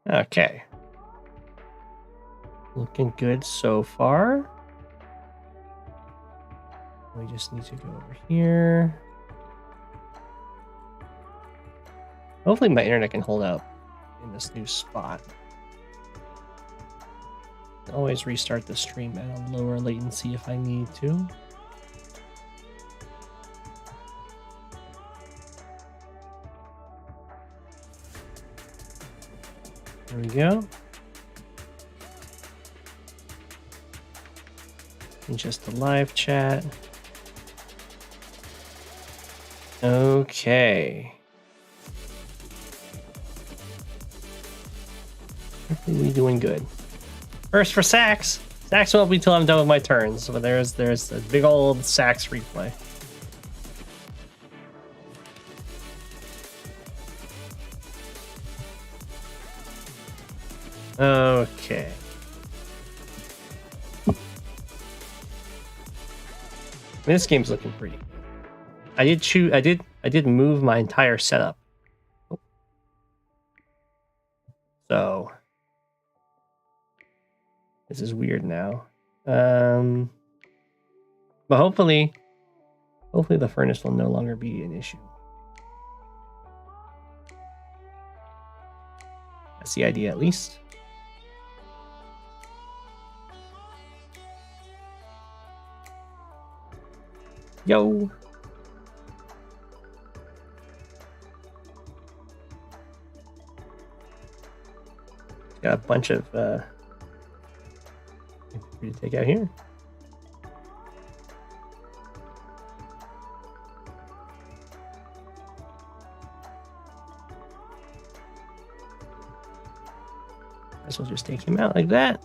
Okay. Looking good so far. We just need to go over here. Hopefully my internet can hold up in this new spot. Always restart the stream at a lower latency if I need to. There we go. And just the live chat. Okay. We're doing good. First for Sax. Sax won't be till I'm done with my turns, but there's a big old Sax replay. Okay. This game's looking pretty good. I did move my entire setup. So this is weird now. But hopefully the furnace will no longer be an issue. That's the idea, at least. Yo. Got a bunch of to take out here. Guess we'll just take him out like that.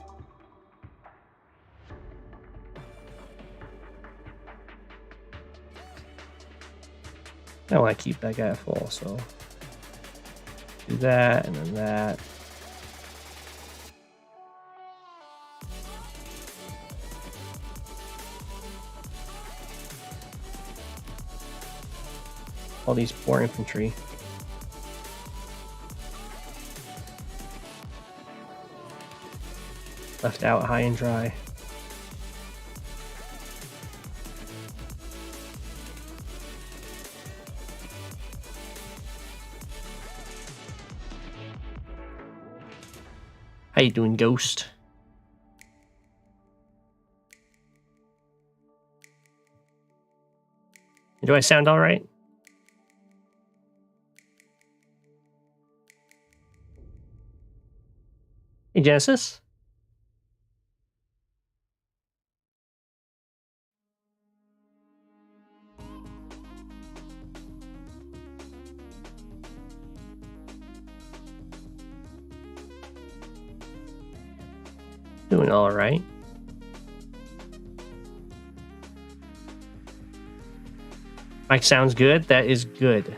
I want to keep that guy full, so do that and then that. All these poor infantry. Left out high and dry. How you doing, Ghost? Do I sound all right? Hey, Genesis. Doing all right. Mike sounds good. That is good.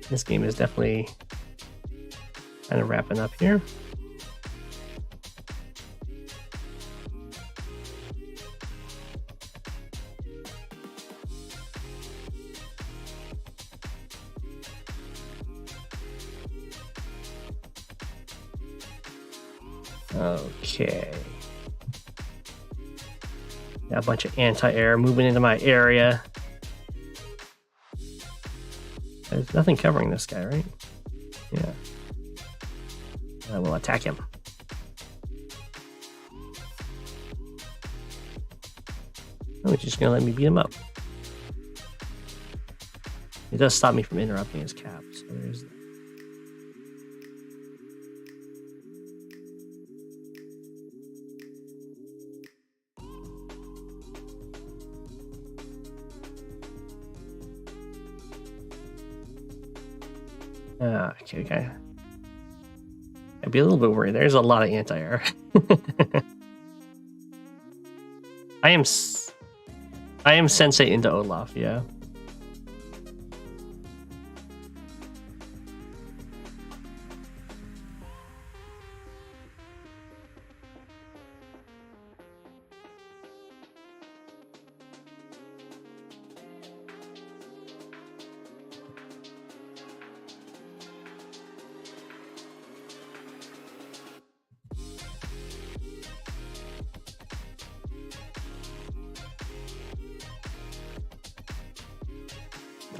This game is definitely kind of wrapping up here. Okay. Got a bunch of anti-air moving into my area. There's nothing covering this guy, right? Yeah. I will attack him. Oh, he's just gonna let me beat him up. It does stop me from interrupting his cap, so there's that. Okay. I'd be a little bit worried. There's a lot of anti-air. I am sensei into Olaf, yeah.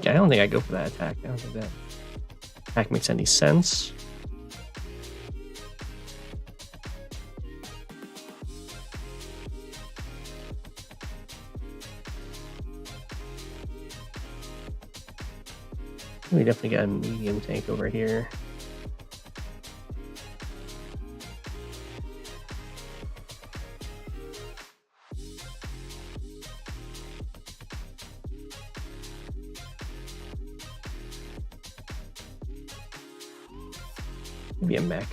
I don't think I go for that attack. I don't think that attack makes any sense. We definitely got a medium tank over here. Maybe a mech.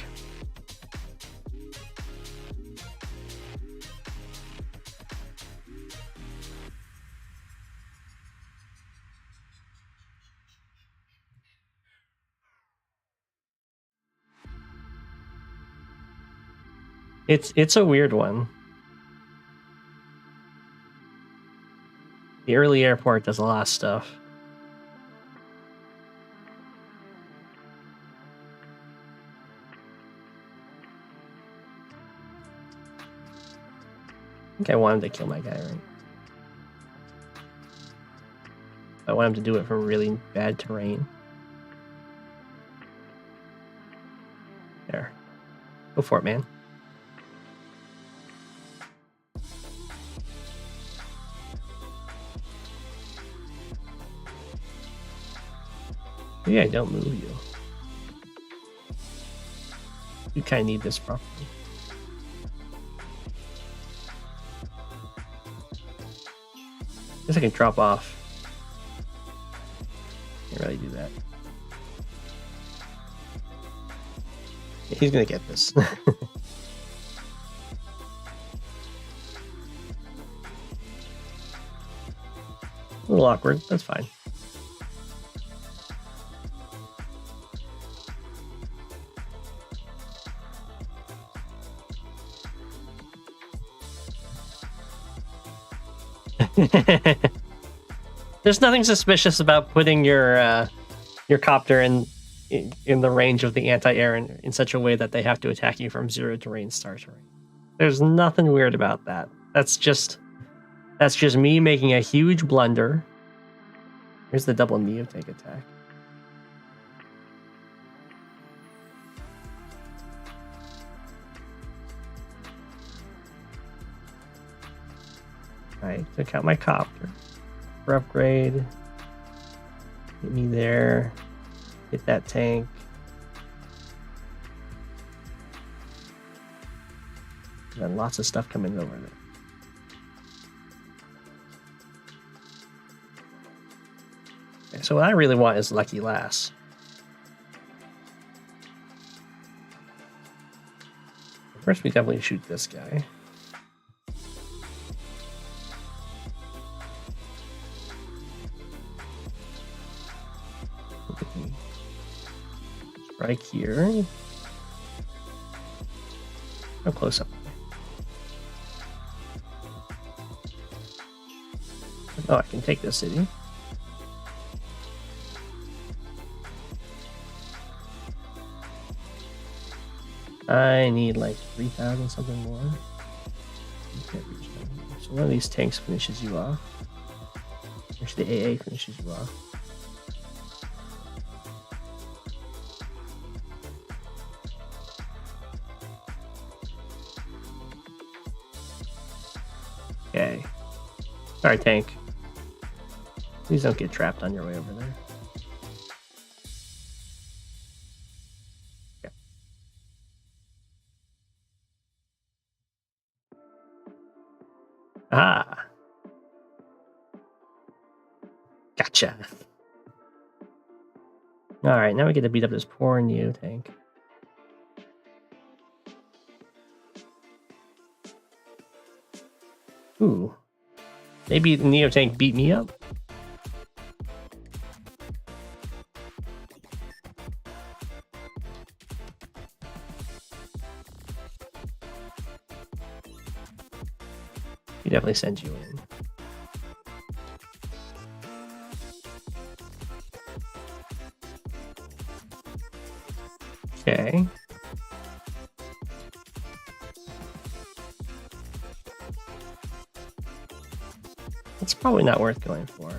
It's a weird one. The early airport does a lot of stuff. I think I want him to kill my guy, right? I want him to do it from really bad terrain. There. Go for it, man. Maybe I don't move you. You kind of need this properly. Guess I can drop off. Can't really do that. Yeah, he's gonna get this. A little awkward. That's fine. There's nothing suspicious about putting your copter in the range of the anti-air in such a way that they have to attack you from 0 terrain, star terrain. There's nothing weird about that. That's just me making a huge blunder. Here's the double Neotake attack. Alright, took out my copter. For upgrade. Get me there. Hit that tank. And then lots of stuff coming over there. Okay, so what I really want is Lucky Lass. First, we definitely shoot this guy. Strike here. How close up? Oh, I can take this city. I need like 3,000 something more. Can't reach that. So one of these tanks finishes you off. Actually, the AA finishes you off. Okay. Sorry, tank. Please don't get trapped on your way over there. Okay. Ah. Gotcha. Alright, now we get to beat up this poor Neo tank. Ooh. Maybe the Neo tank beat me up? He definitely sends you in. Okay. It's probably not worth going for.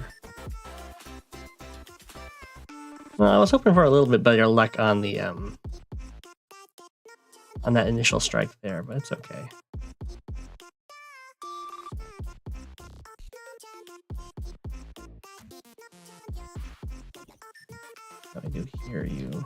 Well, I was hoping for a little bit better luck on the on that initial strike there, but it's okay. I do hear you.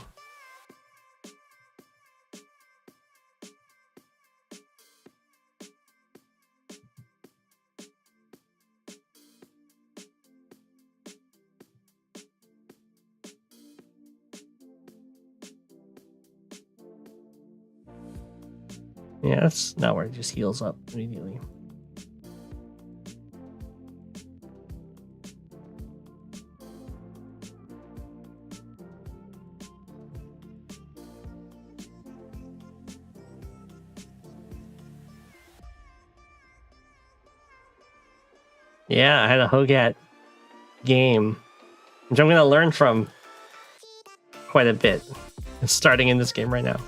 Yeah, that's not where it just heals up immediately. Yeah, I had a Hogat game, which I'm going to learn from quite a bit, starting in this game right now.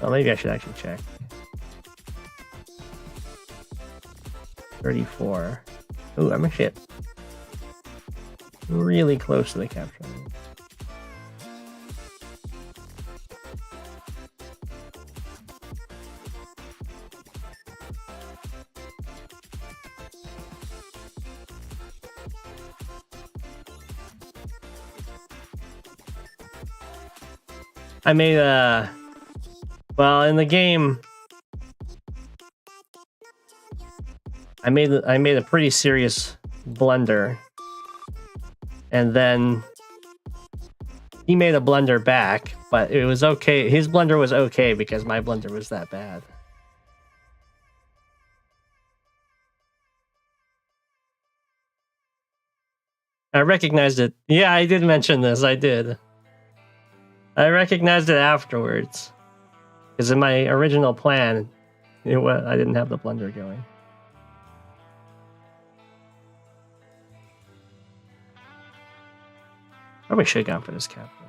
Well, maybe I should actually check. 34. Ooh, I'm actually really close to the capture. I made a... Well, in the game, I made a pretty serious blunder, and then he made a blunder back, but it was okay. His blunder was okay because my blunder was that bad. I recognized it. Yeah, I did mention this. I did. I recognized it afterwards. Because in my original plan, I didn't have the blunder going. Probably should have gone for this captain.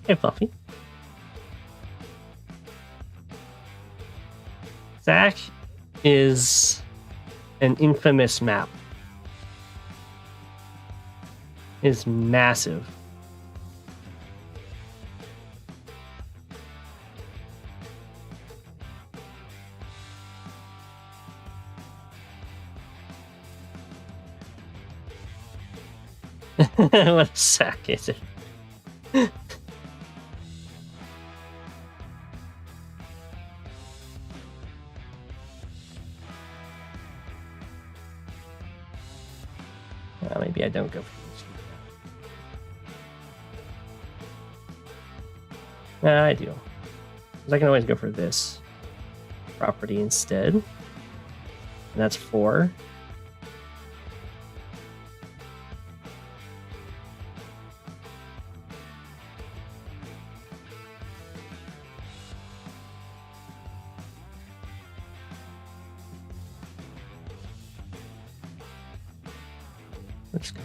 Hey, Fluffy. Zach is an infamous map. It's massive. What a sack is it? Well, maybe I don't go for this. I do. Because I can always go for this property instead. And that's 4. Let's go.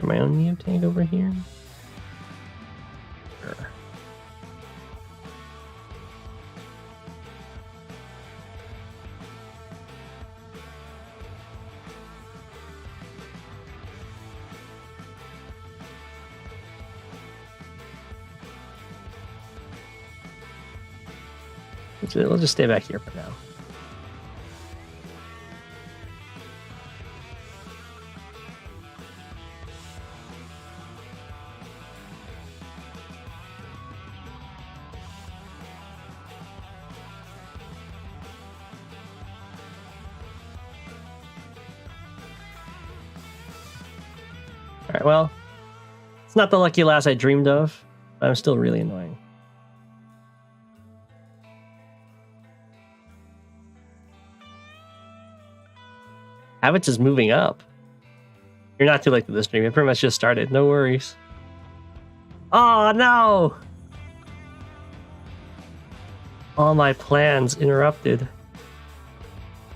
My own Neo tank over here. Sure. We'll just stay back here for now. Alright, well, it's not the lucky lass I dreamed of, but I'm still really annoying. Habits is moving up. You're not too late to the stream. It pretty much just started. No worries. Oh, no! All my plans interrupted.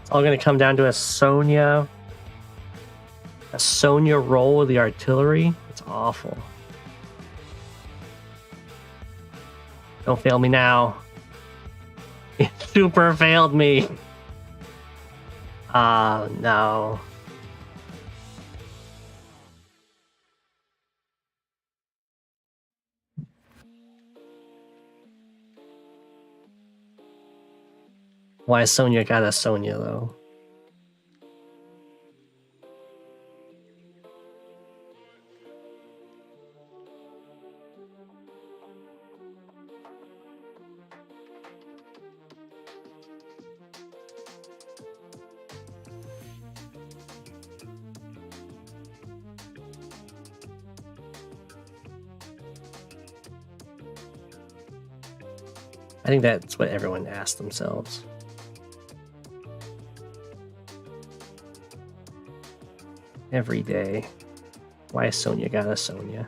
It's all going to come down to a Sonya roll with the artillery. It's awful. Don't fail me now. It super failed me. Oh, no. Why Sonya got a Sonya, though? I think that's what everyone asked themselves. Every day. Why Sonya got a Sonya?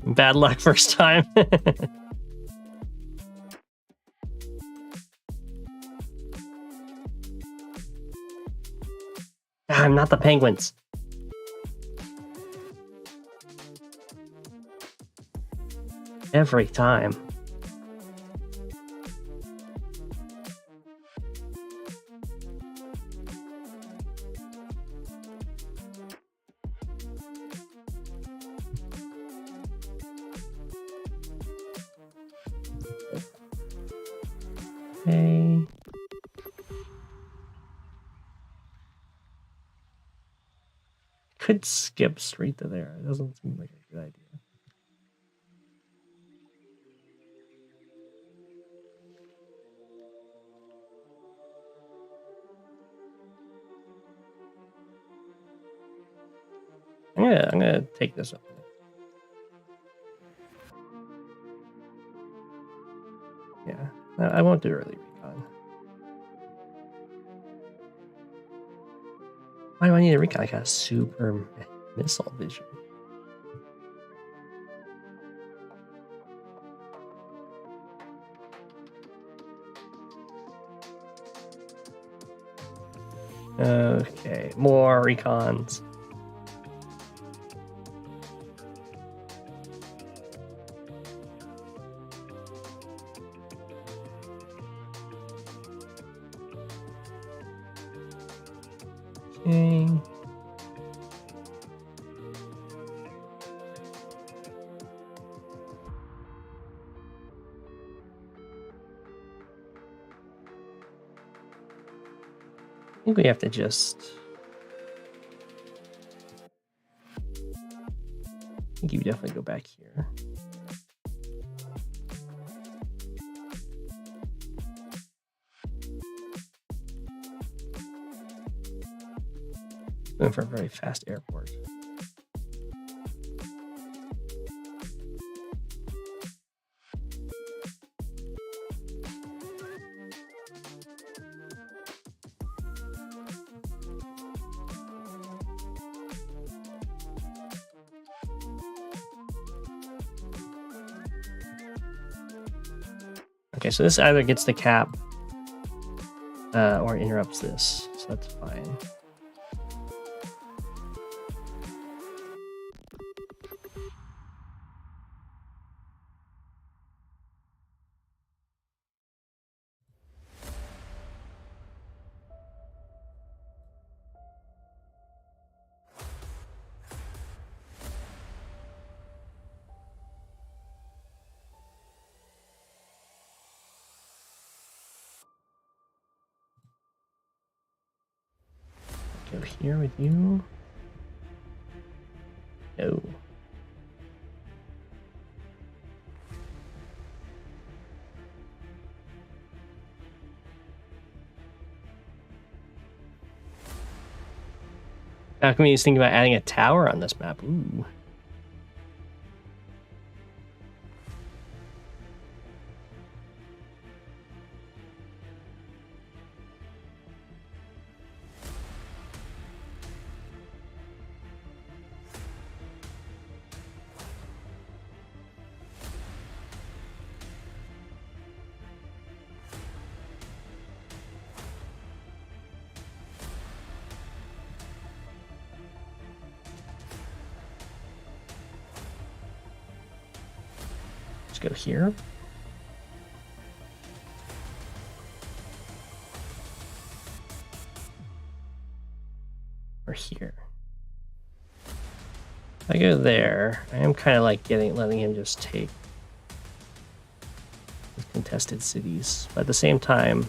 Bad luck first time. I'm not the Penguins. Every time. Okay. Could skip straight to there. It doesn't seem like a good idea. I'm gonna take this up. Yeah, I won't do early recon. Why do I need a recon? I got super missile vision. Okay, more recons. Okay. I think we have to just... I think you definitely go back here. Going for a very fast airport. Okay, so this either gets the cap or interrupts this, so that's fine. Go here with you. No. How come he's thinking about adding a tower on this map? Ooh. just go here. Or here. If I go there, I am kind of like letting him just take his contested cities. But at the same time,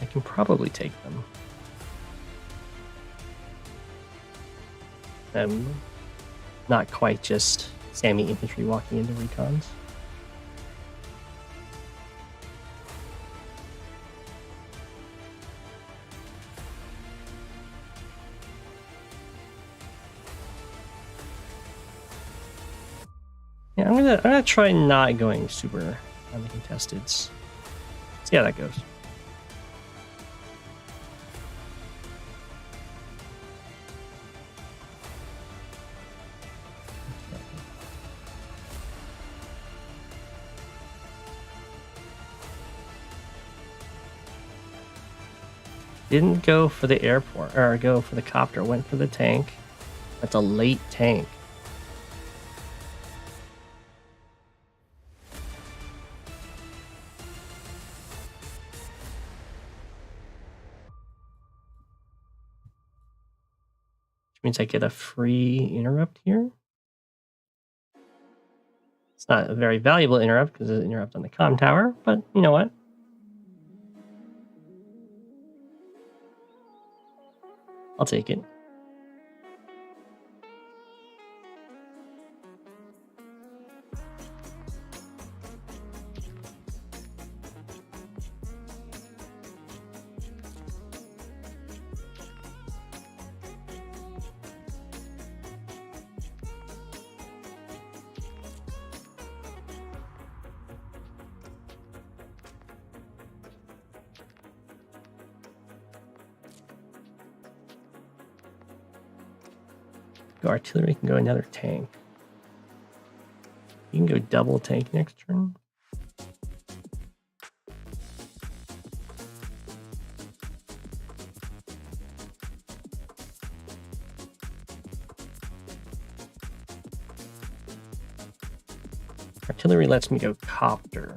I can probably take them. I'm not quite just Sammy infantry walking into recons. Yeah, I'm gonna try not going super on the contesteds. See how that goes. Didn't go for the airport, or go for the copter, went for the tank. That's a late tank. Which means I get a free interrupt here. It's not a very valuable interrupt because it's an interrupt on the comm tower, but you know what? I'll take it. Go artillery, can go another tank. You can go double tank next turn. Artillery lets me go copter.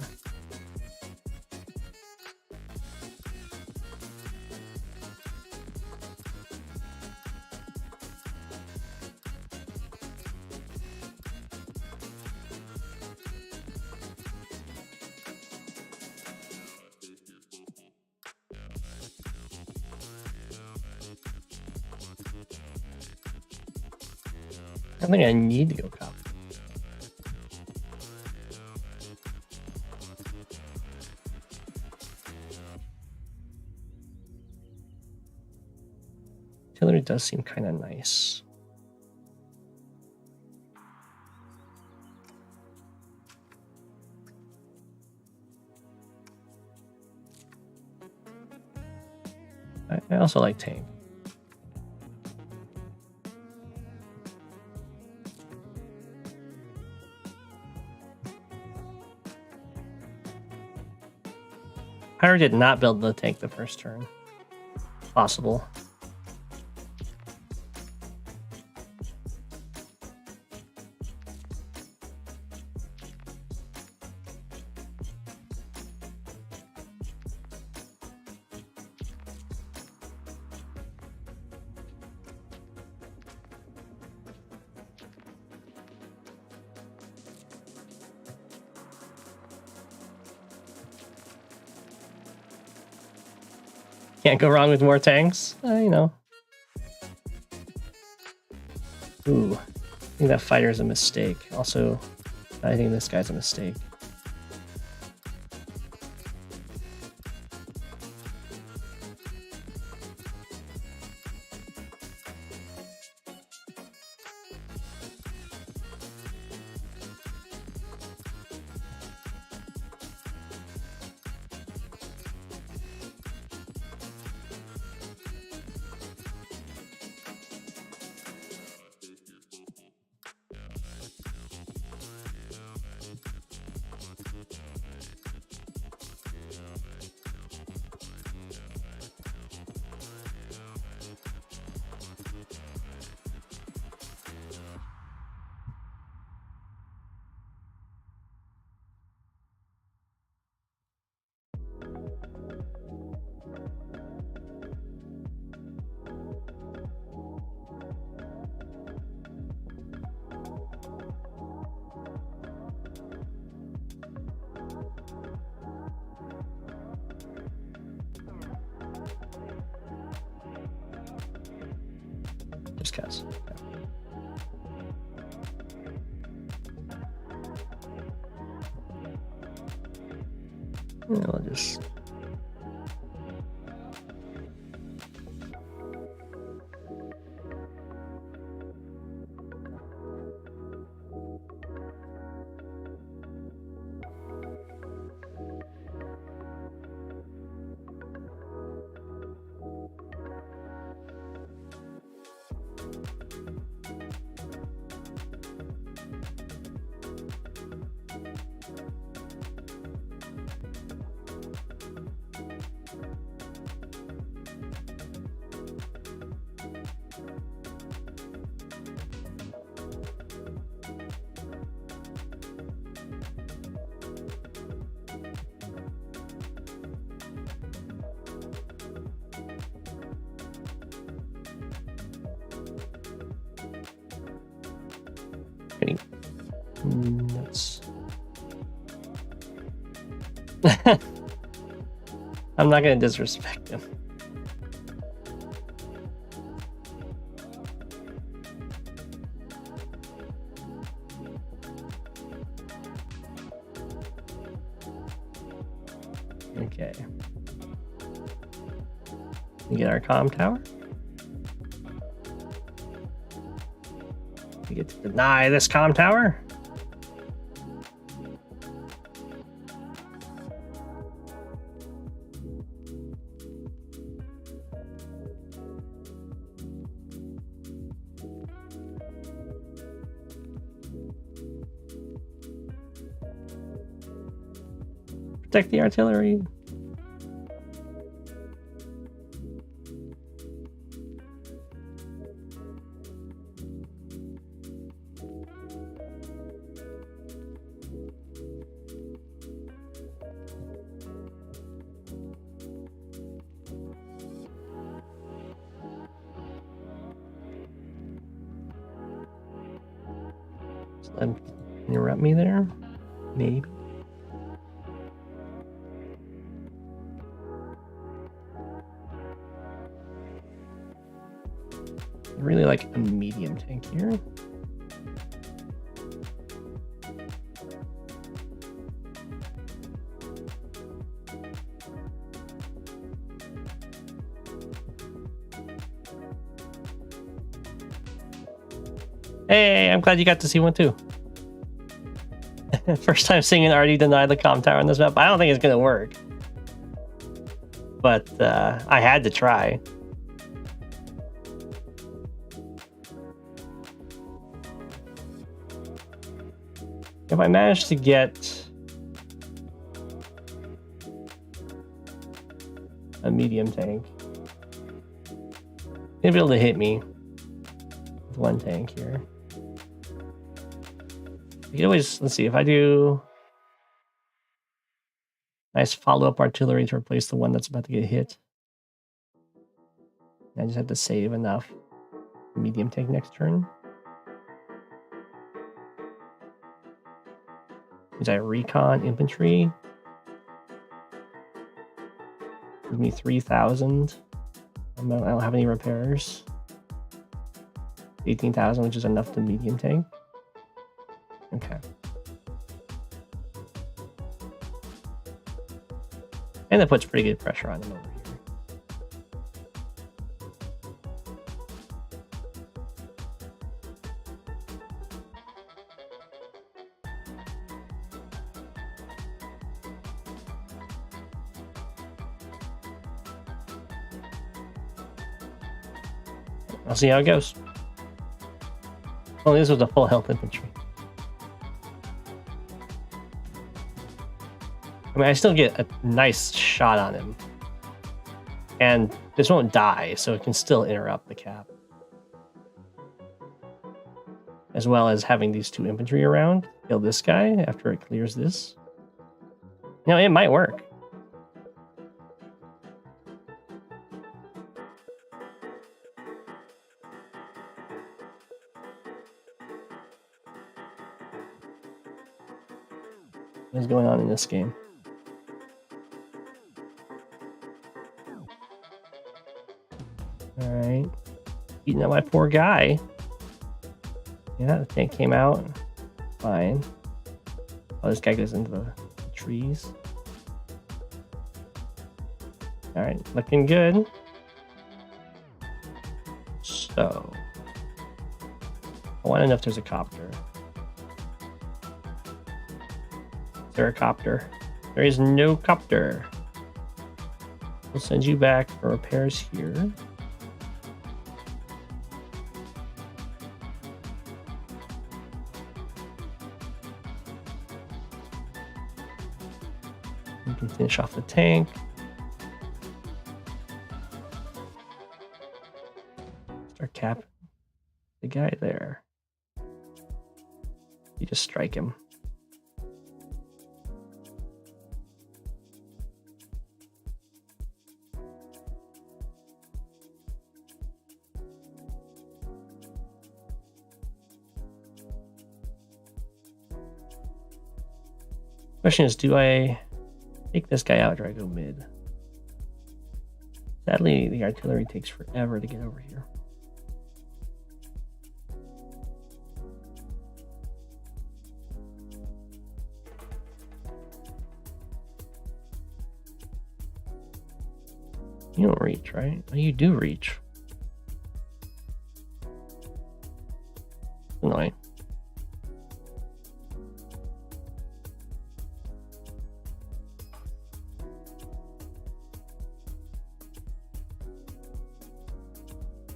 I think I need to go copper. Artillery does seem kind of nice. I also like tank. Pyro did not build the tank the first turn. Possible. Can't go wrong with more tanks, you know. Ooh, I think that fighter's a mistake. Also, I think this guy's a mistake. Just cause. Yeah, I'll just. Nuts. I'm not gonna disrespect him. Okay. We get our comm tower. We get to deny this comm tower. Protect the artillery. Interrupt me there, maybe. I really like a medium tank here. Hey, I'm glad you got to see one too. First time seeing an already deny the comm tower on this map. I don't think it's gonna work, but I had to try. If I manage to get a medium tank, they'll be able to hit me with one tank here. You can always, let's see, if I do nice follow-up artillery to replace the one that's about to get hit. I just have to save enough medium tank next turn. Is I recon infantry? Give me 3,000. I don't have any repairs. 18,000, which is enough to medium tank. Okay. And that puts pretty good pressure on him over here. I'll see how it goes. Well, this was a full health infantry. I mean, I still get a nice shot on him. And this won't die, so it can still interrupt the cap. As well as having these two infantry around. Kill this guy after it clears this. You know, it might work. What is going on in this game? All right. Beating up my poor guy. Yeah, the tank came out. Fine. Oh, this guy goes into the trees. Alright, looking good. So, I want to know if there's a copter. Is there a copter? There is no copter. We'll send you back for repairs here. You can finish off the tank. Start capping the guy there. You just strike him. Question is, do I take this guy out or do I go mid? Sadly, the artillery takes forever to get over here. You don't reach, right? Oh, you do reach. Annoying.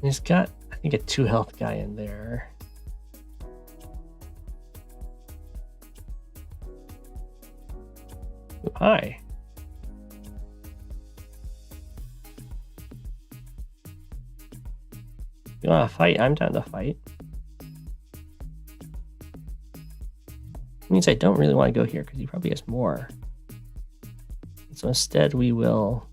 He's got, I think, a 2 health guy in there. Ooh, hi. You want to fight? I'm down to fight. It means I don't really want to go here because he probably has more. So instead we will...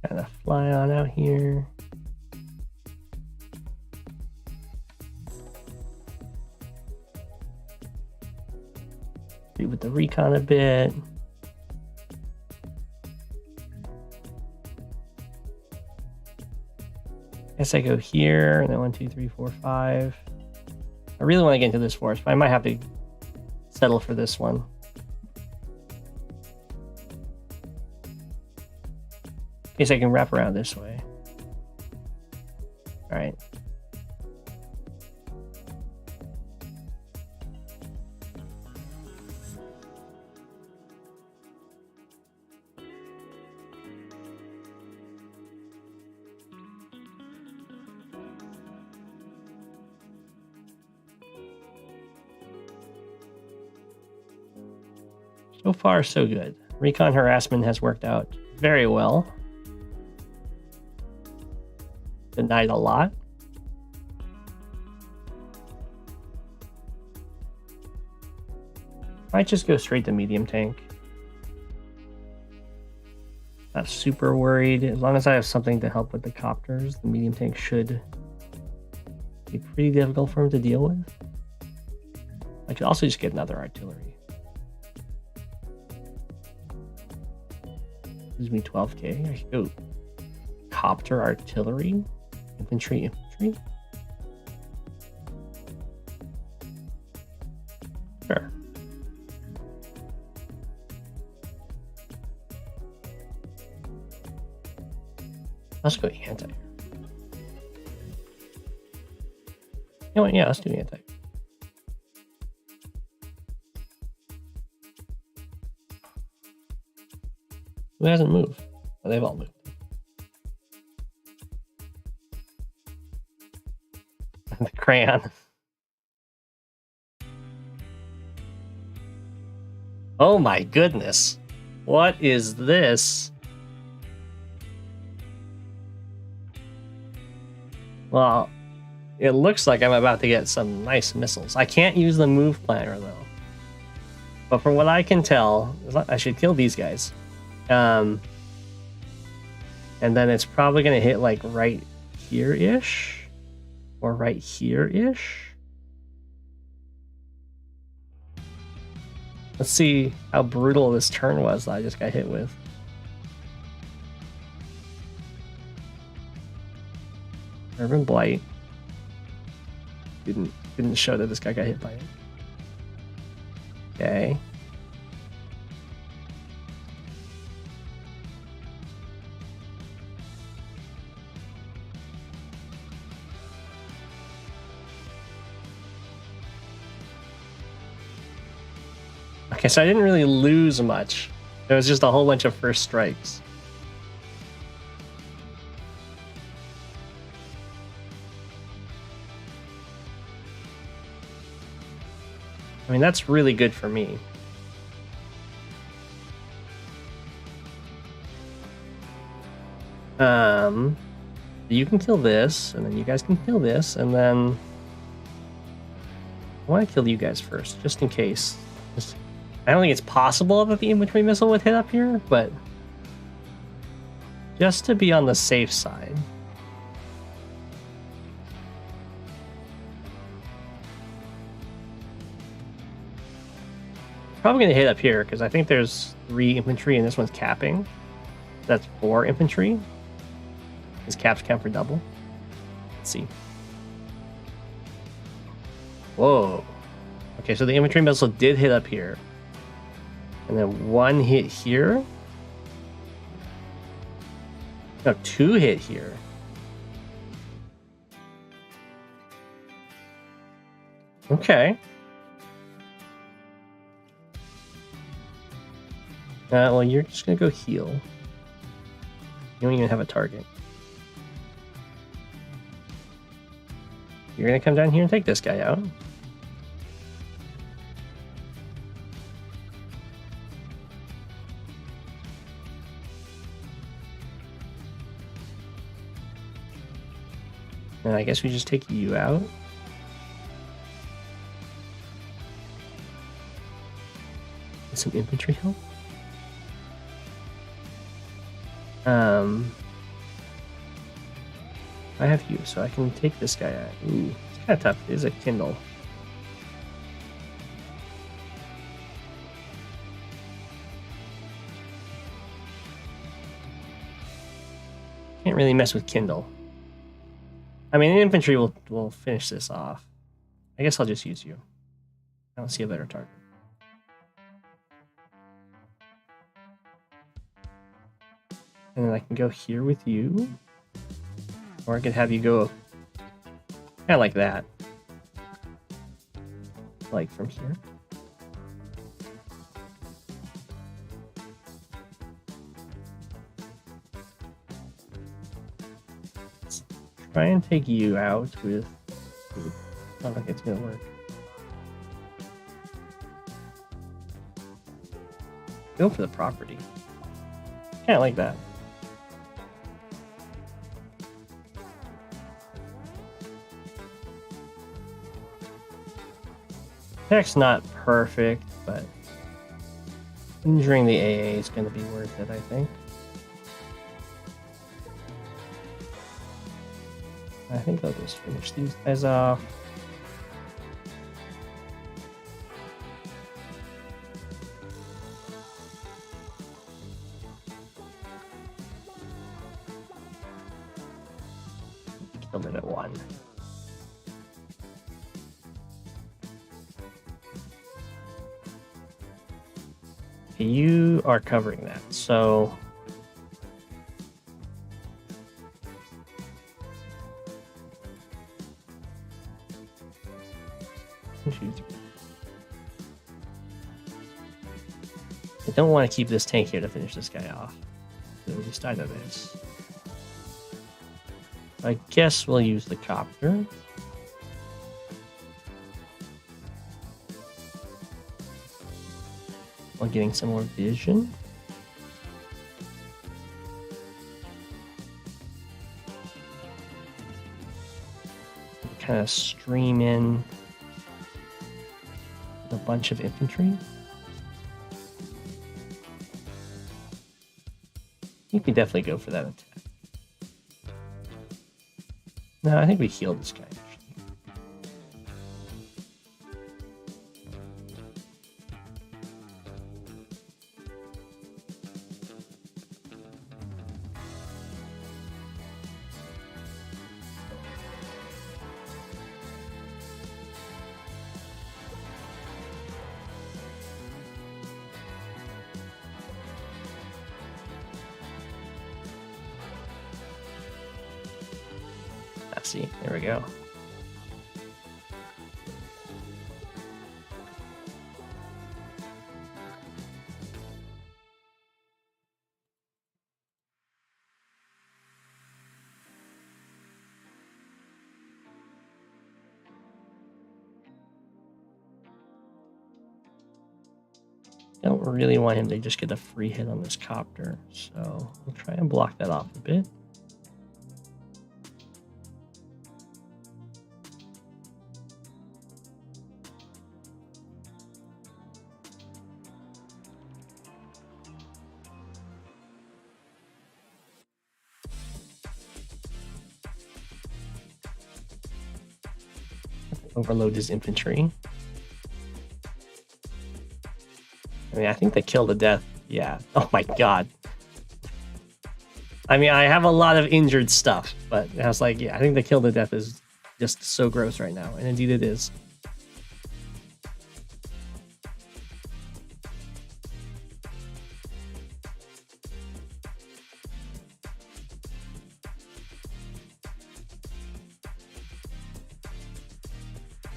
kind of fly on out here. With the recon a bit. Guess I go here and then 1, 2, 3, 4, 5. I really want to get into this forest, but I might have to settle for this one. In case I can wrap around this way. All right. So far, so good. Recon harassment has worked out very well. Denied a lot. Might just go straight to medium tank. Not super worried. As long as I have something to help with the copters, the medium tank should be pretty difficult for him to deal with. I could also just get another artillery. Gives me 12k. I could go copter artillery, infantry. Sure. Let's go anti. You know what? Yeah, let's do anti. Who hasn't moved? Oh, they've all moved. The crayon. Oh my goodness. What is this? Well, it looks like I'm about to get some nice missiles. I can't use the move planner though. But from what I can tell, I should kill these guys. And then it's probably going to hit like right here-ish. or right here-ish. Let's see how brutal this turn was that I just got hit with. Urban Blight. Didn't show that this guy got hit by it. Okay. Okay, so I didn't really lose much. It was just a whole bunch of first strikes. I mean, that's really good for me. You can kill this, and then you guys can kill this, and then I want to kill you guys first, just in case. I don't think it's possible that the infantry missile would hit up here, but just to be on the safe side. Probably going to hit up here because I think there's 3 infantry and this one's capping. That's 4 infantry. His caps count for double. Let's see. Whoa. Okay, so the infantry missile did hit up here. And then 1 hit here. No, 2 hit here. Okay. Well, you're just gonna go heal. You don't even have a target. You're gonna come down here and take this guy out. And I guess we just take you out. Get some infantry help. I have you, so I can take this guy out. Ooh, it's kind of tough. It is a Kindle. Can't really mess with Kindle. I mean, infantry will finish this off. I guess I'll just use you. I don't see a better target. And then I can go here with you. Or I could have you go kind of like that. Like from here. Let's try and take you out with... I don't think it's going to work. Go for the property. Kind of like that. Tech's not perfect, but injuring the AA is going to be worth it, I think. I think I'll just finish these guys off. Killed it at 1. You are covering that, so I don't want to keep this tank here to finish this guy off. So at least I know this. I guess we'll use the copter. While getting some more vision. Kind of stream in a bunch of infantry. You can definitely go for that attack. No, I think we healed this guy. See, there we go. I don't really want him to just get a free hit on this copter, so we'll try and block that off a bit. Overload his infantry. I mean, I think they killed to death. Yeah. Oh my god. I mean, I have a lot of injured stuff, but I was like, yeah, I think the kill to death is just so gross right now, and indeed it is.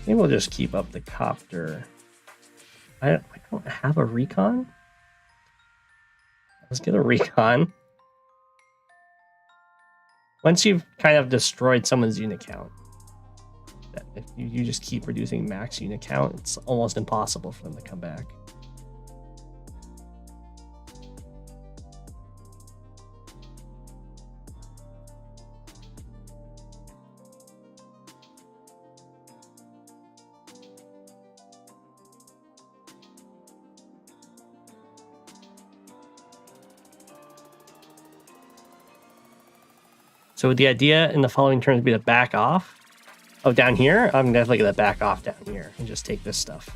Maybe we'll just keep up the copter. I don't have a recon. Let's get a recon. Once you've kind of destroyed someone's unit count, if you just keep reducing max unit count, it's almost impossible for them to come back. So the idea in the following turn would be to back off. Oh, down here? I'm definitely going to back off down here and just take this stuff.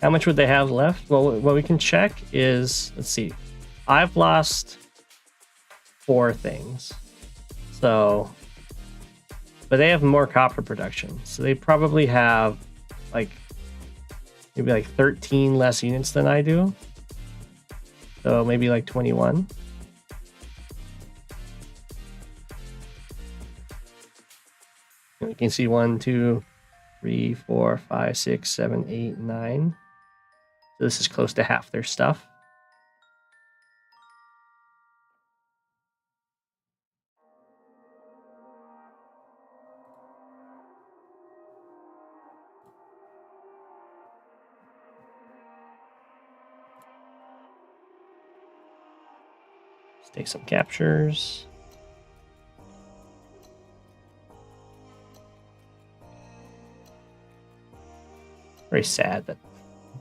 How much would they have left? Well, what we can check is, let's see. I've lost 4 things. So, but they have more copper production. So they probably have like maybe like 13 less units than I do. So maybe like 21. And you can see 1, 2, 3, 4, 5, 6, 7, 8, 9. So this is close to half their stuff. Take some captures. Very sad that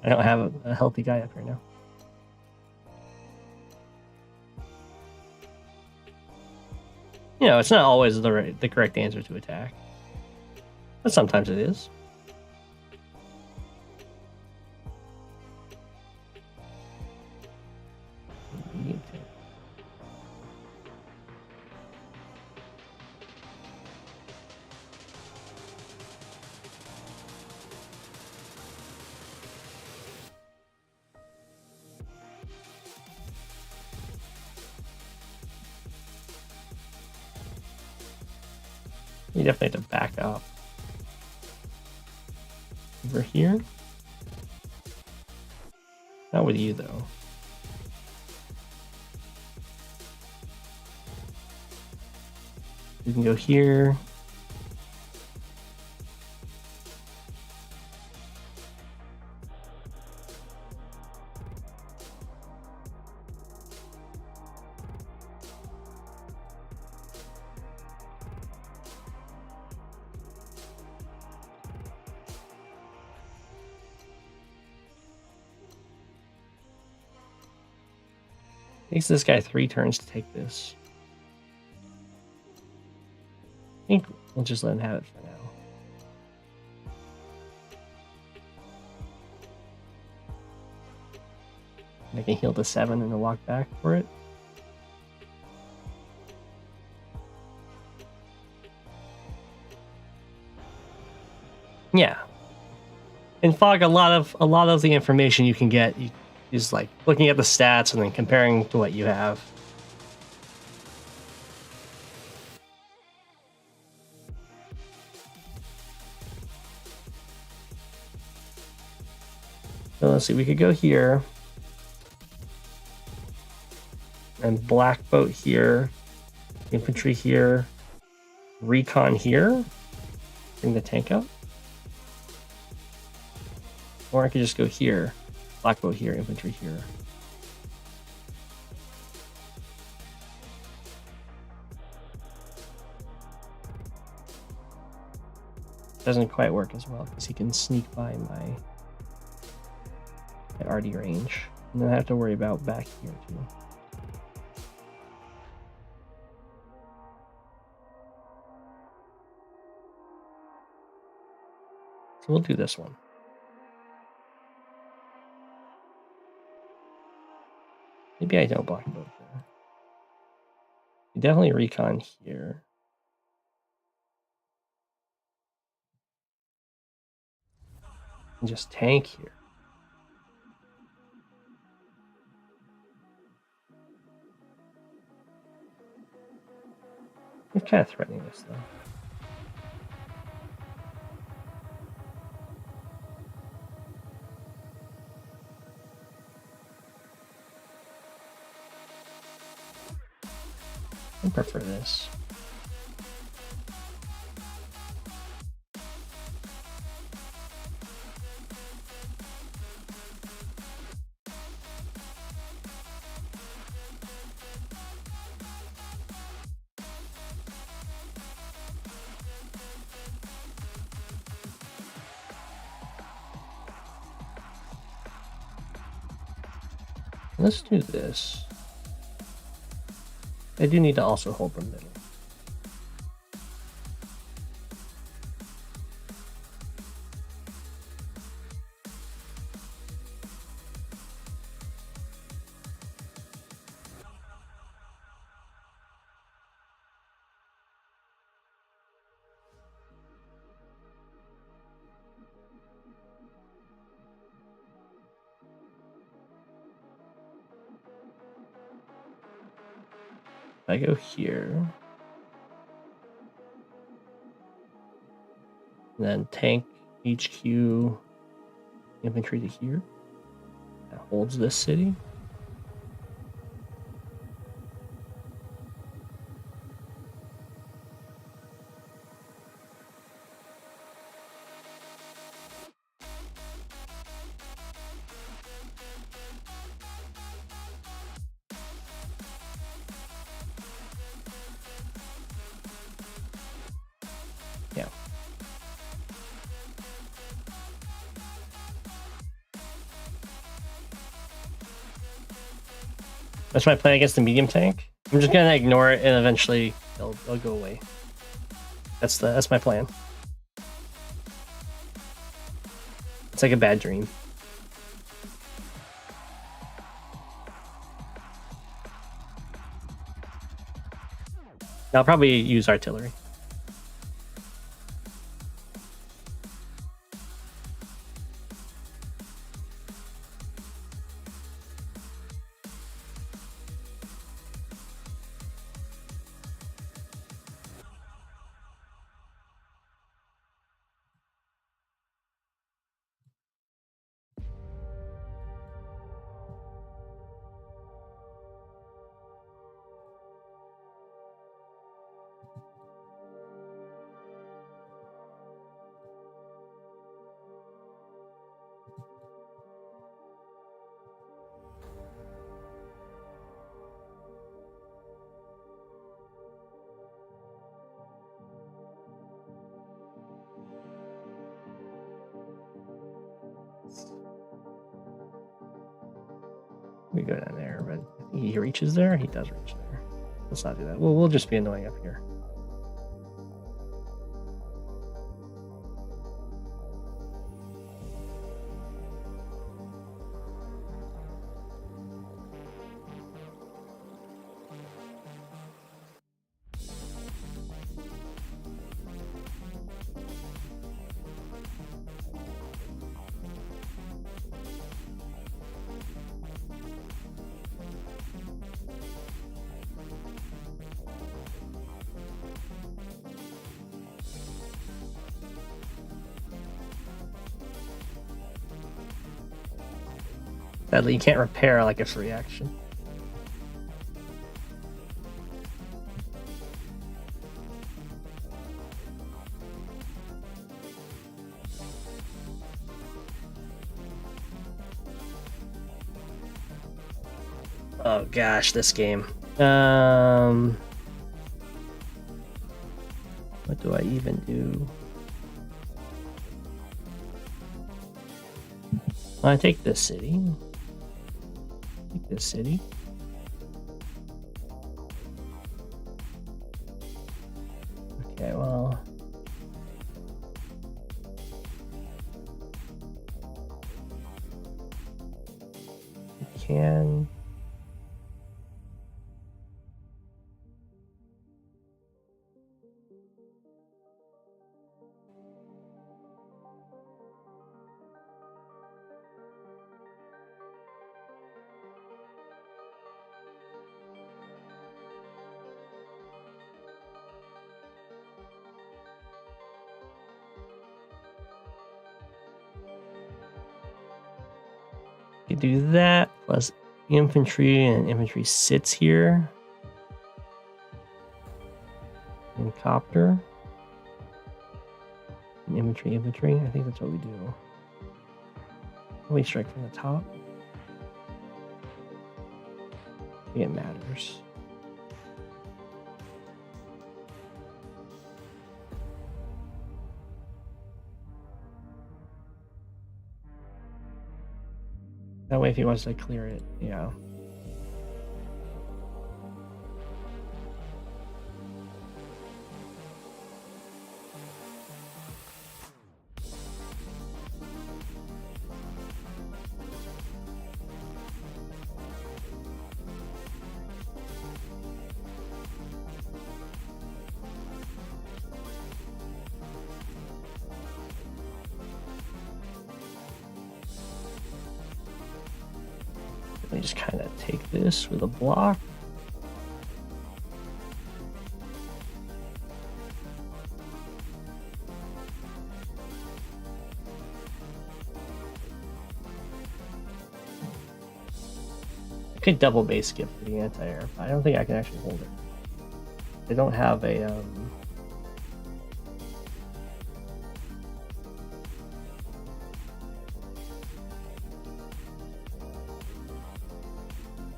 I don't have a healthy guy up here now. You know, it's not always the correct answer to attack, but sometimes it is. You definitely have to back up. Over here? Not with you, though. You can go here. Takes this guy 3 turns to take this. I think we'll just let him have it for now. I can heal to 7 and then walk back for it. Yeah. In Fog, a lot of the information you can get, He's like looking at the stats and then comparing to what you have. So let's see, we could go here. And black boat here. Infantry here. Recon here. Bring the tank up. Or I could just go here. Black boat here, infantry here. Doesn't quite work as well because he can sneak by my RD range. And then I have to worry about back here too. So we'll do this one. Maybe I don't block both there. You definitely recon here. And just tank here. You're kind of threatening this though. I prefer this. Let's do this. I do need to also hold the middle. I go here. And then tank HQ infantry to here. That holds this city. Yeah. That's my plan against the medium tank. I'm just gonna ignore it and eventually they'll go away. That's my plan. It's like a bad dream. I'll probably use artillery. We go down there, but he reaches there. He does reach there. Let's not do that. We'll just be annoying up here. Sadly, you can't repair like a free action. Oh gosh, this game. What do I even do? I take this city. Take this city. Okay, well. You can. You do that plus infantry, and infantry sits here. And copter. And infantry. I think that's what we do. We strike from the top. I think it matters. That way, if he wants to clear it, yeah. Let me just kind of take this with a block. I could double base skip for the anti-air, but I don't think I can actually hold it. They don't have a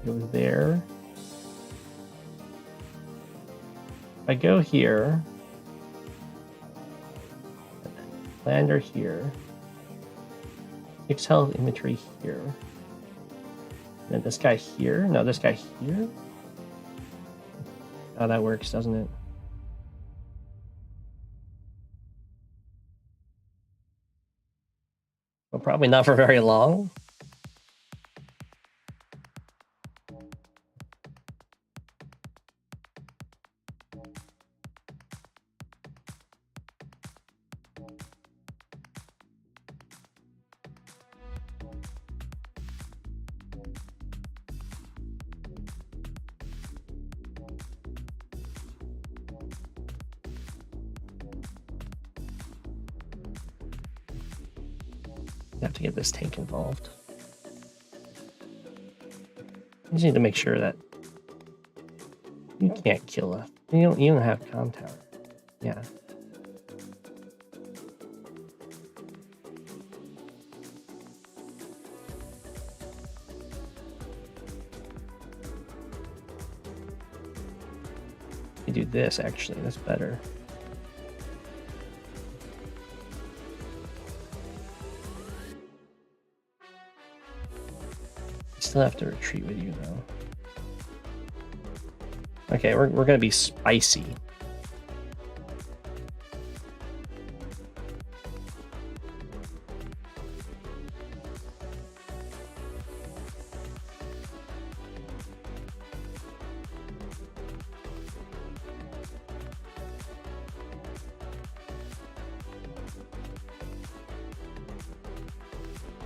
go there. If I go here, lander here, 6 health infantry here, and then this guy here. No, this guy here. Oh, that works, doesn't it? Well, probably not for very long. Have to get this tank involved. I just need to make sure that you can't kill us. You don't have comm tower. Yeah. You do this actually, that's better. Still have to retreat with you though. Okay, we're gonna be spicy.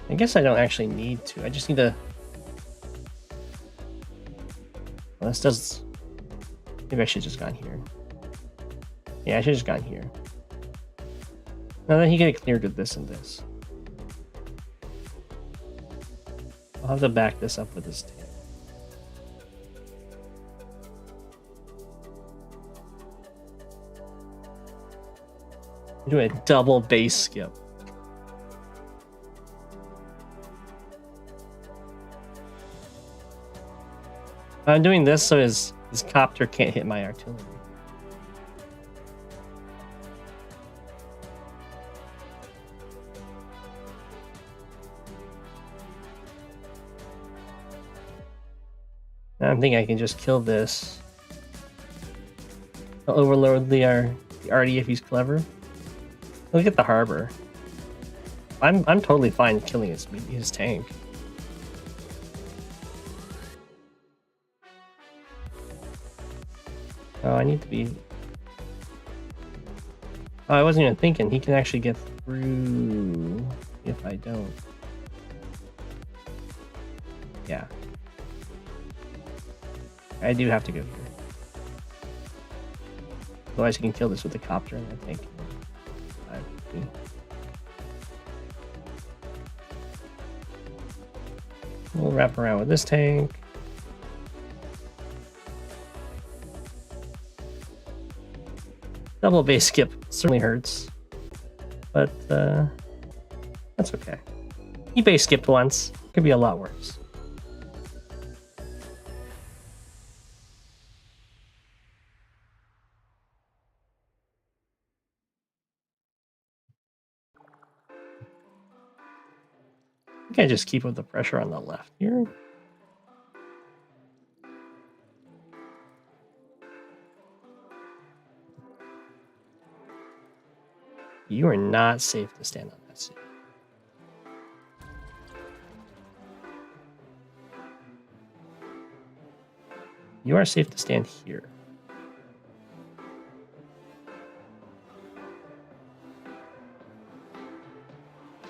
I guess I don't actually need to. I just need to. Well, this does. Maybe I should have just gone here. Yeah, I should have just gone here. Now then he could have cleared with this and this. I'll have to back this up with this tank. Do a double base skip. I'm doing this so his copter can't hit my artillery. I think I can just kill this. I'll overload the RD if he's clever. Look at the harbor. I'm totally fine killing his tank. Oh, I need to be... Oh, I wasn't even thinking. He can actually get through if I don't. Yeah. I do have to go here. Otherwise, you can kill this with the copter, and I think. We'll wrap around with this tank. Double base skip certainly hurts, but that's okay. He base skipped once. Could be a lot worse. I think I just keep up the pressure on the left here. You are not safe to stand on that seat. You are safe to stand here.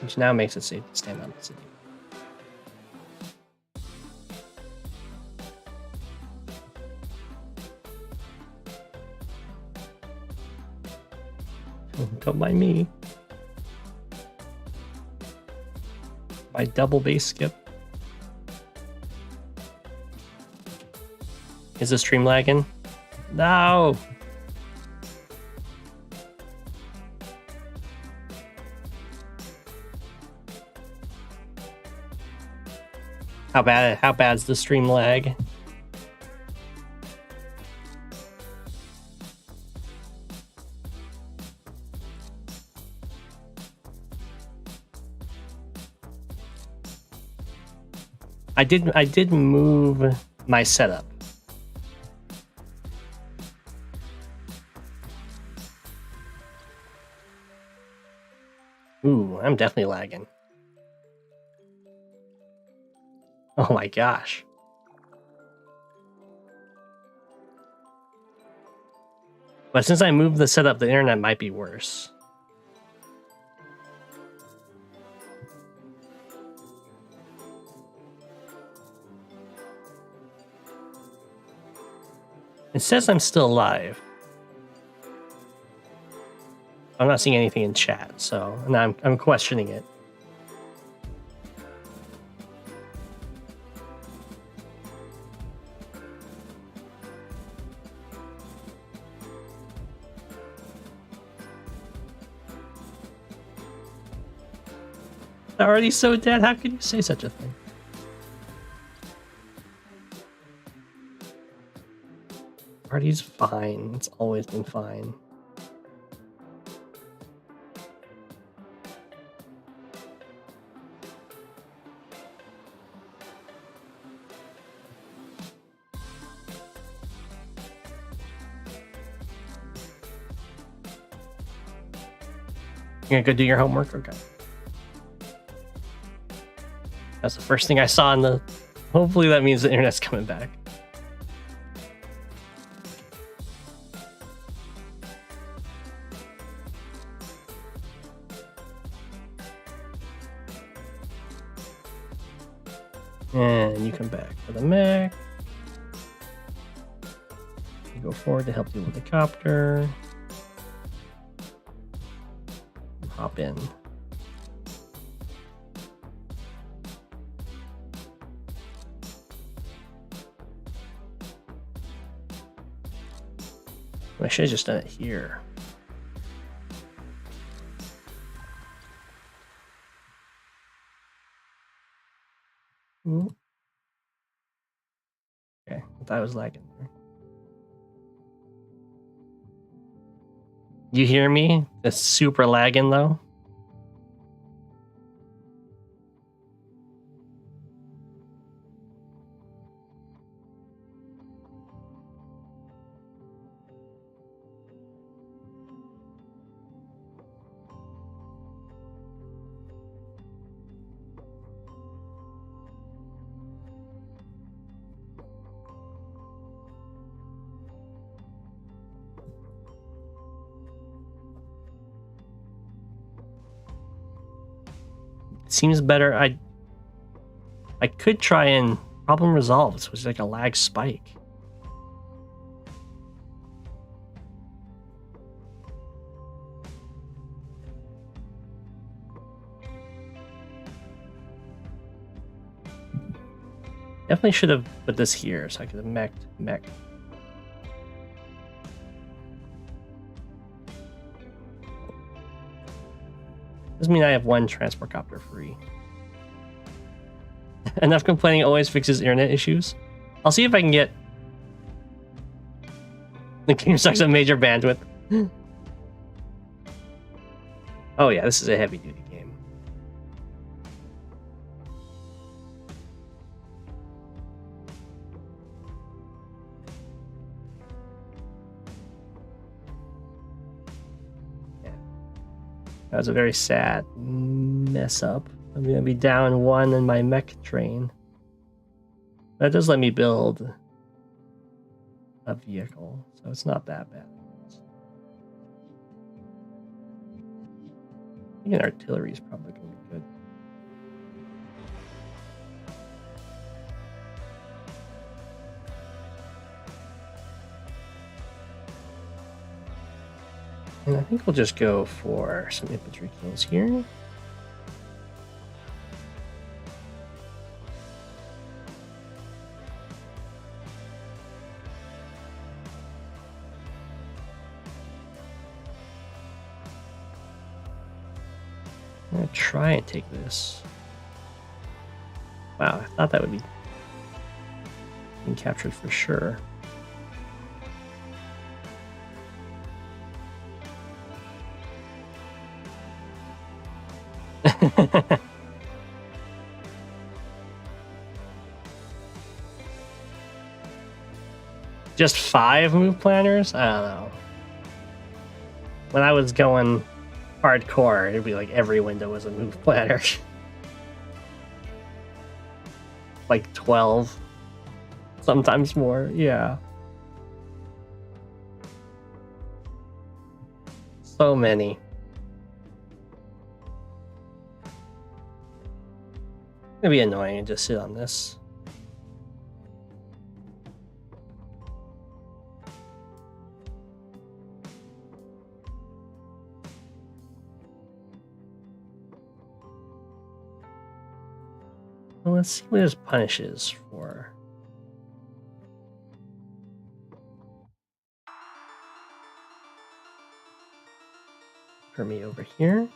Which now makes it safe to stand on the city. Don't mind me. My double base skip. Is the stream lagging? No! How bad's the stream lag? I did move my setup. Ooh, I'm definitely lagging. Oh my gosh. But since I moved the setup, the internet might be worse. It says I'm still live. I'm not seeing anything in chat, so now I'm questioning it. They're already so dead. How could you say such a thing? Party's fine. It's always been fine. You're gonna go do your homework? Okay. That's the first thing I saw in the... Hopefully that means the internet's coming back. And you come back for the mech. You go forward to help deal with the copter. Hop in. I should have just done it here. Ooh. Okay, I thought I was lagging there. You hear me? It's super lagging though. It seems better. I could try and problem resolved, which is like a lag spike. Definitely should have put this here so I could have mech. Doesn't mean I have one transport copter free. Enough complaining always fixes internet issues. I'll see if I can get... The game sucks at major bandwidth. Oh yeah, this is a heavy duty game. Yeah. That was a very sad mess up. I'm gonna be down one in my mech train. That does let me build a vehicle, so it's not that bad. I think an artillery is probably gonna be good. And I think we'll just go for some infantry kills here. I'm gonna try and take this. Wow, I thought that would be being captured for sure. Just 5 move planners? I don't know. When I was going hardcore, it'd be like every window was a move planner. Like 12. Sometimes more, yeah. So many. It'd be annoying to just sit on this. Well, let's see what his punish is for. For me over here.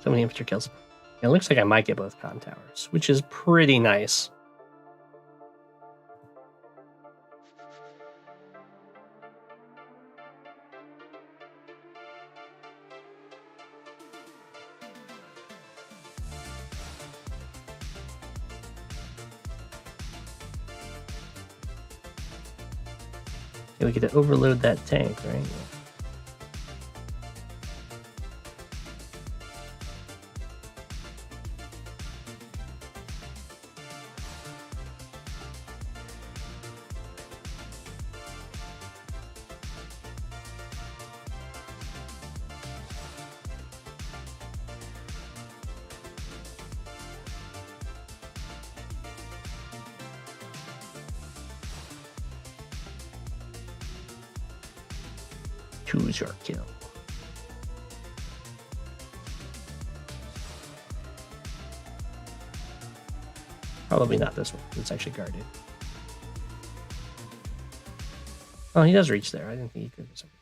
So many infantry kills. It looks like I might get both con towers, which is pretty nice. Okay, we get to overload that tank, right? Choose your kill. Probably not this one. It's actually guarded. Oh, he does reach there. I didn't think he could for some reason.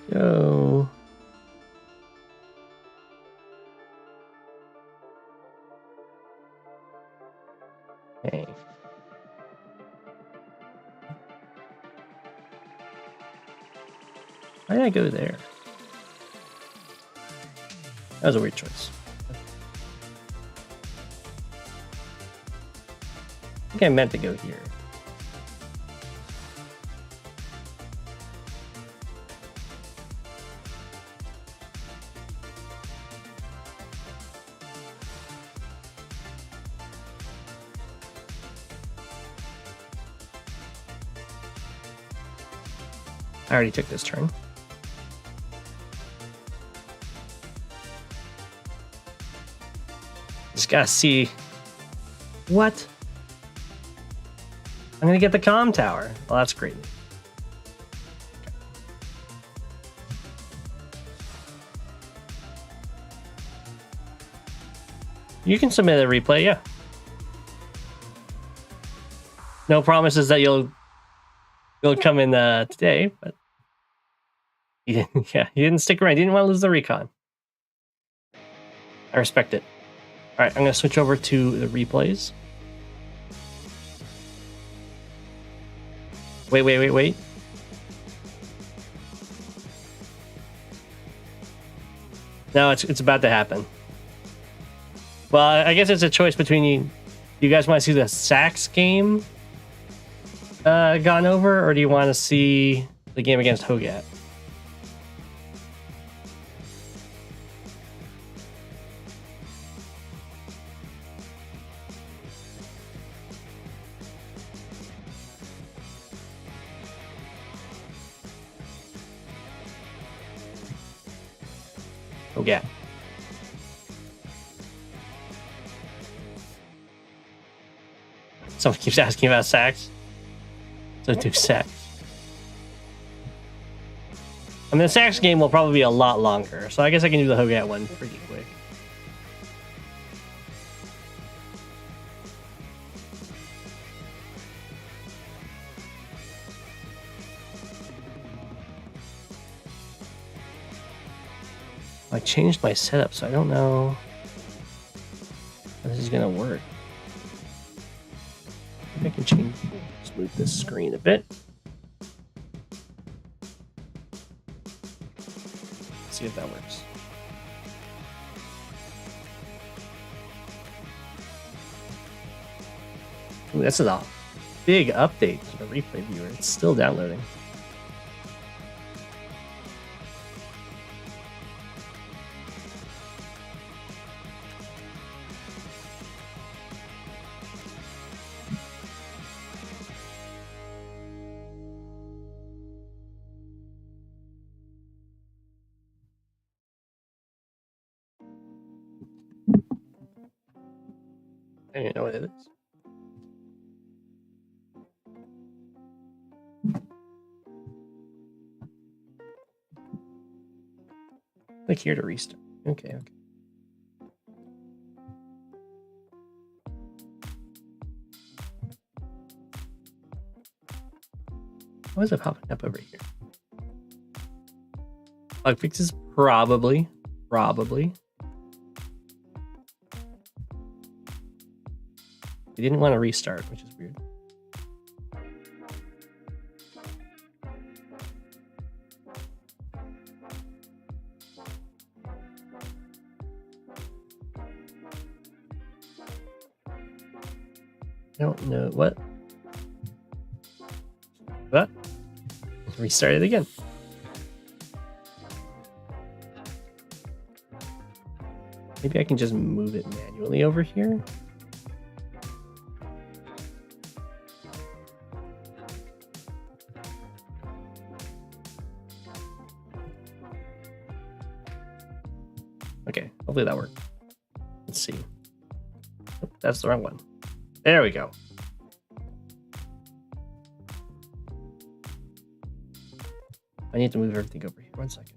Go. Okay. Why did I go there? That was a weird choice. I think I meant to go here. I already took this turn. Just gotta see. What? I'm gonna get the comm tower. Well, that's great. You can submit a replay, yeah. No promises that you'll come in today, but he didn't. Yeah, he didn't stick around. He didn't want to lose the recon. I respect it. All right, I'm gonna switch over to the replays. Wait. No, it's about to happen. Well, I guess it's a choice between you. You guys want to see the Sax game gone over, or do you want to see the game against Hogat? Hogat. Someone keeps asking about Sax. So do Sax. I mean, the Sax game will probably be a lot longer, so I guess I can do the Hogat one pretty quick. I changed my setup, so I don't know how this is gonna work. Maybe I can change, just move this screen a bit. See if that works. Ooh, this is a big update to the replay viewer. It's still downloading. I don't even know what it is. Click here to restart. Okay. Why is it popping up over here? Bug fixes? Probably. He didn't want to restart, which is weird. don't know what. What? Restart it again. Maybe I can just move it manually over here. Okay, hopefully that worked. Let's see. Oh, that's the wrong one. There we go. I need to move everything over here. 1 second.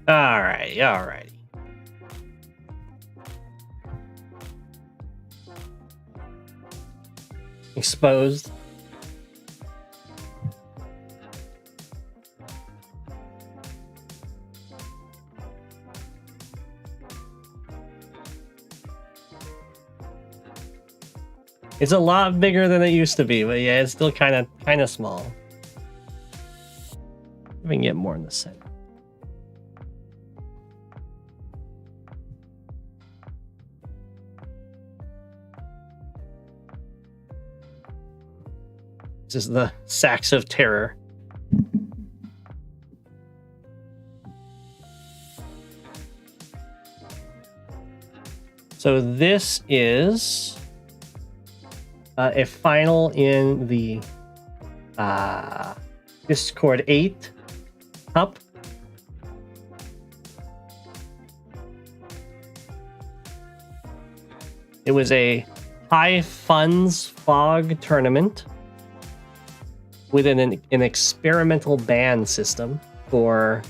Alrighty. Exposed. It's a lot bigger than it used to be, but yeah, it's still kind of small. We can get more in the center. This is the Sacks of Terror. So this is a final in the Discord 8 Cup. It was a high funds fog tournament with an experimental ban system for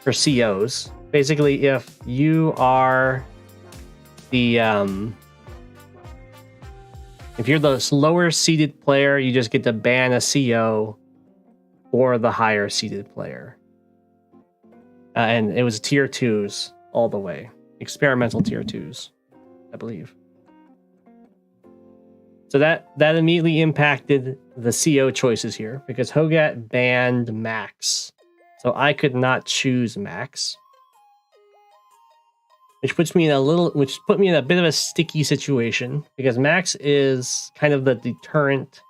COs. Basically, if you are the if you're the lower seeded player, you just get to ban a CO or the higher seeded player. And it was tier 2s all the way. Experimental tier 2s, I believe. So that immediately impacted the CO choices here because Hogat banned Max. So I could not choose Max. Which put me in a bit of a sticky situation because Max is kind of the deterrent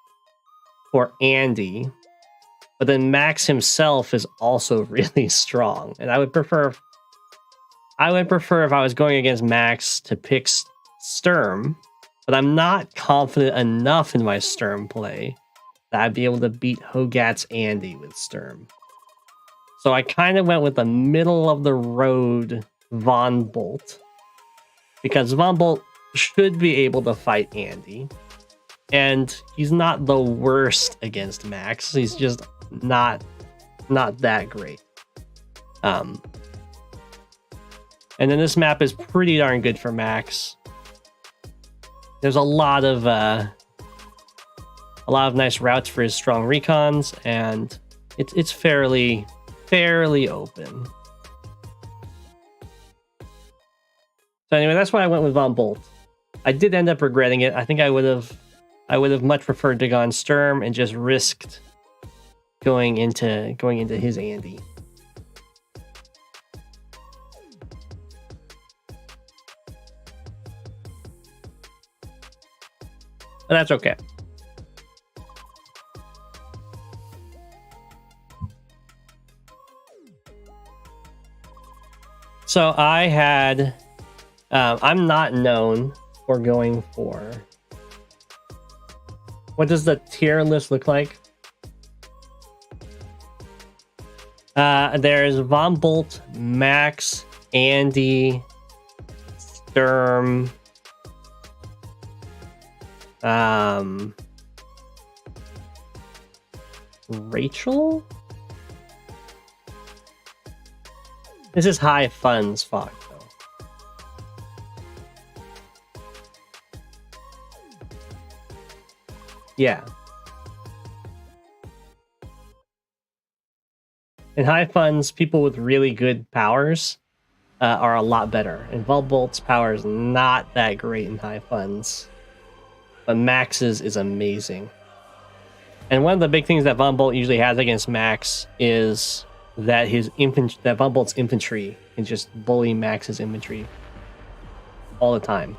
for Andy, but then Max himself is also really strong, and I would prefer if I was going against Max to pick Sturm, but I'm not confident enough in my Sturm play that I'd be able to beat Hogat's Andy with Sturm. So I kind of went with the middle of the road Von Bolt, because Von Bolt should be able to fight Andy, and he's not the worst against Max. He's just not that great. And then this map is pretty darn good for Max. There's a lot of nice routes for his strong recons, and it's fairly open. So anyway, that's why I went with Von Bolt. I did end up regretting it. I think I would have much preferred to go on Sturm and just risked going into his Andy. But that's okay. So I had I'm not known for going for... What does the tier list look like? There's Von Bolt, Max, Andy, Sturm, Rachel? This is high funds fog, though. Yeah. In high funds, people with really good powers are a lot better. And Von Bolt's power is not that great in high funds. but Max's is amazing. And one of the big things that Von Bolt usually has against Max is that that Von Bolt's infantry can just bully Max's infantry all the time,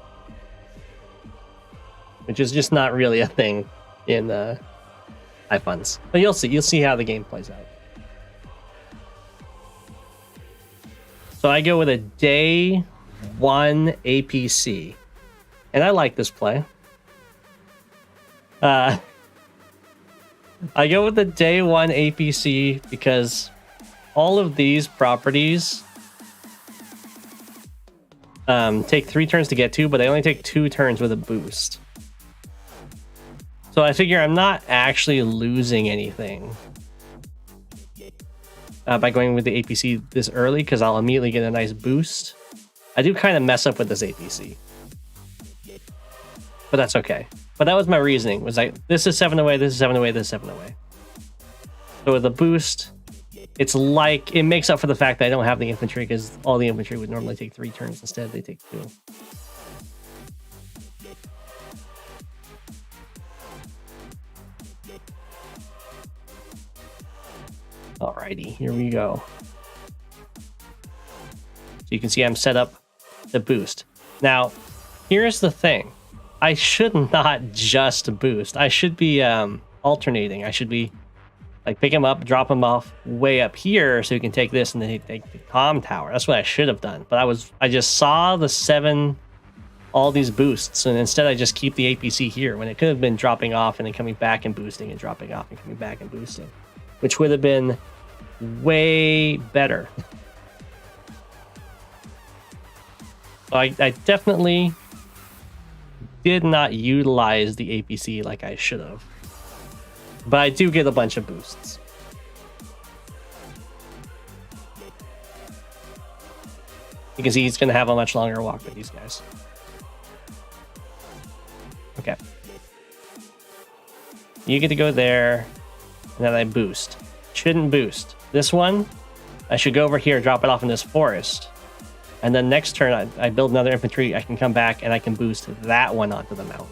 which is just not really a thing in high funds. But you'll see how the game plays out. So I go with a day 1 APC, and I like this play. I go with the day 1 APC because all of these properties take 3 turns to get to, but they only take 2 turns with a boost. So I figure I'm not actually losing anything by going with the APC this early, because I'll immediately get a nice boost. I do kind of mess up with this APC, but that's okay. But that was my reasoning, was like, this is 7 away, this is 7 away, this is 7 away. So with a boost, it's like, it makes up for the fact that I don't have the infantry, because all the infantry would normally take 3 turns. Instead, they take 2. Alrighty, here we go. So you can see I'm set up to boost. Now, here's the thing. I should not just boost. I should be alternating. I should be like pick him up, drop him off way up here so he can take this and then he take the comm tower. That's what I should have done. But I just saw the 7, all these boosts, and instead I just keep the APC here when it could have been dropping off and then coming back and boosting and dropping off and coming back and boosting, which would have been way better. So I definitely did not utilize the APC like I should have, but I do get a bunch of boosts. You can see he's going to have a much longer walk with these guys. Okay. You get to go there, and then I boost. Shouldn't boost. This one, I should go over here, drop it off in this forest. And then next turn, I build another infantry. I can come back and I can boost that one onto the mountain.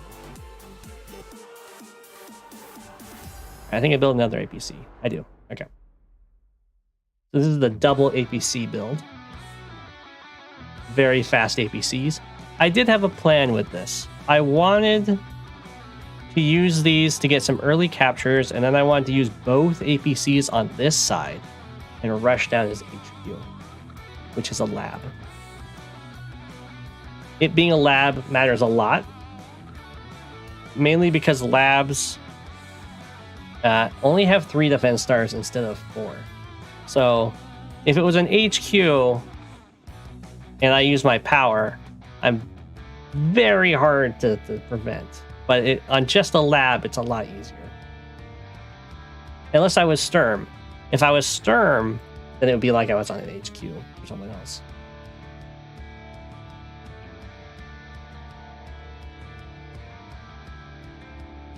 I think I build another APC. I do. Okay. So this is the double APC build. Very fast APCs. I did have a plan with this. I wanted to use these to get some early captures, and then I wanted to use both APCs on this side and rush down his HQ, which is a lab. It being a lab matters a lot, mainly because labs only have 3 defense stars instead of 4. So if it was an HQ and I use my power, I'm very hard to prevent. But on just a lab, it's a lot easier. Unless I was Sturm. If I was Sturm, then it would be like I was on an HQ or someone else.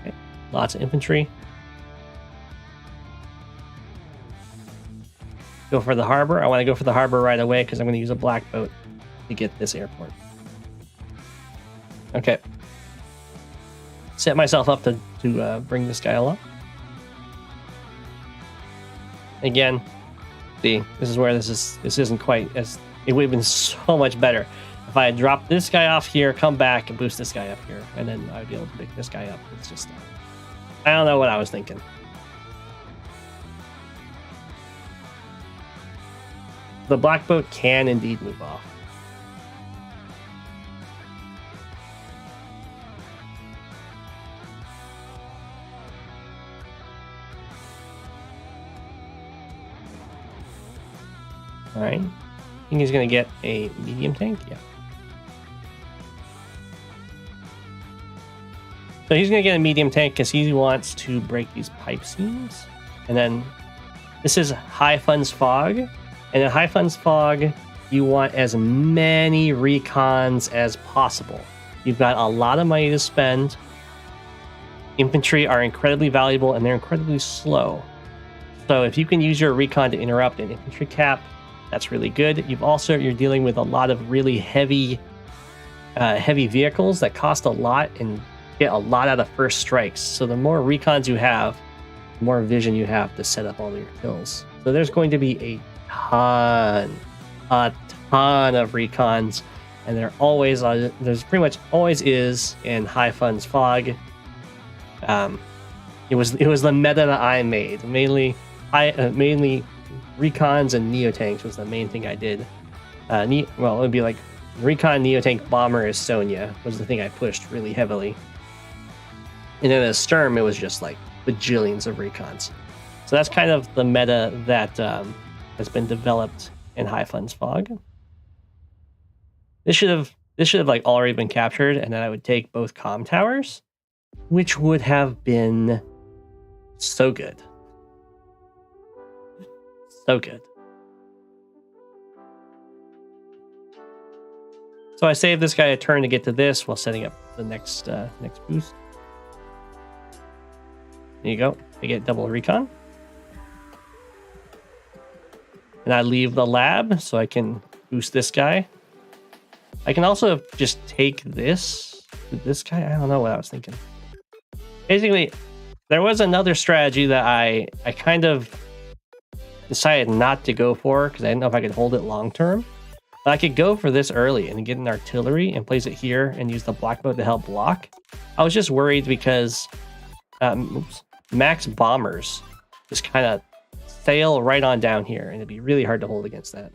Okay, lots of infantry. Go for the harbor. I want to go for the harbor right away because I'm going to use a black boat to get this airport. Okay. Set myself up to bring this guy along. Again, see, this is where this isn't quite as, it would have been so much better if I had dropped this guy off here, come back and boost this guy up here, and then I'd be able to pick this guy up. It's just, I don't know what I was thinking. The black boat can indeed move off. All right, I think he's going to get a medium tank. Yeah. So he's going to get a medium tank because he wants to break these pipe seams. And then this is high funds fog. And in high funds fog, you want as many recons as possible. You've got a lot of money to spend. Infantry are incredibly valuable and they're incredibly slow. So if you can use your recon to interrupt an infantry cap, that's really good. You're dealing with a lot of really heavy vehicles that cost a lot and get a lot out of first strikes. So the more recons you have, the more vision you have to set up all your kills. So there's going to be a ton of recons, and there's pretty much always is in High Funds Fog. It was the meta that I made. Mainly recons and Neotanks was the main thing I did. It would be like Recon, Neotank, Bomber, Estonia was the thing I pushed really heavily. And then as Sturm, it was just like bajillions of recons. So that's kind of the meta that has been developed in High Funds Fog. This should have like already been captured, and then I would take both comm towers, which would have been so good. So good. So I saved this guy a turn to get to this while setting up the next boost. There you go. I get double recon. And I leave the lab so I can boost this guy. I can also just take this guy. I don't know what I was thinking. Basically, there was another strategy that I kind of decided not to go for because I didn't know if I could hold it long term. But I could go for this early and get an artillery and place it here and use the black boat to help block. I was just worried because max bombers just kind of sail right on down here, and it'd be really hard to hold against that.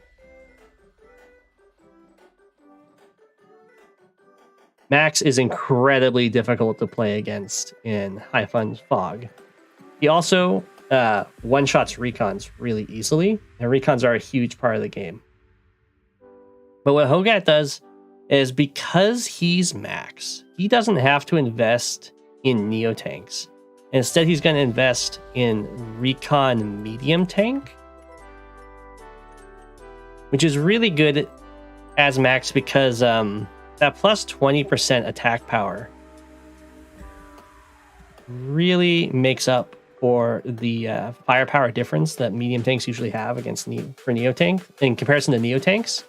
Max is incredibly difficult to play against in High Funds Fog. He also one-shots recons really easily, and recons are a huge part of the game. But what Hogat does is, because he's max, he doesn't have to invest in Neotanks. Instead, he's going to invest in Recon Medium Tank, which is really good as max because that plus 20% attack power really makes up for the firepower difference that medium tanks usually have against for Neotank in comparison to Neotanks.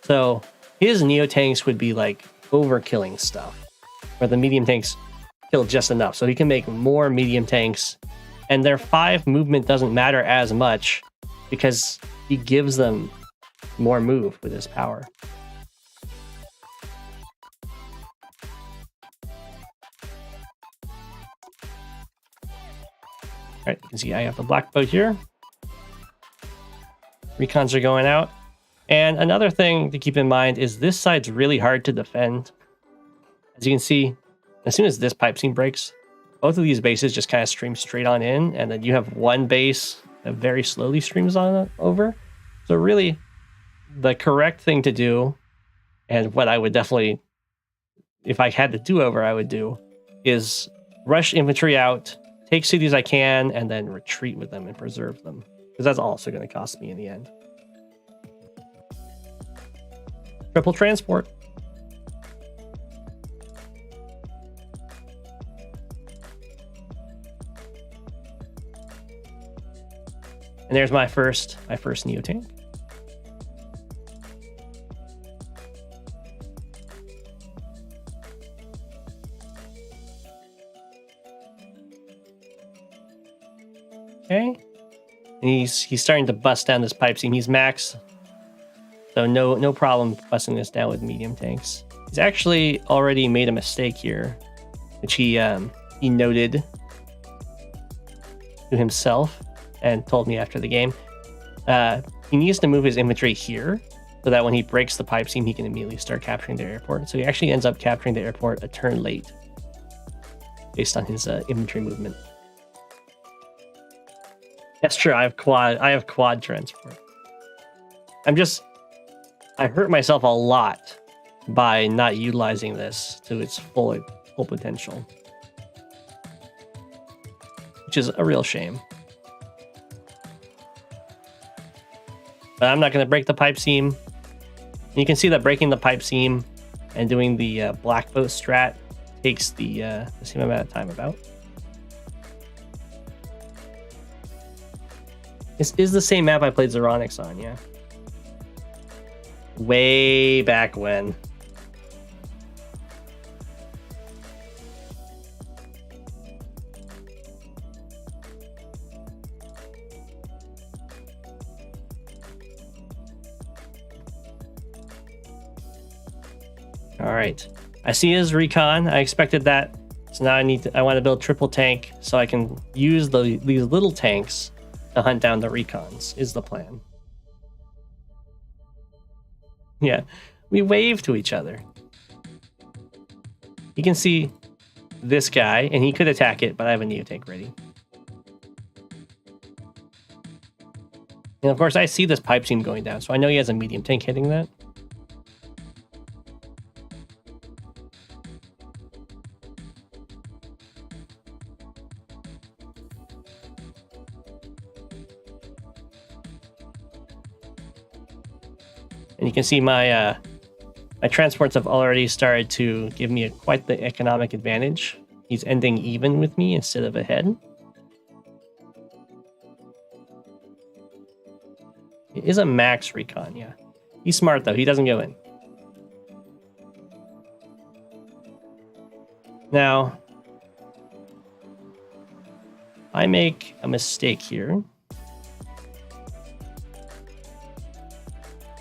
So his Neotanks would be like overkilling stuff, where the medium tanks kill just enough. So he can make more medium tanks, and their 5 movement doesn't matter as much because he gives them more move with his power. All right, you can see I have the black boat here. Recons are going out. And another thing to keep in mind is this side's really hard to defend. As you can see, as soon as this pipe seam breaks, both of these bases just kind of stream straight on in, and then you have one base that very slowly streams on over. So really, the correct thing to do, and what I would definitely, if I had the do-over, I would do, is rush infantry out, take cities I can, and then retreat with them and preserve them. Because that's also going to cost me in the end. Triple transport. And there's my first Neotank. Okay. And he's starting to bust down this pipe seam. He's max. So no problem busting this down with medium tanks. He's actually already made a mistake here, which he noted to himself and told me after the game. He needs to move his infantry here so that when he breaks the pipe seam, he can immediately start capturing the airport. So he actually ends up capturing the airport a turn late based on his infantry movement. That's true. I have quad transport. I hurt myself a lot by not utilizing this to its full potential, which is a real shame. But I'm not going to break the pipe seam. And you can see that breaking the pipe seam and doing the black boat strat takes the same amount of time about. This is the same map I played Xeronics on, yeah. Way back when. All right. I see his recon. I expected that. So now I want to build triple tank so I can use these little tanks to hunt down the recons is the plan. Yeah, we wave to each other. You can see this guy, and he could attack it, but I have a neo tank ready. And of course, I see this pipe seam going down, so I know he has a medium tank hitting that. And you can see my my transports have already started to give me quite the economic advantage. He's ending even with me instead of ahead. It is a max recon, yeah. He's smart though, he doesn't go in. Now, I make a mistake here.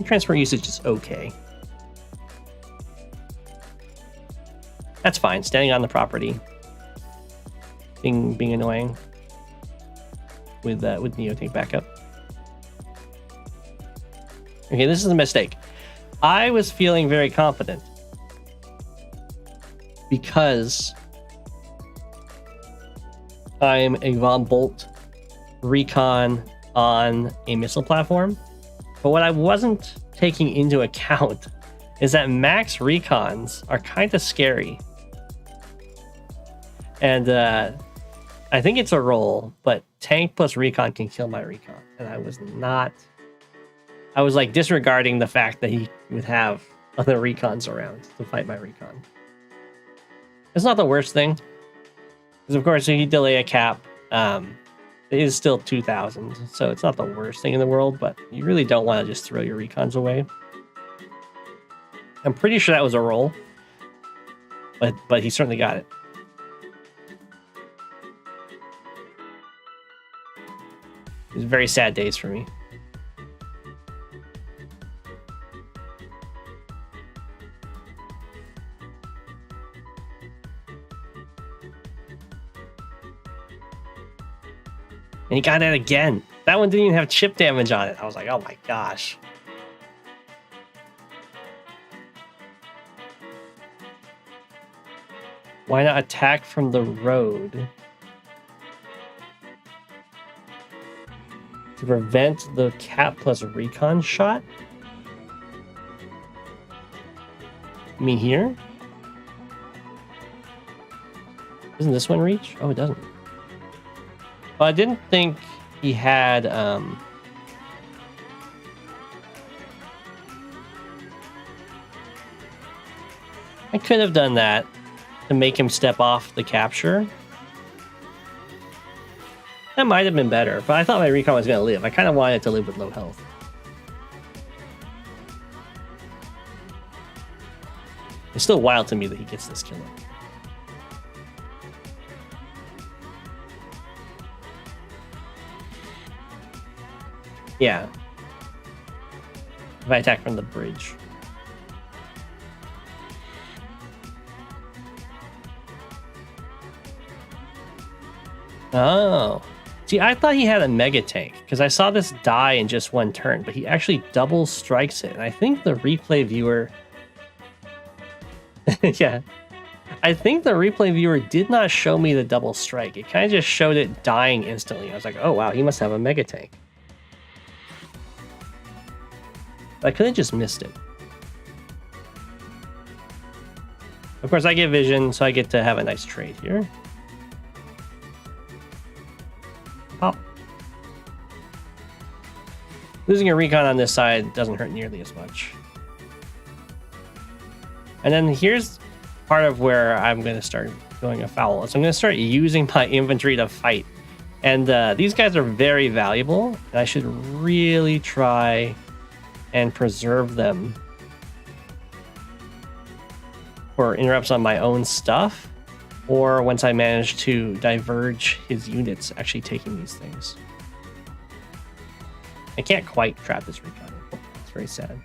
Transport usage is okay. That's fine. Standing on the property, being annoying with Neotake backup. Okay, this is a mistake. I was feeling very confident because I'm a Von Bolt recon on a missile platform. But what I wasn't taking into account is that max recons are kind of scary. And I think it's a roll, but tank plus recon can kill my recon. And I was like disregarding the fact that he would have other recons around to fight my recon. It's not the worst thing. Because of course, if you delay a cap, it is still 2,000, so it's not the worst thing in the world, but you really don't want to just throw your recons away. I'm pretty sure that was a roll, but he certainly got it. It was very sad days for me. And he got it again. That one didn't even have chip damage on it. I was like, oh my gosh. Why not attack from the road? To prevent the cap plus recon shot? You mean here? Doesn't this one reach? Oh, it doesn't. Well, I didn't think he had I could have done that to make him step off the capture. That might have been better, but I thought my recon was going to live. I kind of wanted it to live with low health. It's still wild to me that he gets this kill. Yeah. If I attack from the bridge. Oh. See, I thought he had a mega tank because I saw this die in just one turn, but he actually double strikes it. And I think the replay viewer... yeah. I think the replay viewer did not show me the double strike. It kind of just showed it dying instantly. I was like, oh wow, he must have a mega tank. I could have just missed it. Of course, I get vision, so I get to have a nice trade here. Pop. Losing a recon on this side doesn't hurt nearly as much. And then here's part of where I'm going to start going afoul. So I'm going to start using my infantry to fight. And these guys are very valuable, and I should really try and preserve them for interrupts on my own stuff, or once I manage to diverge his units actually taking these things. I can't quite trap this recon. It's very sad.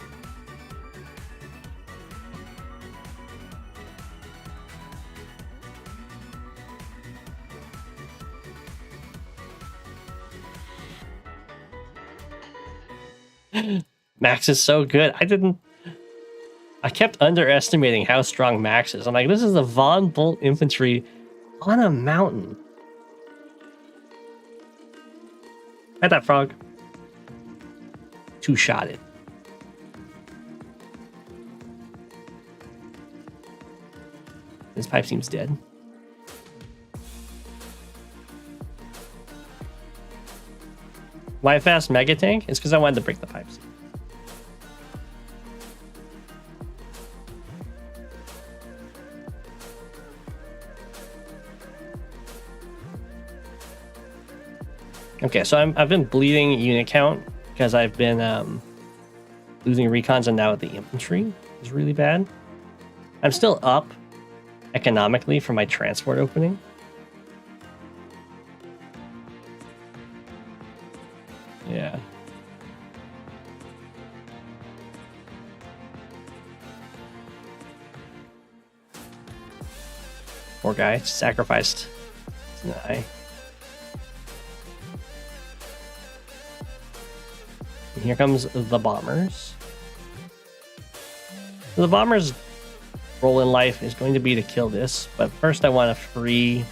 Max is so good. I kept underestimating how strong Max is. I'm like, this is a Von Bolt infantry on a mountain. Had that frog. Two-shotted. This pipe seems dead. Why fast mega tank? It's because I wanted to break the pipes. Okay, so I've been bleeding unit count because I've been losing recons, and now the infantry is really bad. I'm still up economically for my transport opening. Yeah. Poor guy sacrificed his eye. And here comes the bombers. So the bombers' role in life is going to be to kill this, but first I want to free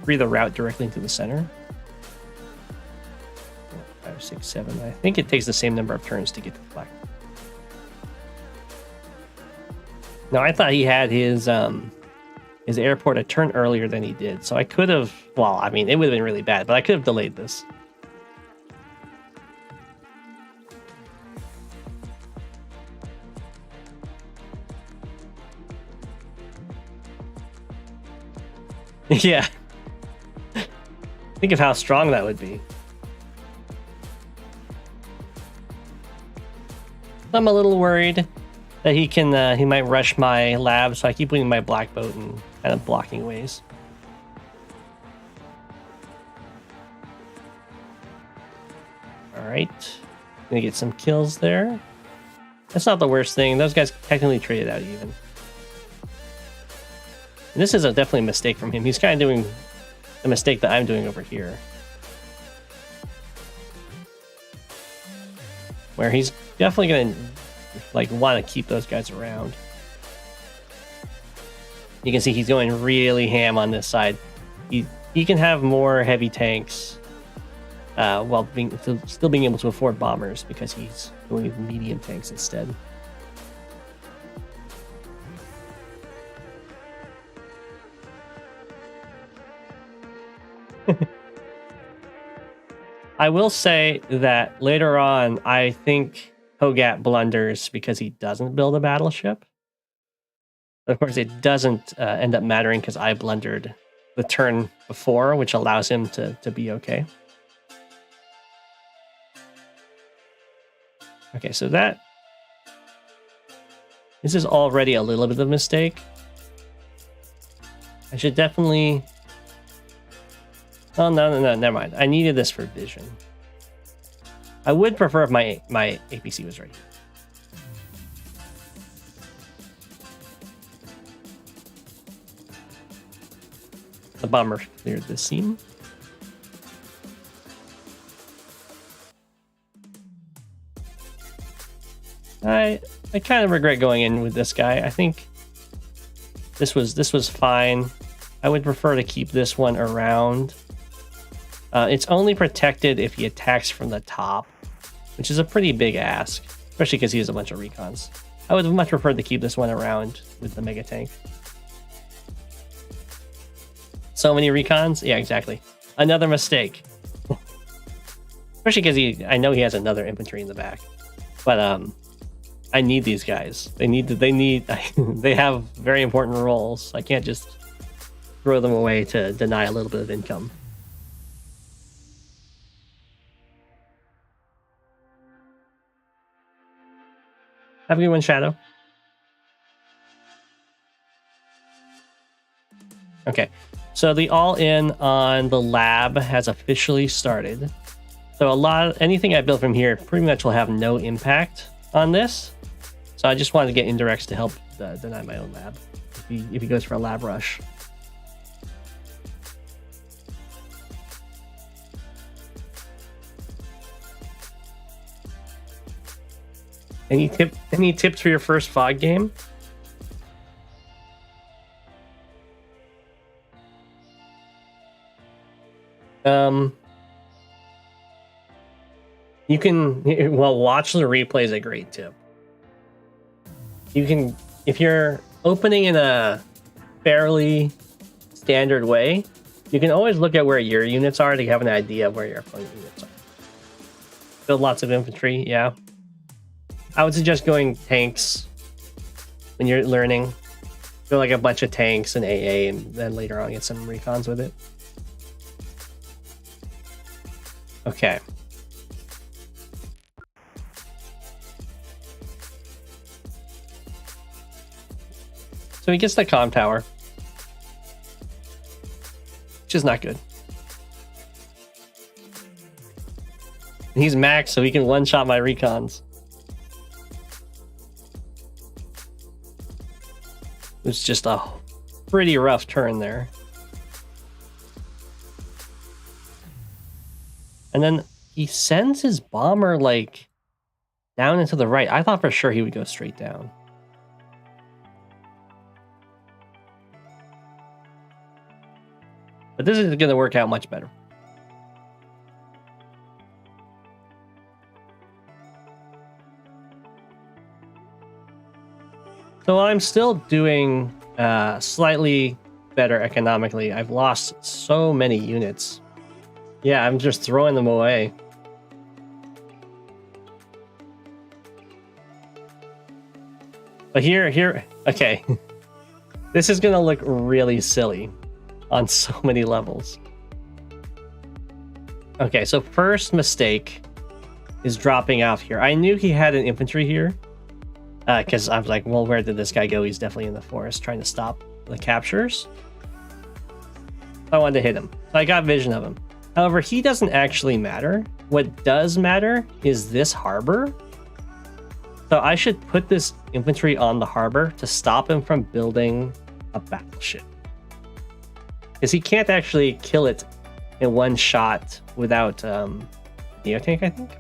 the route directly into the center. 5, 6, 7. I think it takes the same number of turns to get to the flag. Now I thought he had his airport a turn earlier than he did, so I could have. Well, I mean, it would have been really bad, but I could have delayed this. Yeah. Think of how strong that would be. I'm a little worried that he might rush my lab, so I keep putting my black boat in kind of blocking ways. Alright. Gonna get some kills there. That's not the worst thing. Those guys technically traded out even. And this is definitely a mistake from him. He's kind of doing the mistake that I'm doing over here. Where he's definitely going to want to keep those guys around. You can see he's going really ham on this side. He can have more heavy tanks while still being able to afford bombers because he's going with medium tanks instead. I will say that later on, I think Hogat blunders because he doesn't build a battleship. But of course, it doesn't end up mattering because I blundered the turn before, which allows him to be okay. Okay, so this is already a little bit of a mistake. I should definitely... Oh, no, never mind. I needed this for vision. I would prefer if my APC was right here. The bomber cleared this seam. I kind of regret going in with this guy. I think this was fine. I would prefer to keep this one around. It's only protected if he attacks from the top, which is a pretty big ask, especially because he has a bunch of recons. I would have much preferred to keep this one around with the mega tank. So many recons? Yeah, exactly. Another mistake. Especially because I know he has another infantry in the back. But I need these guys. They have very important roles. I can't just throw them away to deny a little bit of income. Have a good one, Shadow. Okay, so the all-in on the lab has officially started. So anything I build from here pretty much will have no impact on this. So I just wanted to get indirects to help deny my own lab if he goes for a lab rush. Any tips for your first fog game? You can, well, watch the replay is a great tip. You can, if you're opening in a fairly standard way, you can always look at where your units are to have an idea of where your opponent's units are. Build lots of infantry, yeah. I would suggest going tanks when you're learning. Build like a bunch of tanks and AA, and then later on get some recons with it. Okay. So he gets the comm tower, which is not good. And he's max, so he can one-shot my recons. It's just a pretty rough turn there. And then he sends his bomber, like, down into the right. I thought for sure he would go straight down. But this is going to work out much better. So I'm still doing slightly better economically. I've lost so many units. Yeah, I'm just throwing them away. But here, okay. This is going to look really silly on so many levels. Okay, so first mistake is dropping off here. I knew he had an infantry here because I was like, well, where did this guy go? He's definitely in the forest trying to stop the captures. I wanted to hit him. So I got vision of him. However, he doesn't actually matter. What does matter is this harbor. So I should put this infantry on the harbor to stop him from building a battleship. Because he can't actually kill it in one shot without Neotank, I think.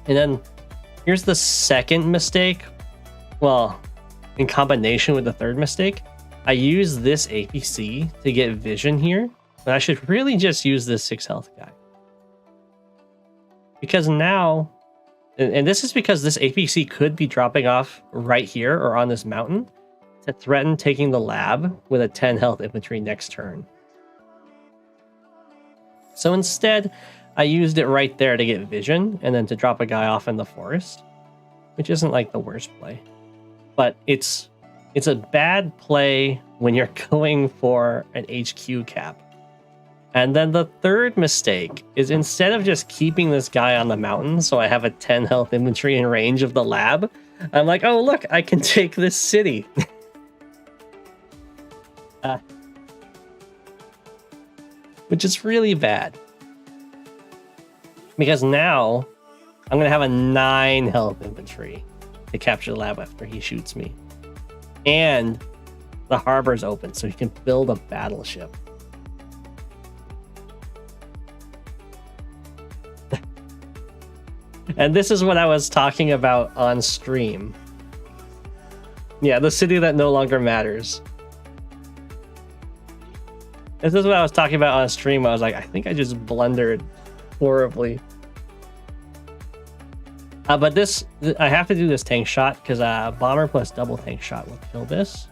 And then here's the second mistake. Well, in combination with the third mistake, I use this APC to get vision here, but I should really just use this 6 health guy. Because now, and this is because this APC could be dropping off right here or on this mountain to threaten taking the lab with a 10 health infantry next turn. So instead, I used it right there to get vision and then to drop a guy off in the forest, which isn't like the worst play. But it's a bad play when you're going for an HQ cap. And then the third mistake is instead of just keeping this guy on the mountain so I have a 10 health infantry in range of the lab, I'm like, oh look, I can take this city. Which is really bad. Because now I'm going to have a 9 health infantry to capture the lab after he shoots me. And the harbor's open, so he can build a battleship. And this is what I was talking about on stream. Yeah, the city that no longer matters. This is what I was talking about on stream. I was like, I think I just blundered horribly. But this, I have to do this tank shot because bomber plus double tank shot will kill this.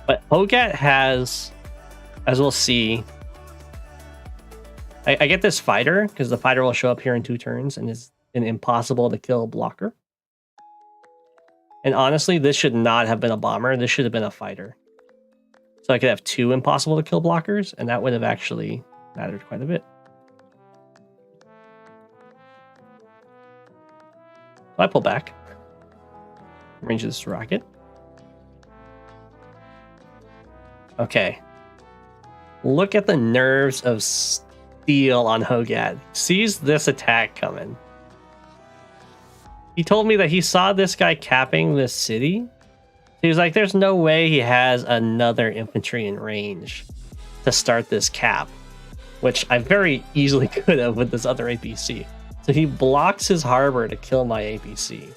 But Hogat has, as we'll see, I get this fighter because the fighter will show up here in 2 turns and is an impossible to kill blocker. And honestly, this should not have been a bomber. This should have been a fighter. So I could have 2 impossible to kill blockers, and that would have actually mattered quite a bit. So I pull back. Range this rocket. Okay. Look at the nerves of steel on Hogat. Sees this attack coming. He told me that he saw this guy capping this city. He was like, there's no way he has another infantry in range to start this cap, which I very easily could have with this other APC. So he blocks his harbor to kill my APC.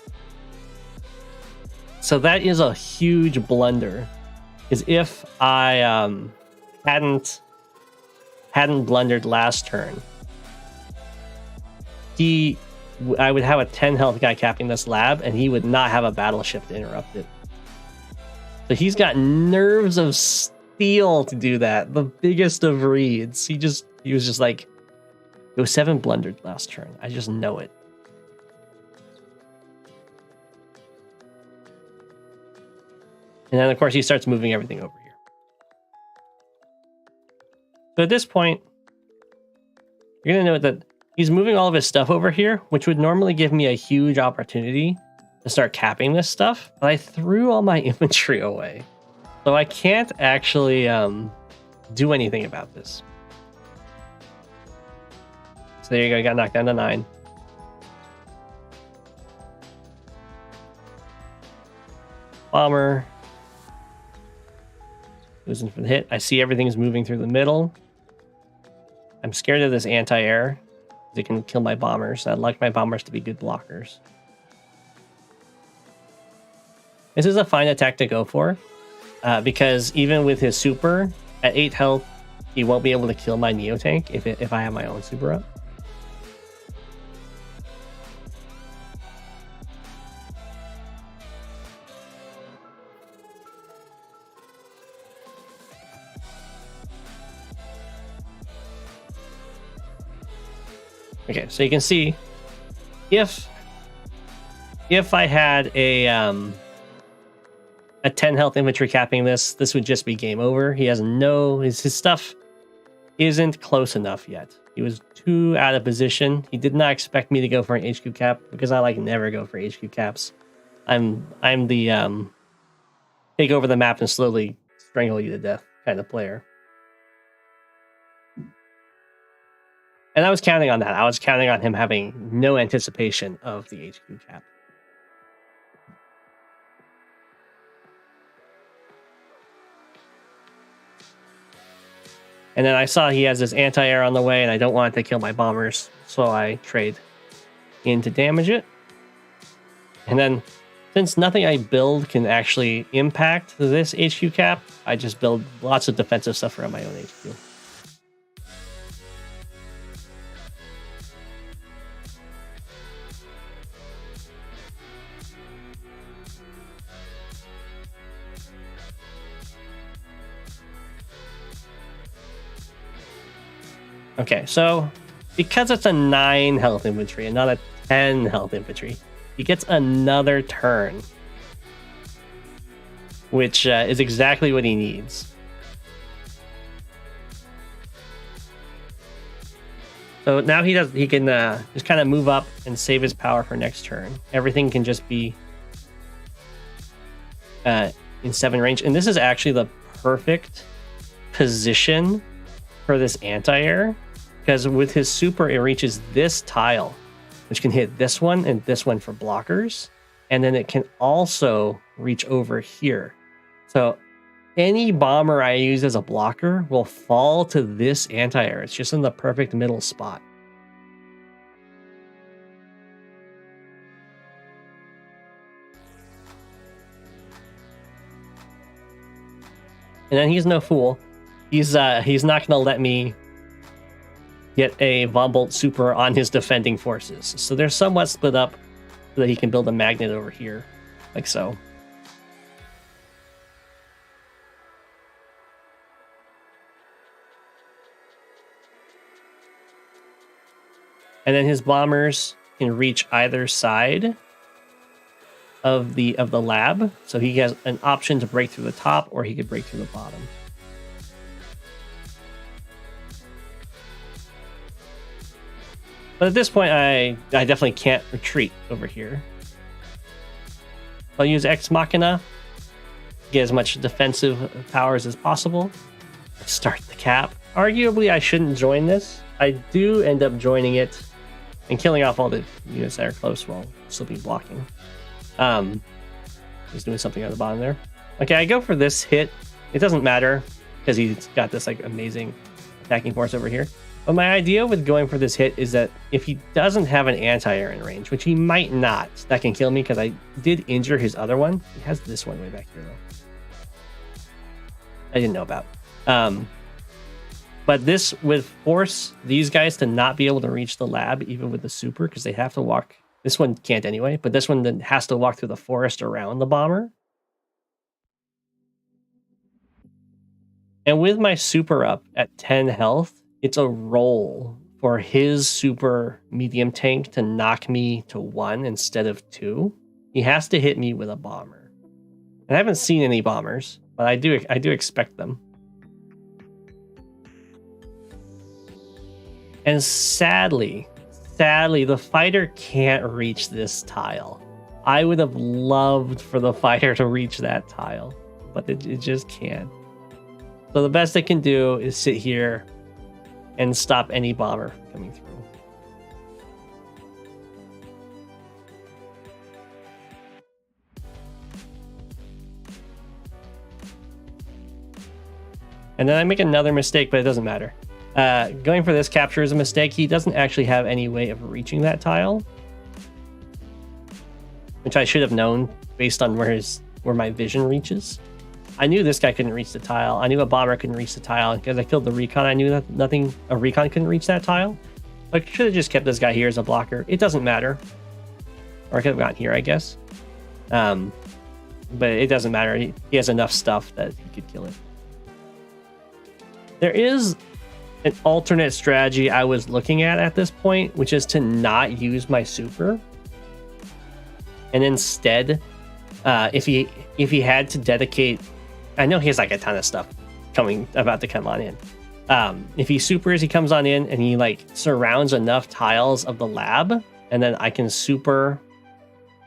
So that is a huge blunder. Is if I hadn't blundered last turn, I would have a 10 health guy capping this lab, and he would not have a battleship to interrupt it. So he's got nerves of steel to do that. The biggest of reads. He was just like, Go7 blundered last turn. I just know it. And then, of course, he starts moving everything over here. So at this point, you're going to note that he's moving all of his stuff over here, which would normally give me a huge opportunity to start capping this stuff. But I threw all my infantry away. So I can't actually do anything about this. So there you go, got knocked down to 9. Bomber. Losing for the hit. I see everything's moving through the middle. I'm scared of this anti-air. It can kill my bombers. I'd like my bombers to be good blockers. This is a fine attack to go for. Because even with his super, at 8 health, he won't be able to kill my Neo tank if I have my own super up. Okay, so you can see if I had a 10 health infantry capping this would just be game over. He has his stuff isn't close enough yet. He was too out of position. He did not expect me to go for an HQ cap because I never go for HQ caps. I'm the take over the map and slowly strangle you to death kind of player. And I was counting on that. I was counting on him having no anticipation of the HQ cap. And then I saw he has this anti-air on the way, and I don't want it to kill my bombers, so I trade in to damage it. And then, since nothing I build can actually impact this HQ cap, I just build lots of defensive stuff around my own HQ. Okay, so because it's a 9 health infantry and not a 10 health infantry, he gets another turn, which is exactly what he needs. So now he can just kind of move up and save his power for next turn. Everything can just be in 7 range, and this is actually the perfect position for this anti-air, because with his super it reaches this tile, which can hit this one and this one for blockers, and then it can also reach over here. So any bomber I use as a blocker will fall to this anti-air. It's just in the perfect middle spot. And then he's no fool. He's not going to let me get a Von Bolt super on his defending forces. So they're somewhat split up so that he can build a magnet over here, like so. And then his bombers can reach either side of the lab. So he has an option to break through the top, or he could break through the bottom. But at this point, I definitely can't retreat over here. I'll use Ex Machina, get as much defensive powers as possible. Start the cap. Arguably, I shouldn't join this. I do end up joining it and killing off all the units that are close while still be blocking. He's doing something on the bottom there. Okay, I go for this hit. It doesn't matter because he's got this like amazing attacking force over here. But my idea with going for this hit is that if he doesn't have an anti-air in range, which he might not, that can kill me because I did injure his other one. He has this one way back here though. I didn't know about. But this would force these guys to not be able to reach the lab even with the super because they have to walk. This one can't anyway, but this one then has to walk through the forest around the bomber. And with my super up at 10 health, it's a roll for his super medium tank to knock me to 1 instead of 2. He has to hit me with a bomber. And I haven't seen any bombers, but I do expect them. And sadly, the fighter can't reach this tile. I would have loved for the fighter to reach that tile, but it just can't. So the best I can do is sit here and stop any bomber coming through. And then I make another mistake, but it doesn't matter. Going for this capture is a mistake. He doesn't actually have any way of reaching that tile, which I should have known based on where my vision reaches. I knew this guy couldn't reach the tile. I knew a bomber couldn't reach the tile. Because I killed the recon, I knew that a recon couldn't reach that tile. I should have just kept this guy here as a blocker. It doesn't matter. Or I could have gotten here, I guess. But it doesn't matter. He has enough stuff that he could kill it. There is an alternate strategy I was looking at this point, which is to not use my super. And instead, if he had to dedicate... I know he has like a ton of stuff about to come on in. If he supers, he comes on in and he like surrounds enough tiles of the lab, and then I can super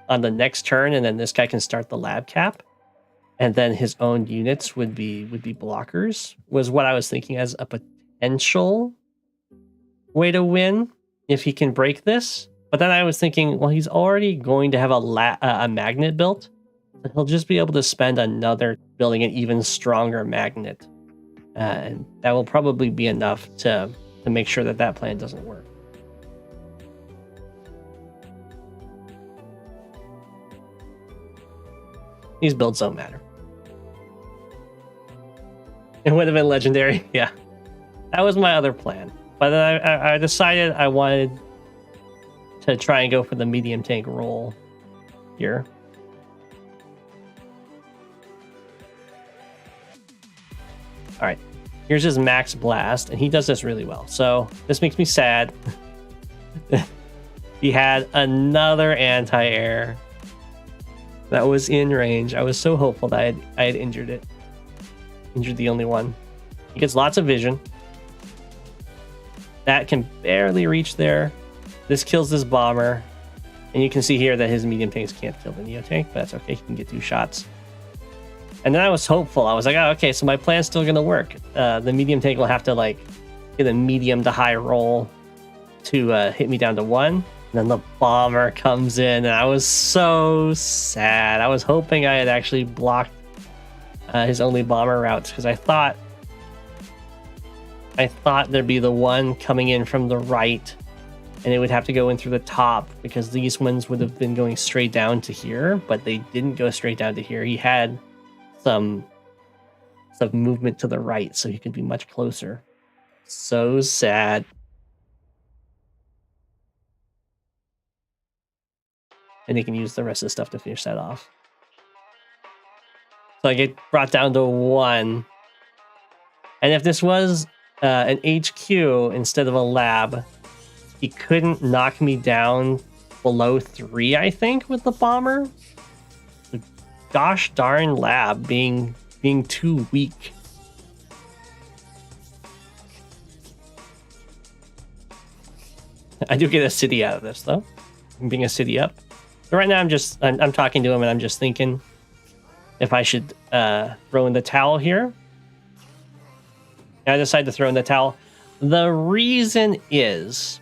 on the next turn, and then this guy can start the lab cap, and then his own units would be blockers. Was what I was thinking as a potential way to win if he can break this. But then I was thinking, well, he's already going to have a magnet built. He'll just be able to spend another building an even stronger magnet. And that will probably be enough to make sure that plan doesn't work. These builds don't matter. It would have been legendary. Yeah. That was my other plan. But then I decided I wanted to try and go for the medium tank roll here. All right, here's his max blast, and he does this really well. So this makes me sad. He had another anti-air that was in range. I was so hopeful that I had injured it. Injured the only one. He gets lots of vision. That can barely reach there. This kills this bomber. And you can see here that his medium tanks can't kill the Neo tank, but that's okay. He can get 2 shots. And then I was hopeful. I was like, oh, okay, so my plan's still going to work. The medium tank will have to like get a medium to high roll to hit me down to 1. And then the bomber comes in, and I was so sad. I was hoping I had actually blocked his only bomber routes, because I thought there'd be the one coming in from the right, and it would have to go in through the top, because these ones would have been going straight down to here, but they didn't go straight down to here. He had some movement to the right, so he could be much closer. So sad. And he can use the rest of the stuff to finish that off. So I get brought down to 1. And if this was an HQ instead of a lab, he couldn't knock me down below 3, I think, with the bomber. The gosh darn lab being too weak. I do get a city out of this, though. I'm being a city up. So right now I'm talking to him, and I'm just thinking if I should throw in the towel here. And I decide to throw in the towel. The reason is,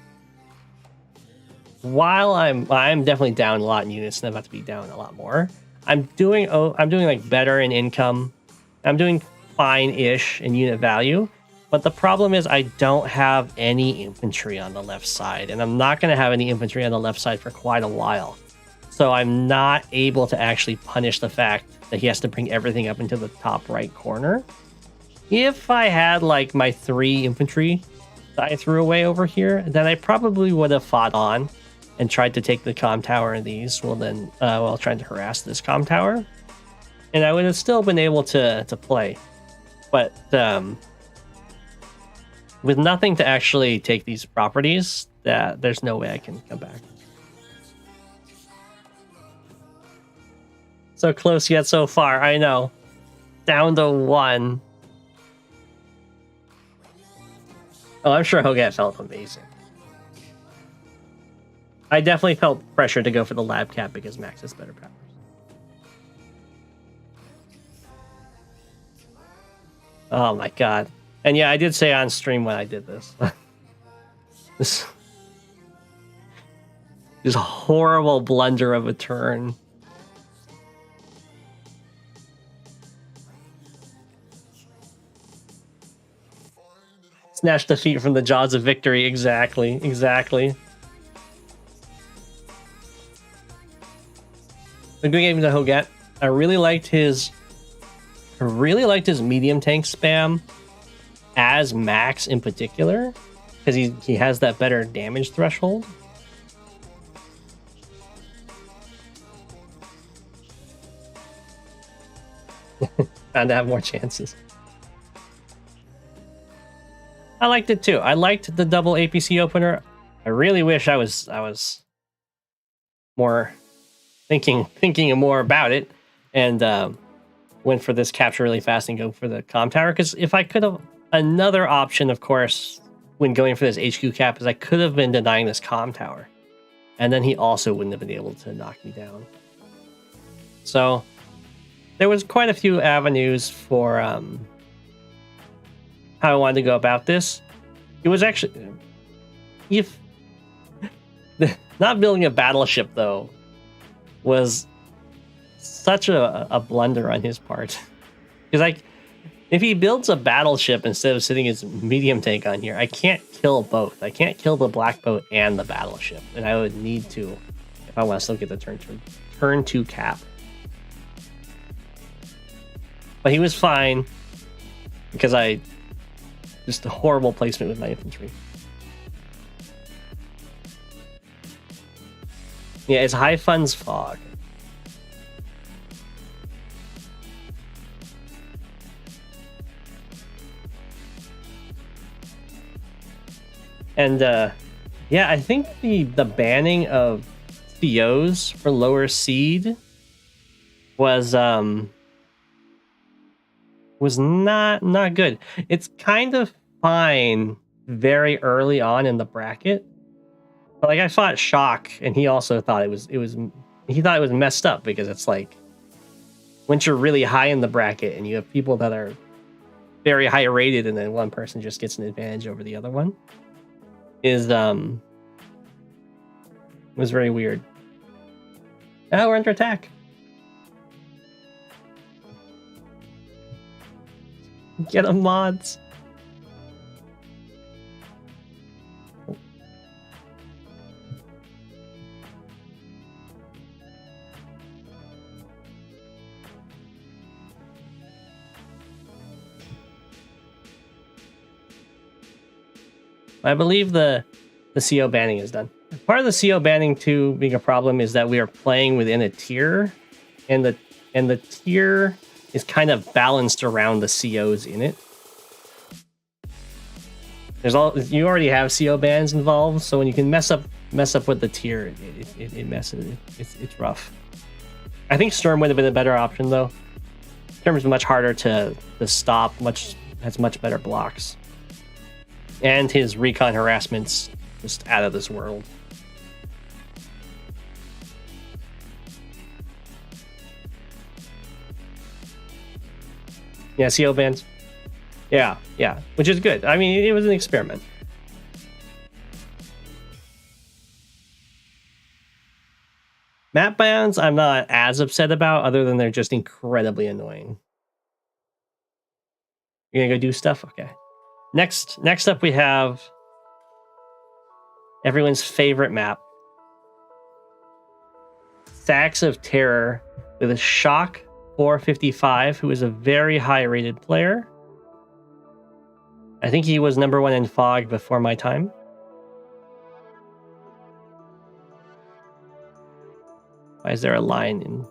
while I'm definitely down a lot in units, and I'm about to be down a lot more, I'm doing like better in income. I'm doing fine-ish in unit value. But the problem is I don't have any infantry on the left side, and I'm not going to have any infantry on the left side for quite a while. So I'm not able to actually punish the fact that he has to bring everything up into the top right corner. If I had like my 3 infantry that I threw away over here, then I probably would have fought on and tried to take the comm tower in these while trying to harass this comm tower. And I would have still been able to play. But with nothing to actually take these properties, there's no way I can come back. So close yet so far, I know. Down to 1. Oh, I'm sure Hogat felt amazing. I definitely felt pressure to go for the lab cap because Max has better powers. Oh my god. And yeah, I did say on stream when I did this. This horrible blunder of a turn. Snatch defeat from the jaws of victory. Exactly. A good game to Hogat. I really liked his medium tank spam as Max in particular, because he has that better damage threshold. Bound to have more chances. I liked it too. I liked the double APC opener. I really wish I was more thinking more about it and went for this capture really fast and go for the comm tower. Because if I could have, another option, of course, when going for this HQ cap is I could have been denying this comm tower, and then he also wouldn't have been able to knock me down. So there was quite a few avenues for how I wanted to go about this. It was actually, if not building a battleship though was such a blunder on his part, because like if he builds a battleship instead of sitting his medium tank on here, I can't kill both. I can't kill the black boat and the battleship, and I would need to if I want to still get the turn 2 cap. But he was fine because just a horrible placement with my infantry. Yeah, it's high funds fog. And yeah, I think the banning of COs for lower seed was not good. It's kind of fine very early on in the bracket, but like I fought Shock, and he also thought he thought it was messed up, because it's like once you're really high in the bracket and you have people that are very high rated, and then one person just gets an advantage over the other one, was very weird. Now we're under attack. Get them mods. I believe the CO banning is done. Part of the CO banning too being a problem is that we are playing within a tier, and the tier is kind of balanced around the COs in it. You already have CO bans involved, so when you can mess up with the tier, it messes. It's rough. I think Storm would have been a better option though. Storm is much harder to stop. Has much better blocks, and his recon harassment's just out of this world. Yeah, CO bans. Yeah, which is good. I mean, it was an experiment. Map bans I'm not as upset about, other than they're just incredibly annoying. You're gonna go do stuff? Okay. Next up we have everyone's favorite map. Stacks of Terror with a Shock 455, who is a very high rated player. I think he was #1 in FOG before my time. Why is there a line in?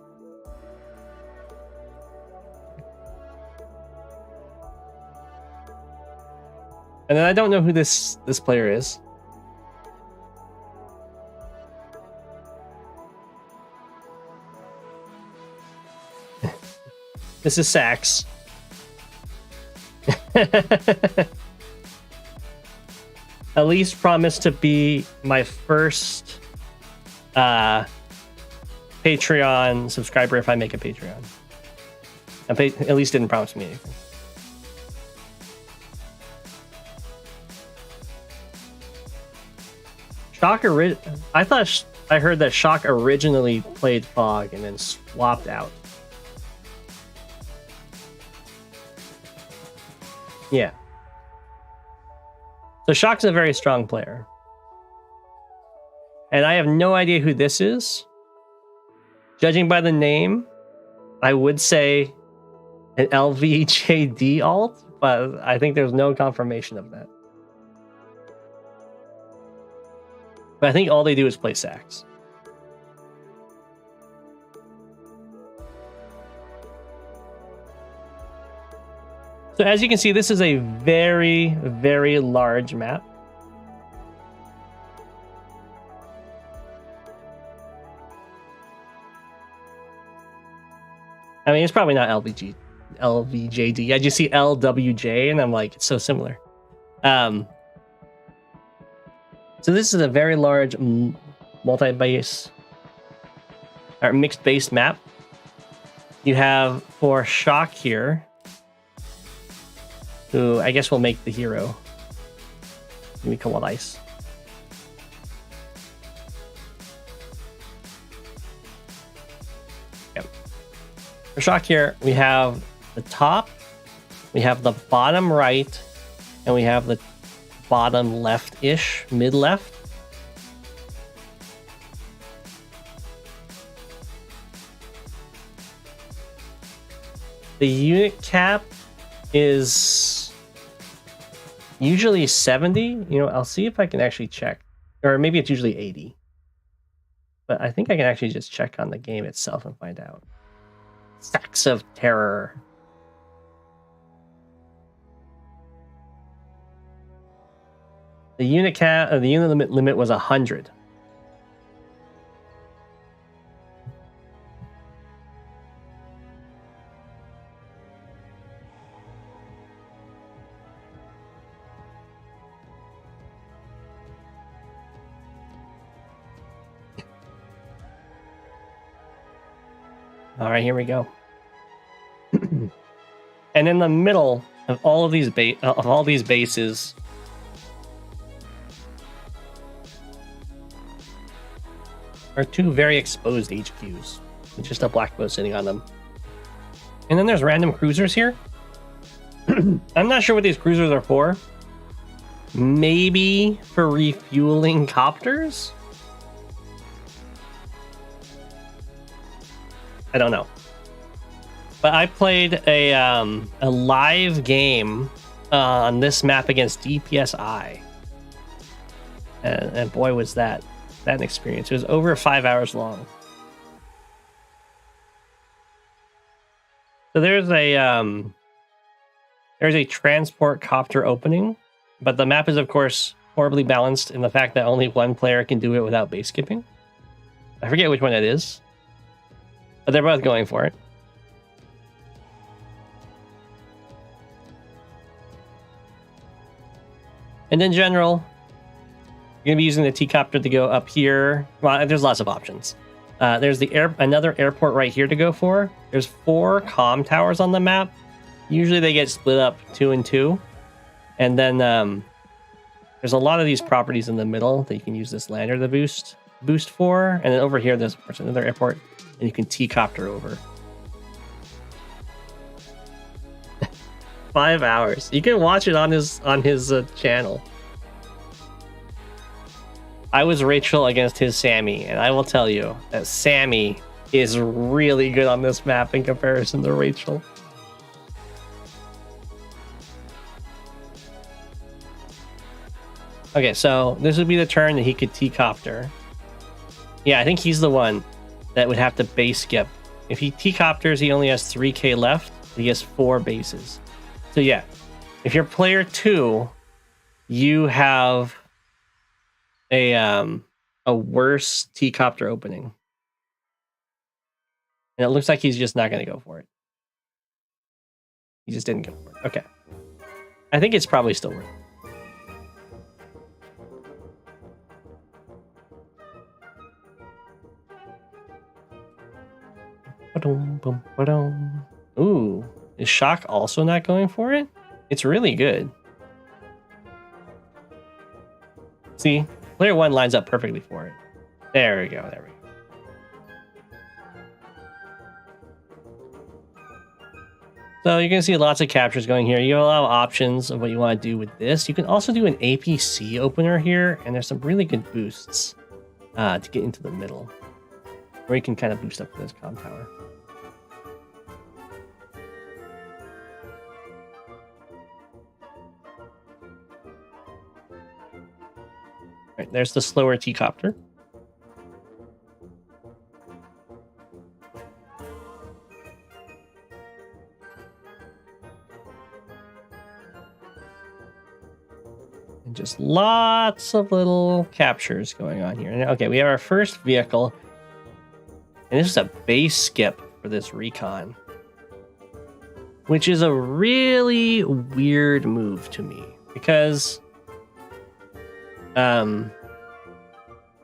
And then I don't know who this player is. This is Sax. At least promised to be my first Patreon subscriber if I make a Patreon. At least didn't promise me anything. I heard that Shock originally played FOG and then swapped out. Yeah. So Shock's a very strong player. And I have no idea who this is. Judging by the name, I would say an LVJD alt, but I think there's no confirmation of that. But I think all they do is play sax. So as you can see, this is a very, very large map. I mean, it's probably not LVJD. I just see LWJ, and I'm like, it's so similar. So this is a very large multi-base or mixed base map. You have for Shock here, who I guess will make the hero. Give me Cold Ice. Yep. For Shock here, we have the top, we have the bottom right, and we have the bottom left-ish, mid-left. The unit cap is usually 70. You know, I'll see if I can actually check. Or maybe it's usually 80. But I think I can actually just check on the game itself and find out. Stacks of Terror. The unit cap, the unit limit was 100. All right, here we go. And in the middle of all of these bases, are two very exposed HQs with just a black boat sitting on them. And then there's random cruisers here. I'm not sure what these cruisers are for. Maybe for refueling copters? I don't know. But I played a live game on this map against DPSI. And boy, was that an experience. It was over 5 hours long. So there's a transport copter opening, but the map is of course horribly balanced in the fact that only one player can do it without base skipping. I forget which one it is, but they're both going for it. And in general, you're going to be using the T-copter to go up here. Well, there's lots of options. There's another airport right here to go for. There's 4 comm towers on the map. Usually they get split up 2 and 2. And then there's a lot of these properties in the middle that you can use this lander to boost. boost for, and then over here there's another airport, and you can T-copter over. 5 hours. You can watch it on his channel. I was Rachel against his Sammy, and I will tell you that Sammy is really good on this map in comparison to Rachel. Okay, so this would be the turn that he could T-copter. Yeah, I think he's the one that would have to base skip. If he T-copters, he only has 3k left. He has 4 bases. So yeah, if you're player 2, you have a worse T-copter opening. And it looks like he's just not going to go for it. He just didn't go for it. Okay. I think it's probably still worth it. Ooh, is Shock also not going for it? It's really good. See, player 1 lines up perfectly for it. There we go, there we go. So you can see lots of captures going here. You have a lot of options of what you want to do with this. You can also do an APC opener here, and there's some really good boosts to get into the middle, where you can kind of boost up this comm tower. Right, there's the slower T-copter. And just lots of little captures going on here. Okay, we have our first vehicle. And this is a base skip for this recon, which is a really weird move to me because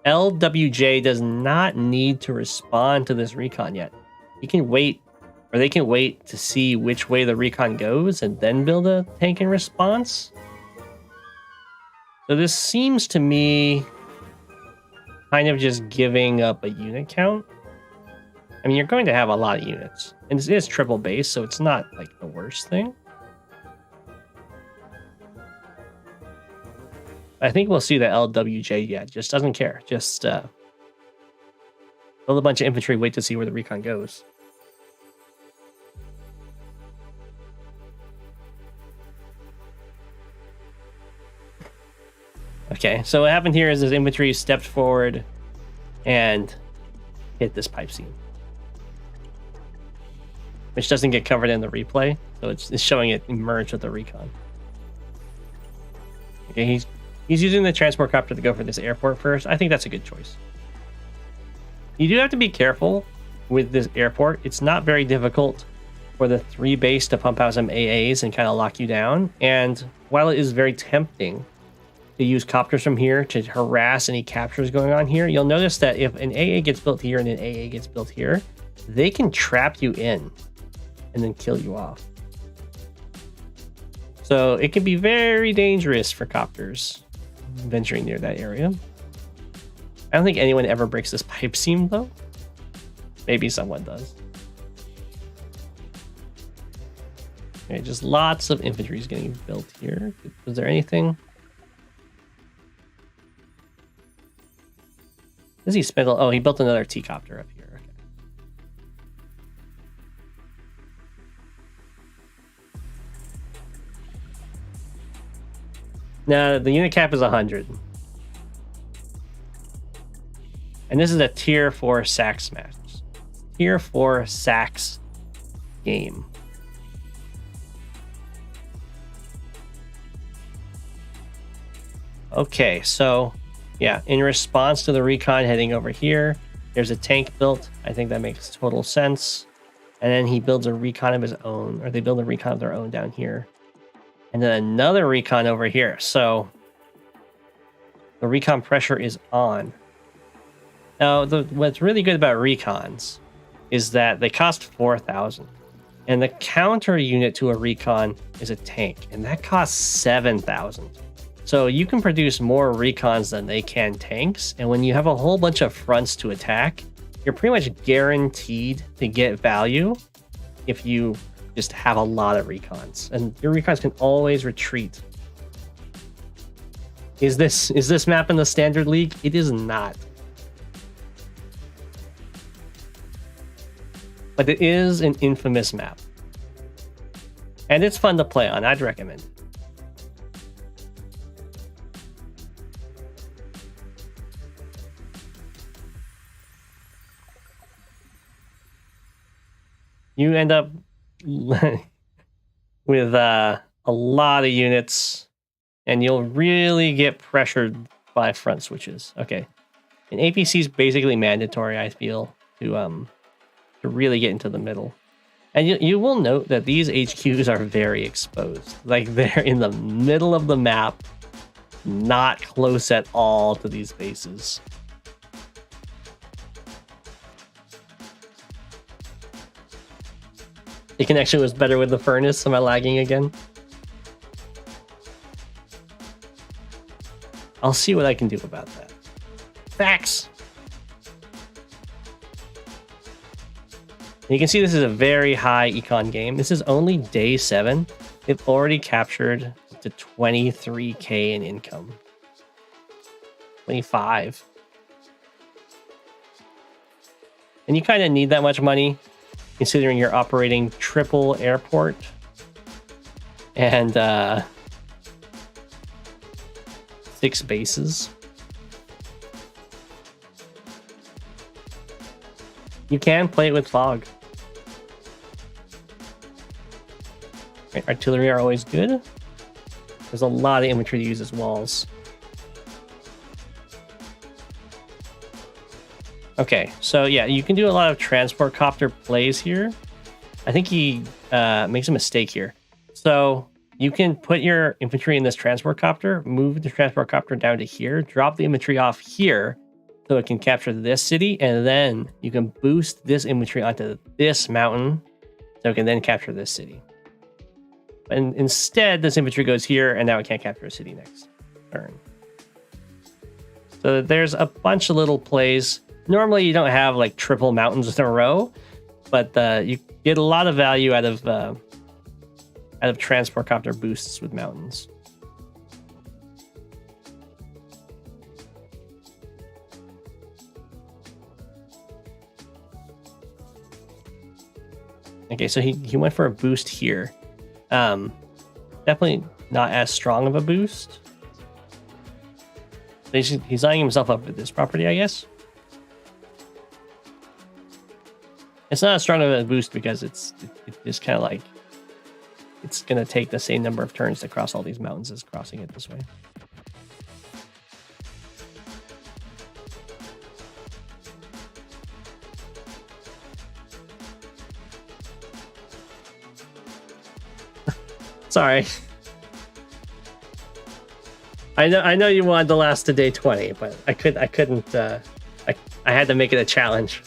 LWJ does not need to respond to this recon yet. He can wait, or they can wait to see which way the recon goes and then build a tank in response. So this seems to me kind of just giving up a unit count. I mean, you're going to have a lot of units, and it is triple base, so it's not like the worst thing. I think we'll see that LWJ, just doesn't care. Just build a bunch of infantry, wait to see where the recon goes. Okay, so what happened here is this infantry stepped forward and hit this pipe seam, which doesn't get covered in the replay, so it's showing it merge with the recon. Okay, he's using the transport copter to go for this airport first. I think that's a good choice. You do have to be careful with this airport. It's not very difficult for the 3 base to pump out some AAs and kind of lock you down. And while it is very tempting to use copters from here to harass any captures going on here, you'll notice that if an AA gets built here and an AA gets built here, they can trap you in and then kill you off. So it can be very dangerous for copters venturing near that area. I don't think anyone ever breaks this pipe seam though. Maybe someone does. Okay, just lots of infantry is getting built here. Was there anything? Does he spindle? Oh, he built another T-copter up here. Okay. Now, the unit cap is 100. And this is a tier 4 sax match. Tier 4 sax game. Okay, so yeah, in response to the recon heading over here, there's a tank built. I think that makes total sense. And then he builds a recon of his own, or they build a recon of their own down here. And then another recon over here. So the recon pressure is on. Now, what's really good about recons is that they cost 4,000. And the counter unit to a recon is a tank. And that costs 7,000. So you can produce more recons than they can tanks, and when you have a whole bunch of fronts to attack, you're pretty much guaranteed to get value if you just have a lot of recons, and your recons can always retreat. Is this map in the standard league? It is not. But it is an infamous map. And it's fun to play on, I'd recommend. You end up with a lot of units, and you'll really get pressured by front switches. Okay, and APC is basically mandatory, I feel, to really get into the middle. And you will note that these HQs are very exposed. Like, they're in the middle of the map, not close at all to these bases. The connection was better with the furnace. Am I lagging again? I'll see what I can do about that. Facts! You can see this is a very high econ game. This is only day 7. They've already captured up to 23k in income. 25. And you kind of need that much money, considering you're operating triple airport and 6 bases. You can play it with fog. Right, artillery are always good. There's a lot of infantry to use as walls. Okay, so yeah, you can do a lot of transport copter plays here. I think he makes a mistake here. So you can put your infantry in this transport copter, move the transport copter down to here, drop the infantry off here so it can capture this city, and then you can boost this infantry onto this mountain so it can then capture this city. And instead, this infantry goes here, and now it can't capture a city next turn. So there's a bunch of little plays. Normally, you don't have like triple mountains in a row, but you get a lot of value out of transport copter boosts with mountains. Okay, so he went for a boost here. Definitely not as strong of a boost. He's lining himself up with this property, I guess. It's not as strong of a boost because it's just kind of like it's gonna take the same number of turns to cross all these mountains as crossing it this way. Sorry. I know you wanted to last to day 20, but I couldn't. I had to make it a challenge.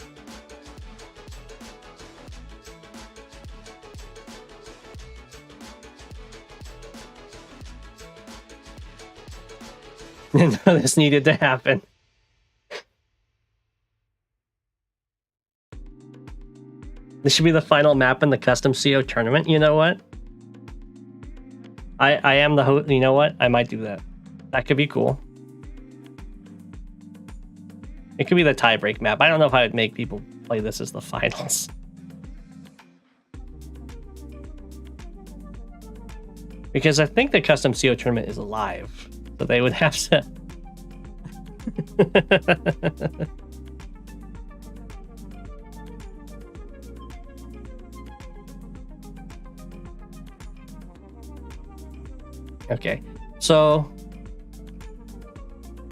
No, this needed to happen. This should be the final map in the custom CO tournament. You know what? I am the host. You know what? I might do that. That could be cool. It could be the tiebreak map. I don't know if I would make people play this as the finals. Because I think the custom CO tournament is live. So they would have to... Okay, so...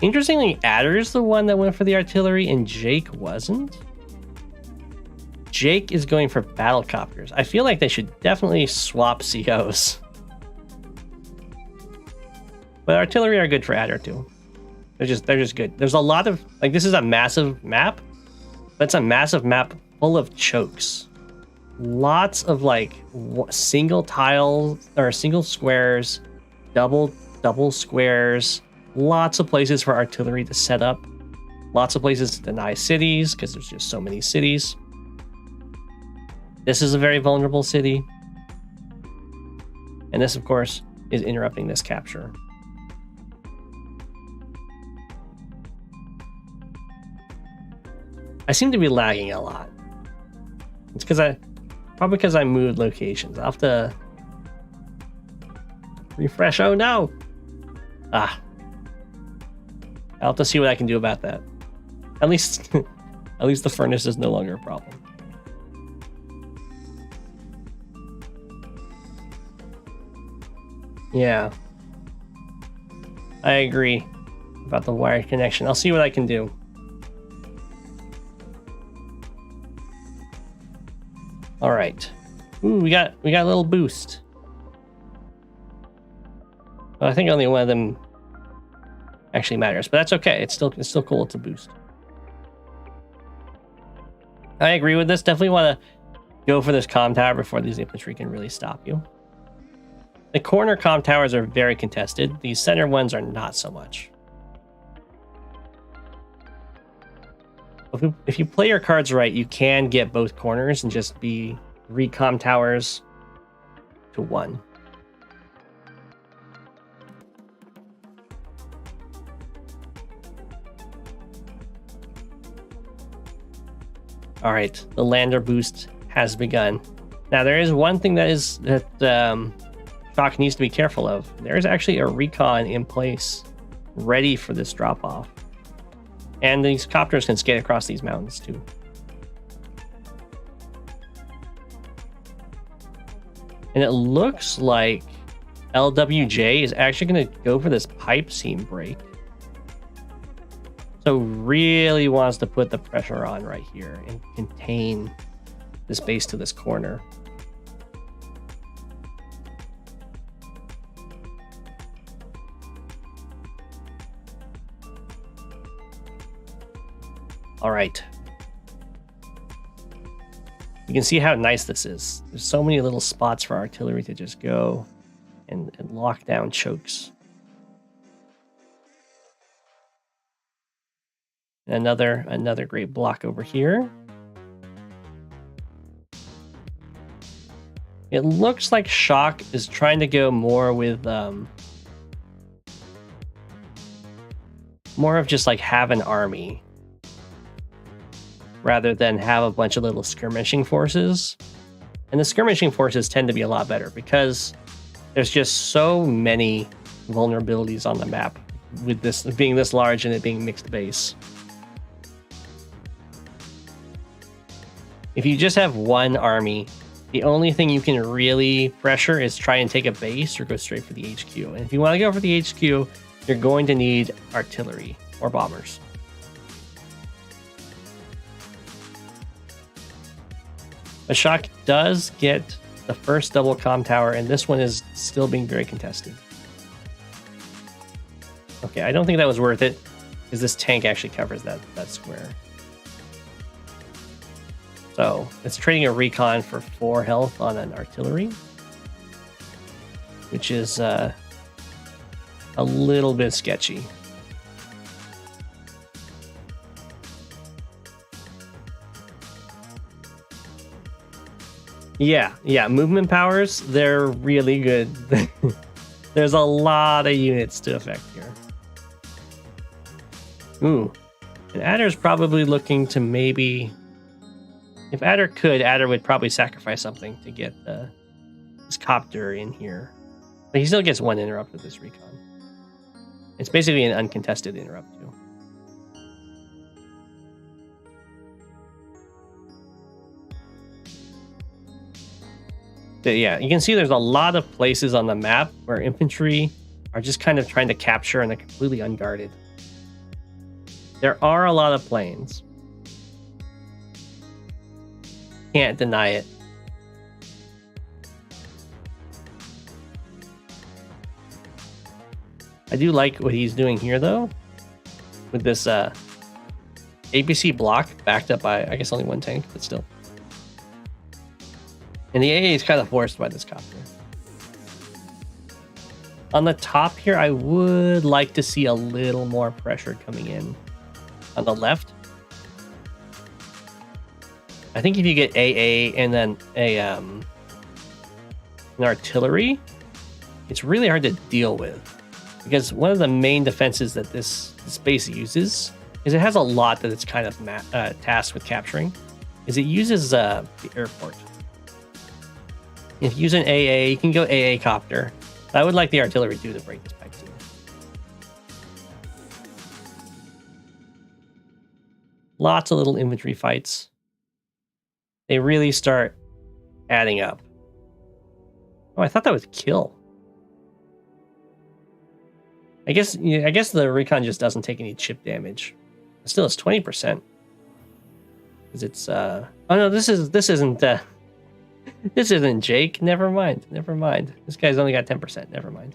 Interestingly, Adder's the one that went for the artillery and Jake wasn't. Jake is going for battle copters. I feel like they should definitely swap COs. But artillery are good for Adder too. They're just good. There's a lot of, like, this is a massive map. That's a massive map full of chokes. Lots of like single tiles or single squares, double double squares, lots of places for artillery to set up, lots of places to deny cities because there's just so many cities. This is a very vulnerable city. And this, of course, is interrupting this capture. I seem to be lagging a lot. It's probably because I moved locations. I'll have to refresh. Oh no! I'll have to see what I can do about that. At least the furnace is no longer a problem. Yeah, I agree about the wired connection. I'll see what I can do. All right. Ooh, we got a little boost. Well, I think only one of them actually matters, but that's okay. It's still cool. It's a boost. I agree with this. Definitely want to go for this comm tower before these infantry can really stop you. The corner comm towers are very contested. These center ones are not so much. If you play your cards right, you can get both corners and just be 3 comm towers to 1. All right, the lander boost has begun. Now there is one thing that Shock needs to be careful of. There is actually a recon in place, ready for this drop off. And these copters can skate across these mountains too. And it looks like LWJ is actually going to go for this pipe seam break. So really wants to put the pressure on right here and contain this base to this corner. All right. You can see how nice this is. There's so many little spots for artillery to just go and lock down chokes. Another great block over here. It looks like Shock is trying to go more with more of just like have an army rather than have a bunch of little skirmishing forces. And the skirmishing forces tend to be a lot better because there's just so many vulnerabilities on the map with this being this large and it being mixed base. If you just have one army, the only thing you can really pressure is try and take a base or go straight for the HQ. And if you want to go for the HQ, you're going to need artillery or bombers. But Shock does get the first double comm tower, and this one is still being very contested. Okay, I don't think that was worth it, because this tank actually covers that square. So it's trading a recon for 4 health on an artillery, which is a little bit sketchy. Yeah, movement powers, they're really good. There's a lot of units to affect here. Ooh, and Adder's probably looking to maybe... If Adder could, Adder would probably sacrifice something to get this copter in here. But he still gets 1 interrupt with this recon. It's basically an uncontested interrupt too. But yeah, you can see there's a lot of places on the map where infantry are just kind of trying to capture and they're completely unguarded. There are a lot of planes. Can't deny it. I do like what he's doing here though, with this APC block backed up by, I guess, only 1 tank, but still. And the AA is kind of forced by this copter. On the top here, I would like to see a little more pressure coming in on the left. I think if you get AA and then an artillery, it's really hard to deal with. Because one of the main defenses that this base uses is it has a lot that it's kind of tasked with capturing. Is it uses the airport. If you use an AA, you can go AA copter. I would like the artillery too to break this pipe too. Lots of little infantry fights. They really start adding up. Oh, I thought that was kill. I guess the recon just doesn't take any chip damage. Still, it's 20%. Because it's oh no, this isn't Jake. Never mind. This guy's only got 10%. Never mind.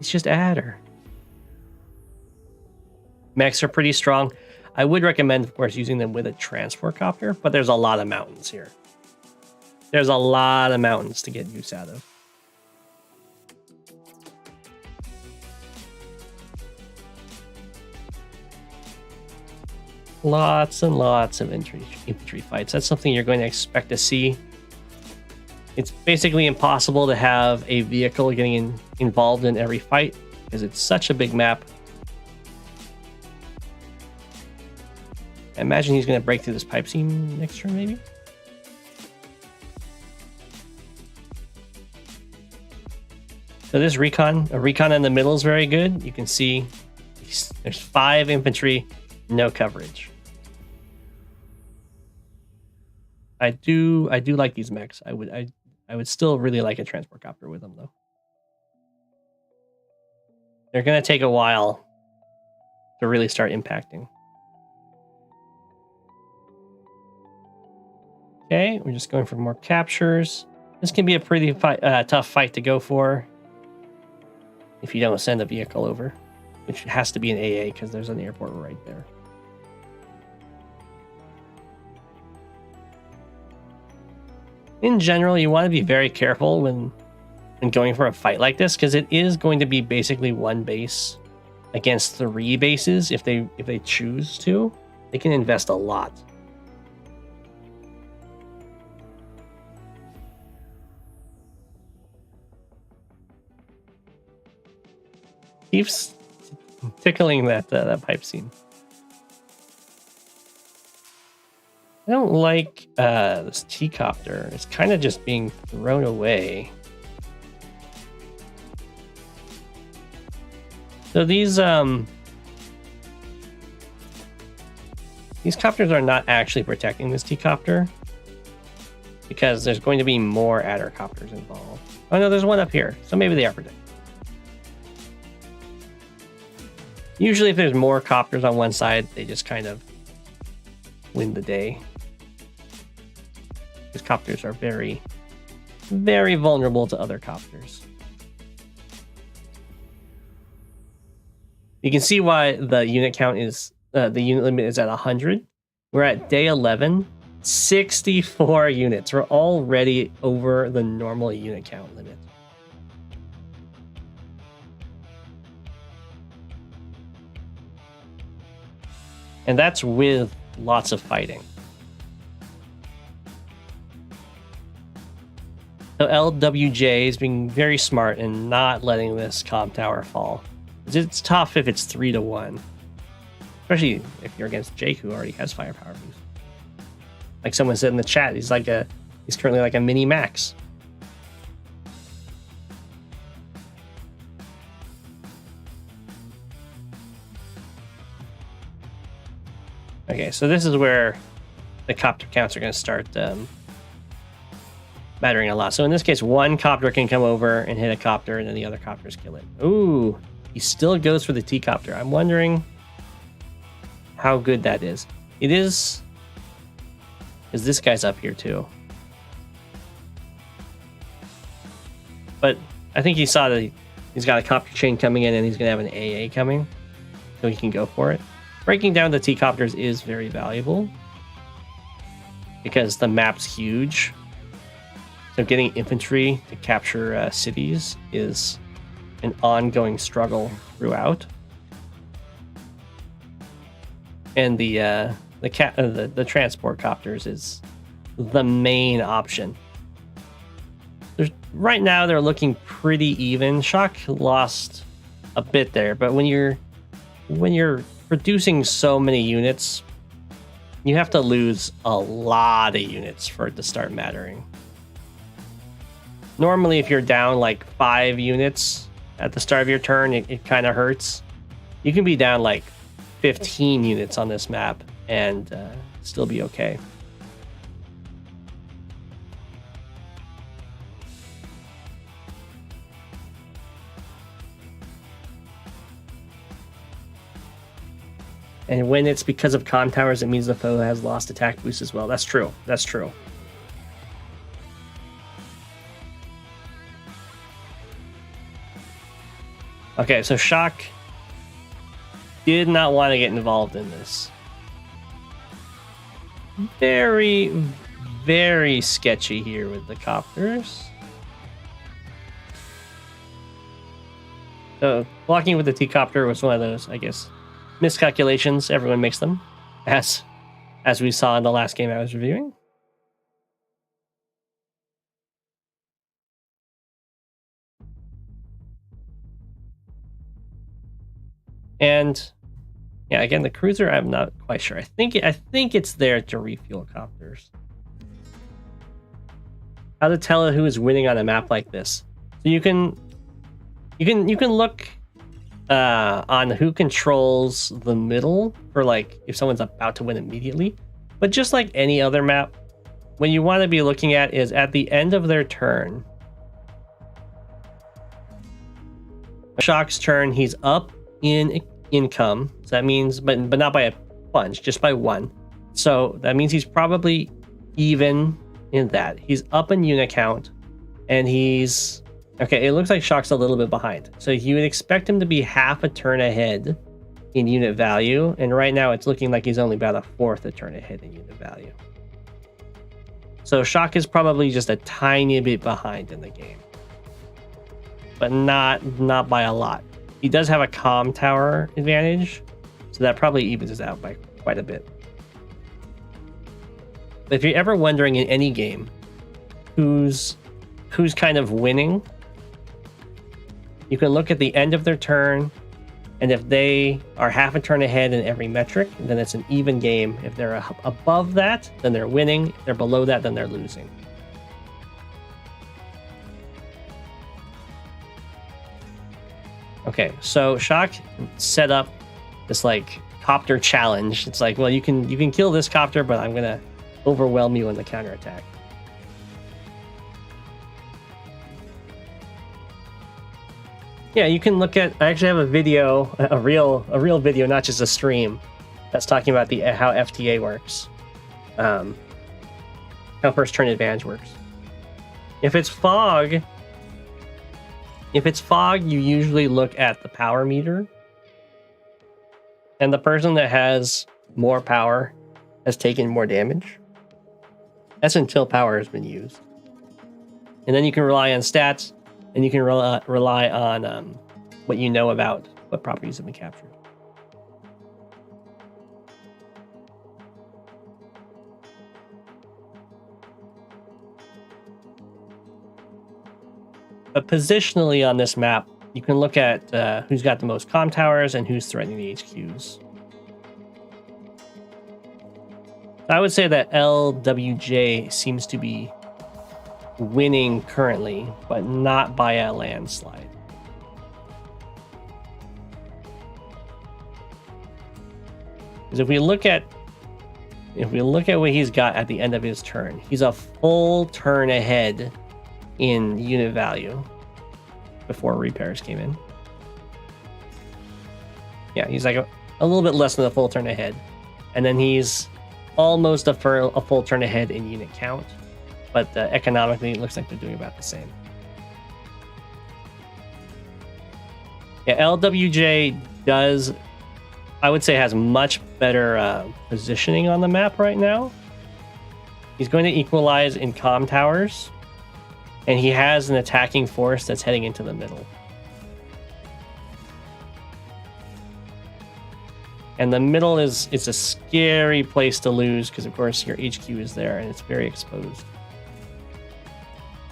It's just adder. Mechs are pretty strong. I would recommend, of course, using them with a transport copter, but there's a lot of mountains here. There's a lot of mountains to get use out of. Lots and lots of infantry fights. That's something you're going to expect to see. It's basically impossible to have a vehicle getting involved in every fight because it's such a big map. I imagine he's going to break through this pipe seam next turn, maybe. So this recon in the middle is very good. You can see there's 5 infantry, no coverage. I do like these mechs. I would still really like a transport copter with them though. They're gonna take a while to really start impacting. Okay, we're just going for more captures. This can be a pretty tough fight to go for if you don't send a vehicle over, which has to be an AA because there's an airport right there. In general, you want to be very careful when going for a fight like this because it is going to be basically one base against 3 bases. If they choose to, they can invest a lot. Keeps tickling that pipe seam. I don't like this T-copter. It's kind of just being thrown away. So these copters are not actually protecting this T-copter because there's going to be more adder copters involved. Oh no, there's one up here, so maybe they are protected. Usually if there's more copters on one side, they just kind of win the day. Because copters are very, very vulnerable to other copters. You can see why the unit count is, the unit limit is at 100. We're at day 11, 64 units. We're already over the normal unit count limit. And that's with lots of fighting. So LWJ is being very smart and not letting this comm tower fall. It's tough if it's 3-1. Especially if you're against Jake, who already has firepower boost. Like someone said in the chat, he's currently like a mini max. Okay, so this is where the copter counts are going to start mattering a lot. So in this case, one copter can come over and hit a copter, and then the other copters kill it. Ooh, he still goes for the T-copter. I'm wondering how good that is. It is, because this guy's up here too. But I think he saw that he's got a copter chain coming in, and he's going to have an AA coming, so he can go for it. Breaking down the T-copters is very valuable because the map's huge. So getting infantry to capture cities is an ongoing struggle throughout. And the transport copters is the main option. Right now they're looking pretty even. Shock lost a bit there, but when you're producing so many units, you have to lose a lot of units for it to start mattering. Normally, if you're down like 5 units at the start of your turn, it kind of hurts. You can be down like 15 units on this map and still be okay. And when it's because of comm towers, it means the foe has lost attack boost as well. That's true. That's true. Okay, so Shock did not want to get involved in this. Very, very sketchy here with the copters. So blocking with the T-copter was one of those, I guess, miscalculations. Everyone makes them, as we saw in the last game I was reviewing. And yeah, again, the cruiser, I'm not quite sure. I think it's there to refuel copters. How to tell who is winning on a map like this? So you can look on who controls the middle for like if someone's about to win immediately. But just like any other map, what you want to be looking at is at the end of their turn. Shock's turn, he's up in income, so that means but not by a bunch, just by 1. So that means he's probably even in that. He's up in unit count, and he's okay. It looks like Shock's a little bit behind, so you would expect him to be half a turn ahead in unit value, and right now it's looking like he's only about a 1/4 a turn ahead in unit value. So Shock is probably just a tiny bit behind in the game, but not by a lot. He does have a comm tower advantage, so that probably evens us out by quite a bit. But if you're ever wondering in any game who's kind of winning, you can look at the end of their turn, and if they are half a turn ahead in every metric, then it's an even game. If they're above that, then they're winning. If they're below that, then they're losing. Okay, so Shock set up this like copter challenge. It's like, well, you can kill this copter, but I'm gonna overwhelm you in the counterattack. Yeah, you can look at. I actually have a video, a real video, not just a stream, that's talking about how FTA works, how first turn advantage works. If it's fog, you usually look at the power meter, and the person that has more power has taken more damage. That's until power has been used, and then you can rely on stats. And you can rely on what you know about what properties have been captured. But positionally on this map, you can look at who's got the most comm towers and who's threatening the HQs. I would say that LWJ seems to be winning currently, but not by a landslide. Because if we look at what he's got at the end of his turn, he's a full turn ahead in unit value before repairs came in. Yeah, he's like a little bit less than a full turn ahead, and then he's almost a full turn ahead in unit count. But economically, it looks like they're doing about the same. Yeah, LWJ does, I would say, has much better positioning on the map right now. He's going to equalize in comm towers, And he has an attacking force that's heading into the middle. And the middle is a scary place to lose because, of course, your HQ is there and it's very exposed.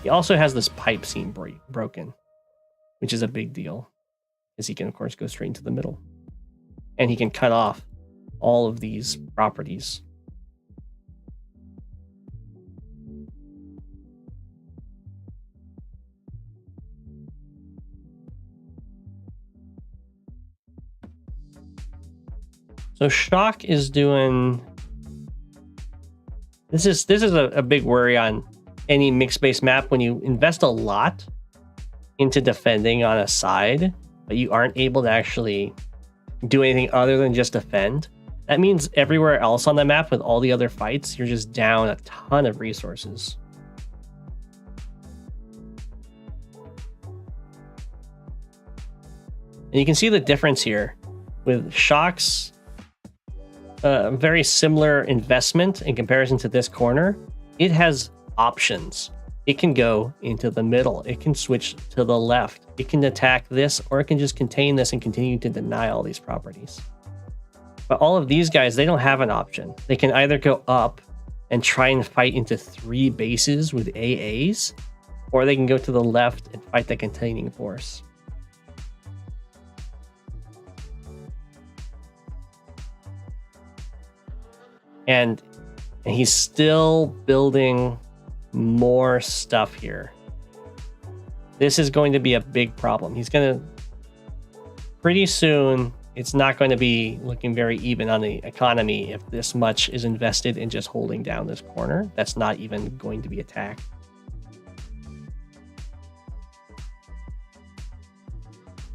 He also has this pipe seam broken, which is a big deal because he can, of course, go straight into the middle. And he can cut off all of these properties. So Shock is doing... This is a big worry on any mixed-base map. When you invest a lot into defending on a side, but you aren't able to actually do anything other than just defend, that means everywhere else on the map with all the other fights, you're just down a ton of resources. And you can see the difference here with Shock's very similar investment in comparison to this corner. It has options. It can go into the middle. It can switch to the left. It can attack this, or it can just contain this and continue to deny all these properties. But all of these guys, they don't have an option. They can either go up and try and fight into 3 bases with AAs, or they can go to the left and fight the containing force. And he's still building more stuff here. This is going to be a big problem. He's going to... Pretty soon, it's not going to be looking very even on the economy if this much is invested in just holding down this corner. That's not even going to be attacked.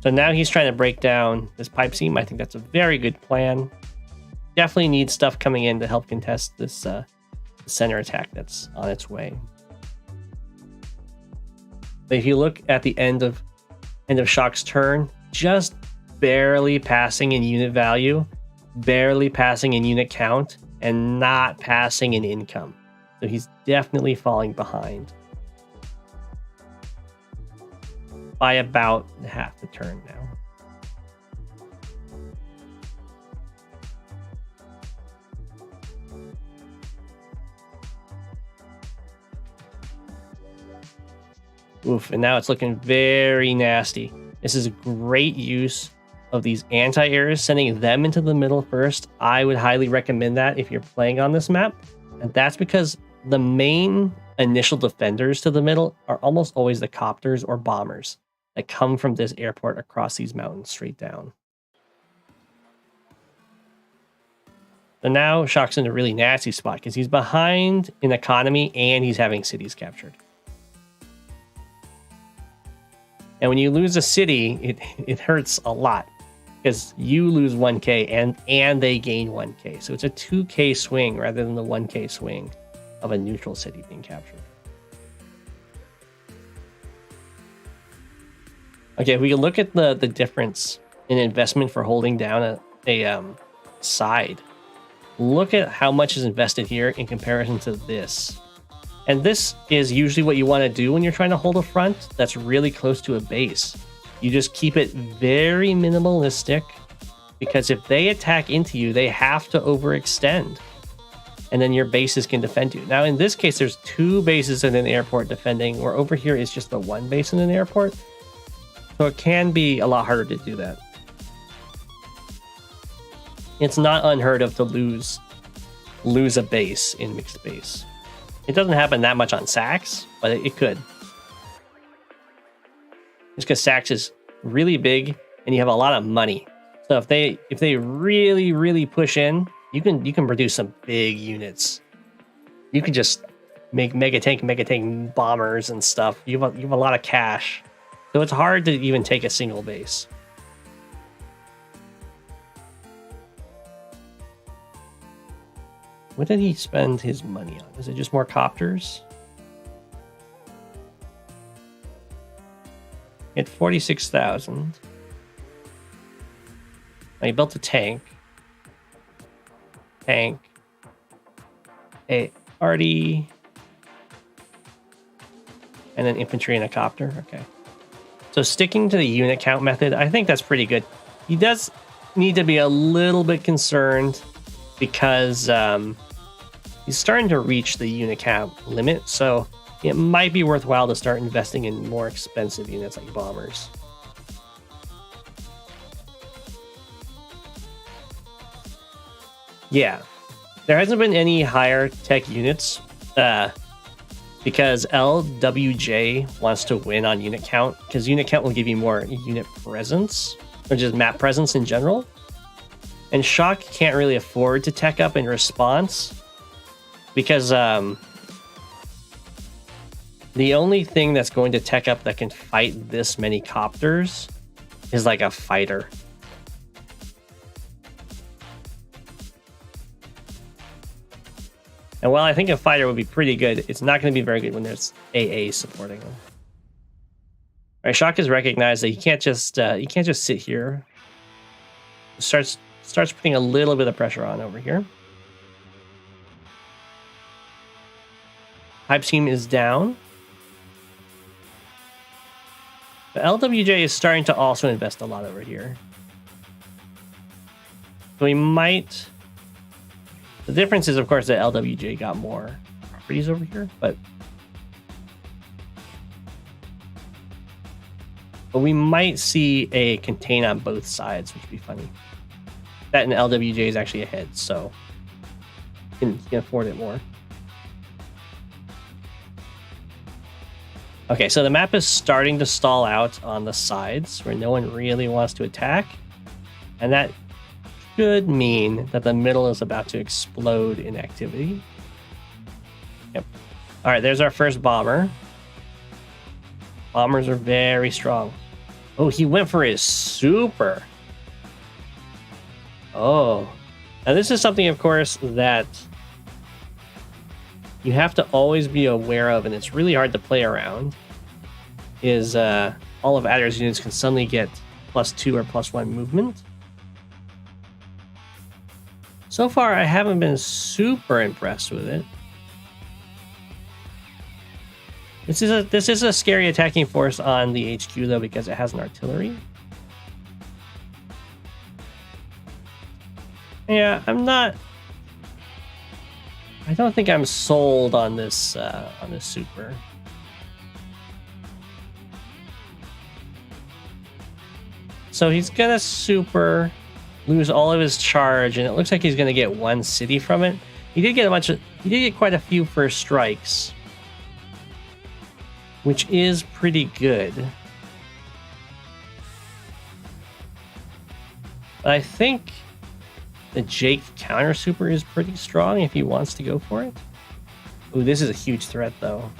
So now he's trying to break down this pipe seam. I think that's a very good plan. Definitely needs stuff coming in to help contest this center attack that's on its way. But if you look at the end of Shock's turn, just barely passing in unit value, barely passing in unit count, and not passing in income. So he's definitely falling behind by about half the turn now. Oof, and now it's looking very nasty. This is a great use of these anti-airs, sending them into the middle first. I would highly recommend that if you're playing on this map. And that's because the main initial defenders to the middle are almost always the copters or bombers that come from this airport across these mountains straight down. So now Shock's in a really nasty spot because he's behind in economy and he's having cities captured. And when you lose a city, it hurts a lot because you lose 1k and they gain 1k. So it's a 2k swing rather than the 1k swing of a neutral city being captured. Okay, we can look at the difference in investment for holding down a side. Look at how much is invested here in comparison to this. And this is usually what you want to do when you're trying to hold a front that's really close to a base. You just keep it very minimalistic, because if they attack into you, they have to overextend. And then your bases can defend you. Now, in this case, there's 2 bases in an airport defending, where over here is just the 1 base in an airport. So it can be a lot harder to do that. It's not unheard of to lose a base in mixed base. It doesn't happen that much on Sax, but it could. Just because Sax is really big and you have a lot of money. So if they really, really push in, you can produce some big units. You can just make mega tank bombers and stuff. You have a lot of cash. So it's hard to even take a single base. What did he spend his money on? Is it just more copters? He had 46,000. He built a tank. A arty. And and then infantry and a copter. Okay. So sticking to the unit count method, I think that's pretty good. He does need to be a little bit concerned because he's starting to reach the unit count limit. So it might be worthwhile to start investing in more expensive units like bombers. Yeah, there hasn't been any higher tech units because LWJ wants to win on unit count, because unit count will give you more unit presence, or just map presence in general. And Shock can't really afford to tech up in response because the only thing that's going to tech up that can fight this many copters is like a fighter. And while I think a fighter would be pretty good, it's not going to be very good when there's AA supporting them. All right, Shock has recognized that he can't just sit here. Starts putting a little bit of pressure on over here. Hype team is down. But LWJ is starting to also invest a lot over here. So we might... The difference is, of course, that LWJ got more properties over here, but we might see a contain on both sides, which would be funny. That and LWJ is actually ahead, so you can afford it more. Okay, so the map is starting to stall out on the sides where no one really wants to attack, and that should mean that the middle is about to explode in activity. Yep. All right, there's our first bomber. Bombers are very strong. Oh, he went for his super. Oh. Now this is something, of course, that you have to always be aware of, and it's really hard to play around, is all of Adder's units can suddenly get +2 or +1 movement. So far, I haven't been super impressed with it. This is a scary attacking force on the HQ though, because it has an artillery. Yeah, I don't think I'm sold on this super. So he's gonna super, lose all of his charge, and it looks like he's going to get one city from it. He did get quite a few first strikes, which is pretty good. But I think the Jake counter super is pretty strong if he wants to go for it. Ooh, this is a huge threat though.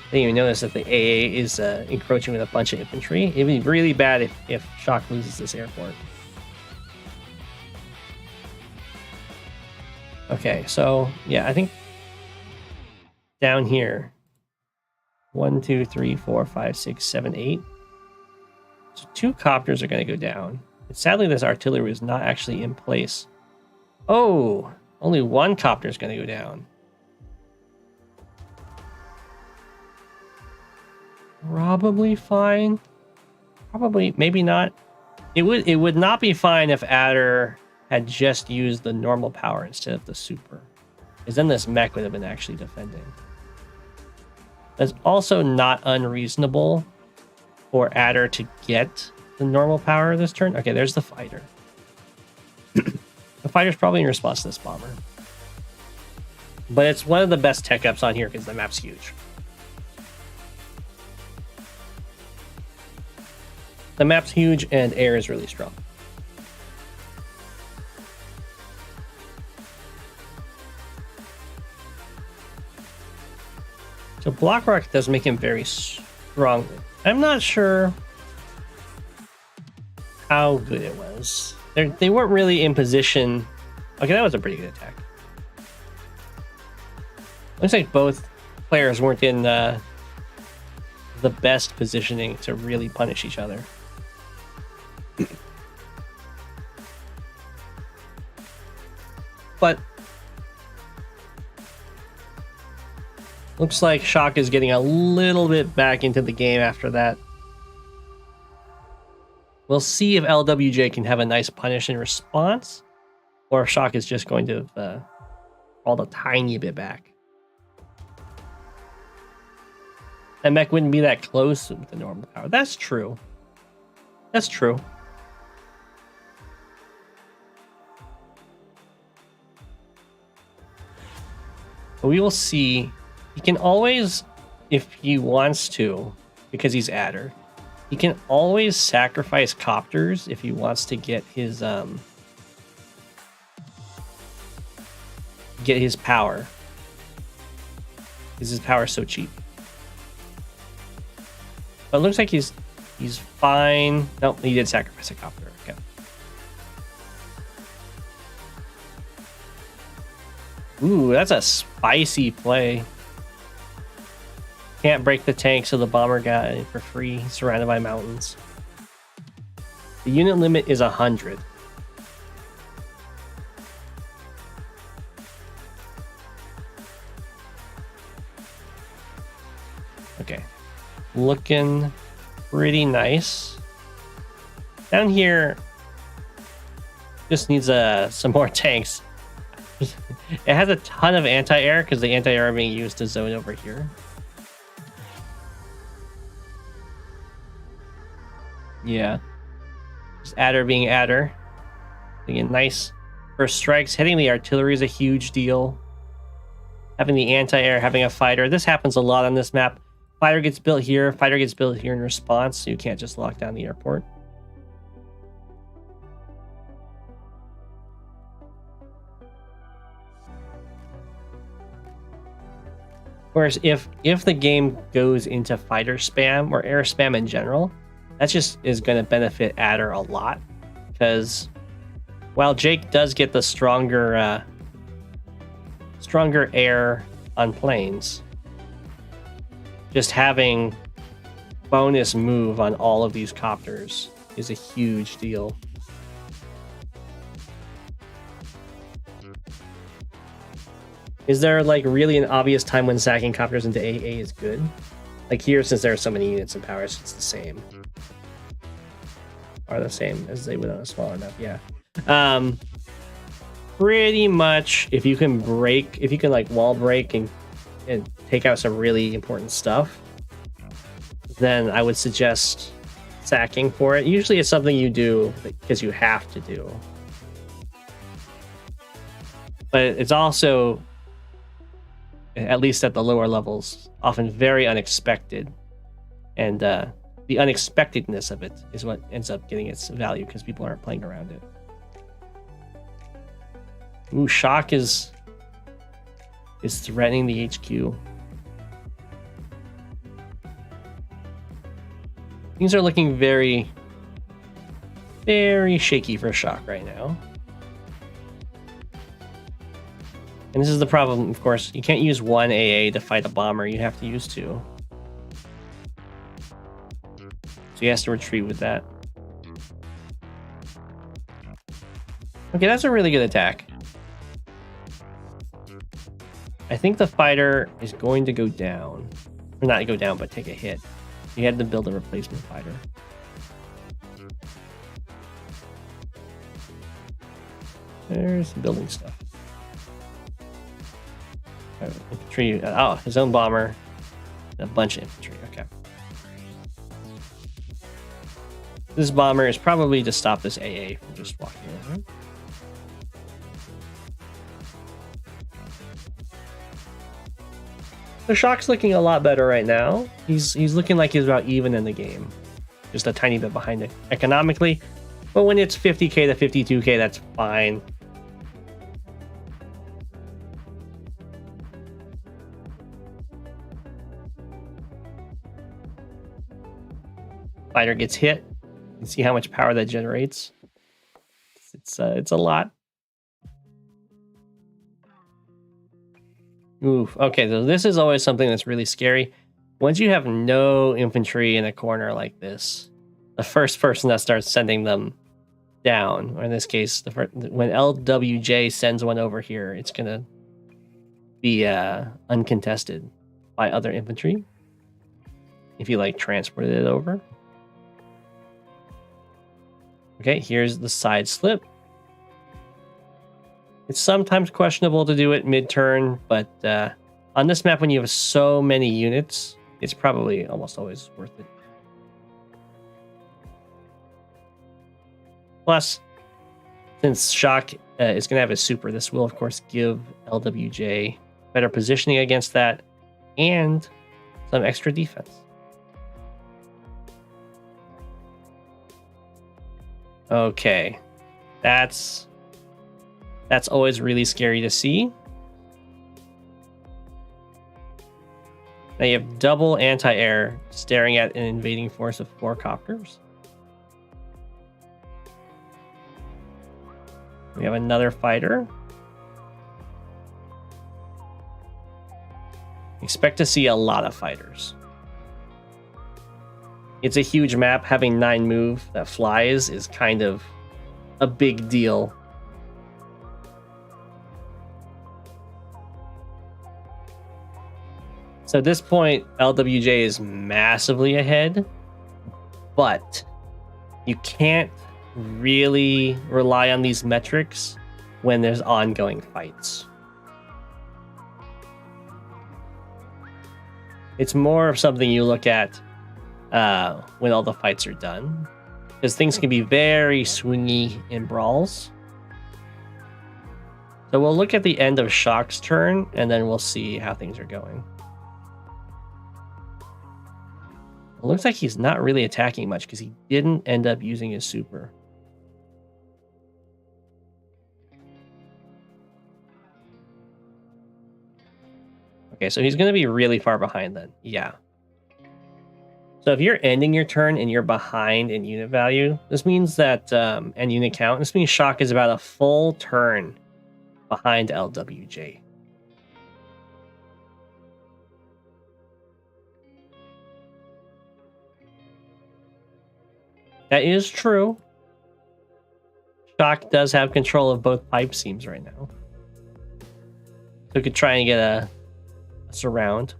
I didn't even notice that the AA is encroaching with a bunch of infantry. It'd be really bad if Shock loses this airport. Okay, so yeah, I think down here, 1, 2, 3, 4, 5, 6, 7, 8. So 2 copters are going to go down. And sadly, this artillery is not actually in place. Oh, only 1 copter is going to go down. Probably fine. Probably, maybe not. It would not be fine if Adder had just used the normal power instead of the super, because then this mech would have been actually defending. That's also not unreasonable for Adder to get the normal power this turn. Okay, there's the fighter. The fighter's probably in response to this bomber, but it's one of the best tech ups on here because the map's huge. The map's huge and air is really strong. So block rocket does make him very strong. I'm not sure how good it was. They weren't really in position. Okay, that was a pretty good attack. Looks like both players weren't in the best positioning to really punish each other. But Looks like Shock is getting a little bit back into the game after that. We'll see if LWJ can have a nice punish in response, or if Shock is just going to fall a tiny bit back. That mech wouldn't be that close with the normal power. That's true. That's true. But we will see. He can always, if he wants to, because he's adder, he can always sacrifice copters if he wants to get his power. Because his power is so cheap. But it looks like he's fine. Nope, he did sacrifice a copter. Okay. Ooh, that's a spicy play. Can't break the tank, so the bomber got it for free, surrounded by mountains. The unit limit is 100. Okay. Looking pretty nice. Down here, just needs some more tanks. It has a ton of anti-air, because the anti-air are being used to zone over here. Yeah. Just adder being adder. Again, nice first strikes. Hitting the artillery is a huge deal. Having the anti-air, having a fighter. This happens a lot on this map. Fighter gets built here. Fighter gets built here in response, so you can't just lock down the airport. Of course, if the game goes into fighter spam or air spam in general, that just is going to benefit adder a lot, because while Jake does get the stronger air on planes, just having bonus move on all of these copters is a huge deal. Is there like really an obvious time when sacking copters into AA is good? Like here, since there are so many units and powers, it's the same. Are the same as they would on a smaller enough, yeah. Pretty much, if you can like wall break and take out some really important stuff, then I would suggest sacking for it. Usually it's something you do because you have to do. But it's also, at least at the lower levels, often very unexpected. And the unexpectedness of it is what ends up getting its value, because people aren't playing around it. Ooh, Shock is threatening the HQ. Things are looking very, very shaky for Shock right now. And this is the problem, of course. You can't use one AA to fight a bomber. You have to use two. So he has to retreat with that. Okay, that's a really good attack. I think the fighter is going to go down. Or not go down, but take a hit. He had to build a replacement fighter. There's the building stuff. Infantry. Oh, his own bomber. A bunch of infantry. Okay. This bomber is probably to stop this AA from just walking over. The Shock's looking a lot better right now. He's looking like he's about even in the game. Just a tiny bit behind it economically. But when it's 50k to 52k, that's fine. Fighter gets hit. You can see how much power that generates. It's a lot. Oof. Okay, so this is always something that's really scary. Once you have no infantry in a corner like this, the first person that starts sending them down, or in this case, when LWJ sends one over here, it's gonna be uncontested. by other infantry if you like transported it over. Okay, here's the side slip. It's sometimes questionable to do it mid-turn, but on this map when you have so many units, it's probably almost always worth it. Plus, since Shock is going to have a super, this will of course give LWJ better positioning against that and some extra defense. Okay, that's always really scary to see. Now you have double anti-air staring at an invading force of 4 copters. We have another fighter. Expect to see a lot of fighters. It's a huge map. Having 9 move that flies is kind of a big deal. So at this point, LWJ is massively ahead, but you can't really rely on these metrics when there's ongoing fights. It's more of something you look at when all the fights are done, because things can be very swingy in brawls. So we'll look at the end of Shock's turn, and then we'll see how things are going. It looks like he's not really attacking much because he didn't end up using his super. Okay, so he's going to be really far behind then. Yeah. So if you're ending your turn and you're behind in unit value, this means that, and unit count, this means Shock is about a full turn behind LWJ. That is true. Shock does have control of both pipe seams right now. So we could try and get a surround.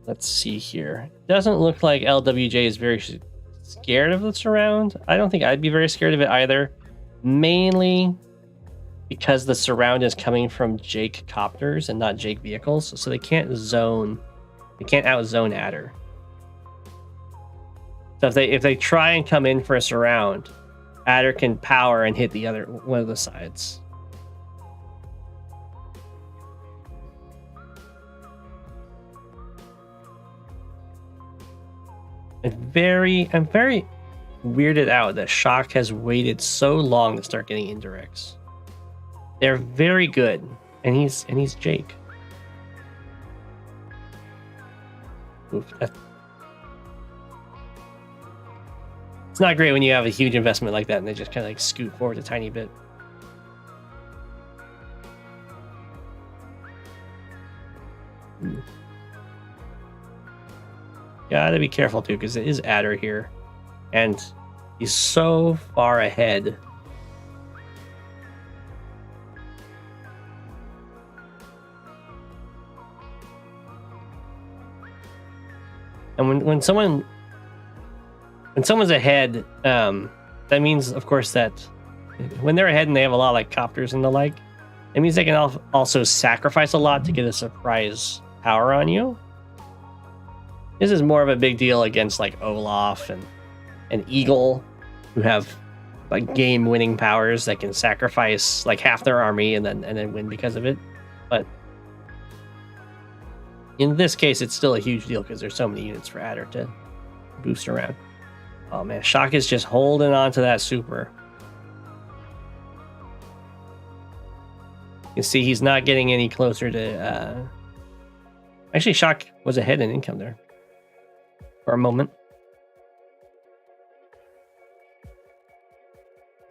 Let's see here. Doesn't look like LWJ is very scared of the surround. I don't think I'd be very scared of it either. Mainly because the surround is coming from Jake copters and not Jake vehicles, so they can't zone. They can't outzone Adder. So if they try and come in for a surround, Adder can power and hit the other one of the sides. I'm very weirded out that Shock has waited so long to start getting indirects. They're very good, and he's Jake. Oof, it's not great when you have a huge investment like that and they just kind of like scoot forward a tiny bit. Gotta be careful too, because it is Adder here, and he's so far ahead. And when someone's ahead, that means, of course, that when they're ahead and they have a lot of like copters and the like, it means they can also sacrifice a lot to get a surprise power on you. This is more of a big deal against like Olaf and Eagle, who have like game-winning powers that can sacrifice like half their army and then win because of it. But in this case, it's still a huge deal because there's so many units for Adder to boost around. Oh man, Shock is just holding on to that super. You can see he's not getting any closer to... Actually, Shock was ahead in income there for a moment.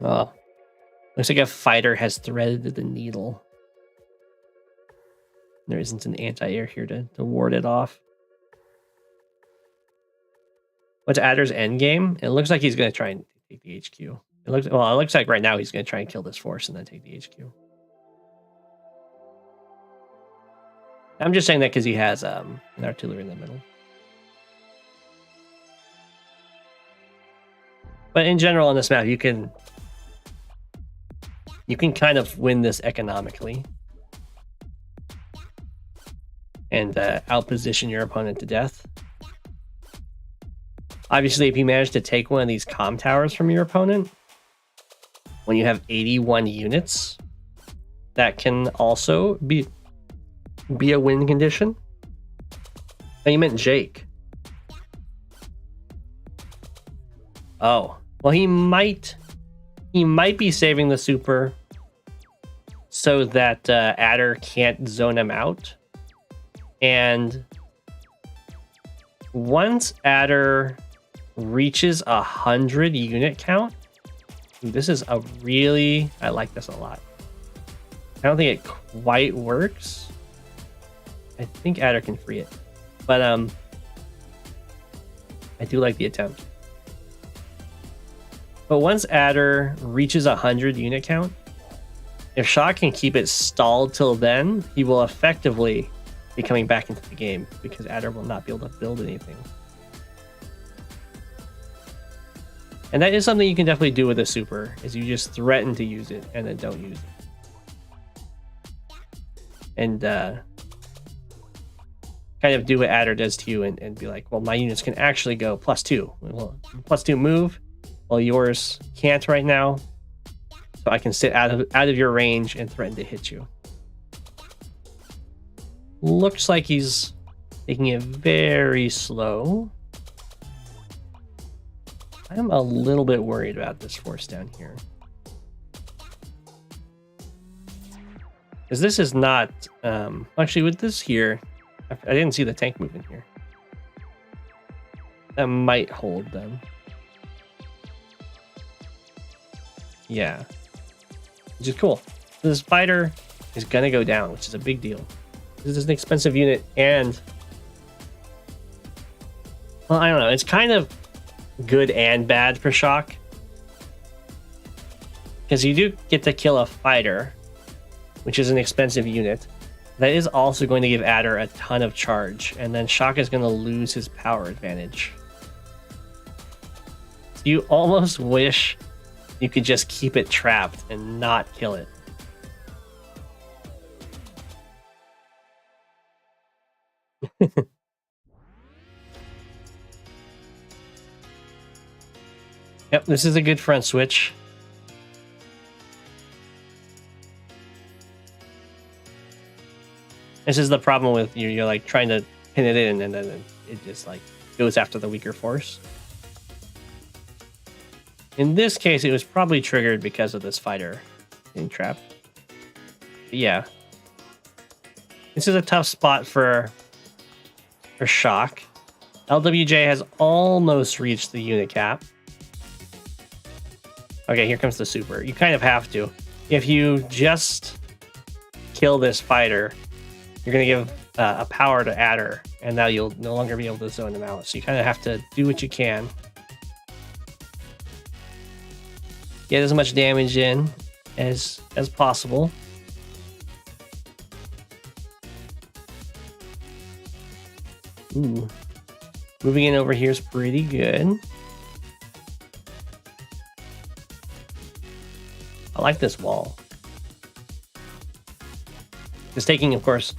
Oh, looks like a fighter has threaded the needle. There isn't an anti-air here to ward it off. What's Adder's end game? It looks like he's going to try and take the HQ. It looks like right now he's going to try and kill this force and then take the HQ. I'm just saying that because he has an artillery in the middle. But in general on this map, you can kind of win this economically and outposition your opponent to death. Obviously, if you manage to take one of these comm towers from your opponent, when you have 81 units, that can also be a win condition. Oh, you meant Jake. Oh, well, he might be saving the super so that Adder can't zone him out. And once Adder reaches 100 unit count, this is I like this a lot. I don't think it quite works. I think Adder can free it, but I do like the attempt. But once Adder reaches 100 unit count, if Shock can keep it stalled till then, he will effectively be coming back into the game because Adder will not be able to build anything. And that is something you can definitely do with a super, is you just threaten to use it and then don't use it. And kind of do what Adder does to you and be like, well, my units can actually go +2. Well, +2 move, while yours can't right now. So I can sit out of your range and threaten to hit you. Looks like he's taking it very slow. I'm a little bit worried about this force down here. Because this is not... actually, with this here, I didn't see the tank movement here. That might hold them. Yeah. Which is cool. This fighter is going to go down, which is a big deal. This is an expensive unit, and... well, I don't know. It's kind of good and bad for Shock. Because you do get to kill a fighter, which is an expensive unit. That is also going to give Adder a ton of charge, and then Shock is going to lose his power advantage. So you almost wish you could just keep it trapped and not kill it. Yep, this is a good front switch. This is the problem with you're like trying to pin it in and then it just like goes after the weaker force. In this case, it was probably triggered because of this fighter being trapped. But yeah. This is a tough spot for Shock. LWJ has almost reached the unit cap. Okay, here comes the super. You kind of have to. If you just kill this fighter, you're going to give a power to Adder, and now you'll no longer be able to zone them out. So you kind of have to do what you can. Get as much damage in as possible. Ooh. Moving in over here is pretty good. I like this wall. Just taking, of course,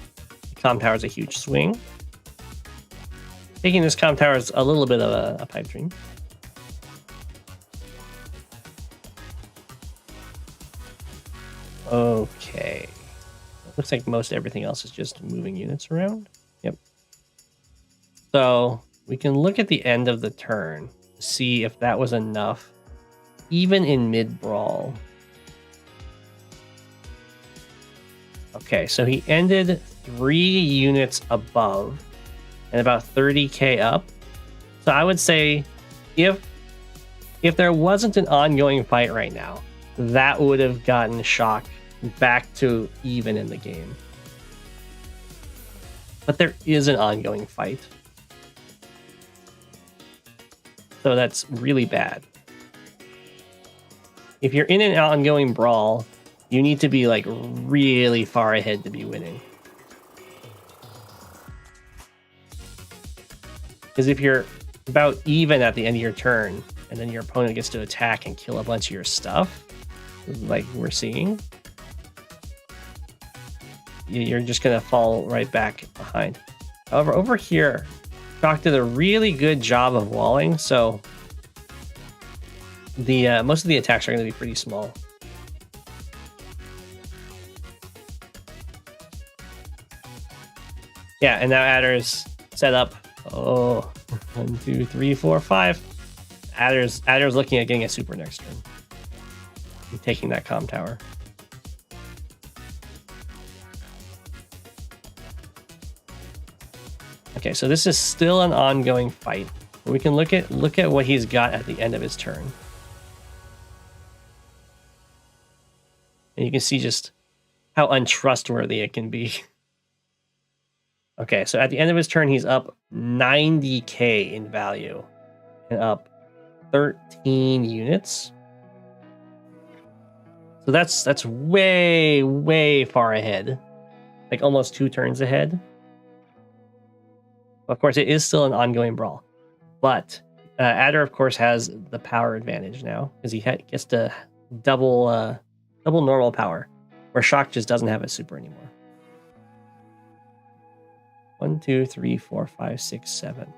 the comm tower is a huge swing. Taking this comm tower is a little bit of a pipe dream. Okay. Looks like most everything else is just moving units around. Yep. So we can look at the end of the turn to see if that was enough, even in mid-brawl. Okay, so he ended 3 units above and about 30k up. So I would say if there wasn't an ongoing fight right now, that would have gotten Shock back to even in the game. But there is an ongoing fight. So that's really bad. If you're in an ongoing brawl, you need to be like really far ahead to be winning. Because if you're about even at the end of your turn, and then your opponent gets to attack and kill a bunch of your stuff, like we're seeing, you're just going to fall right back behind. However, over here, Shock did a really good job of walling, so the most of the attacks are going to be pretty small. Yeah, and now Adder's set up. Oh, 1, 2, 3, 4, 5. Adder's looking at getting a super next turn. And taking that comm tower. Okay, so this is still an ongoing fight. We can look at what he's got at the end of his turn. And you can see just how untrustworthy it can be. Okay, so at the end of his turn, he's up 90k in value and up 13 units. So that's way, way far ahead. Like almost 2 turns ahead. Of course, it is still an ongoing brawl. But Adder, of course, has the power advantage now because he gets to double normal power, where Shock just doesn't have a super anymore. 1, 2, 3, 4, 5, 6, 7.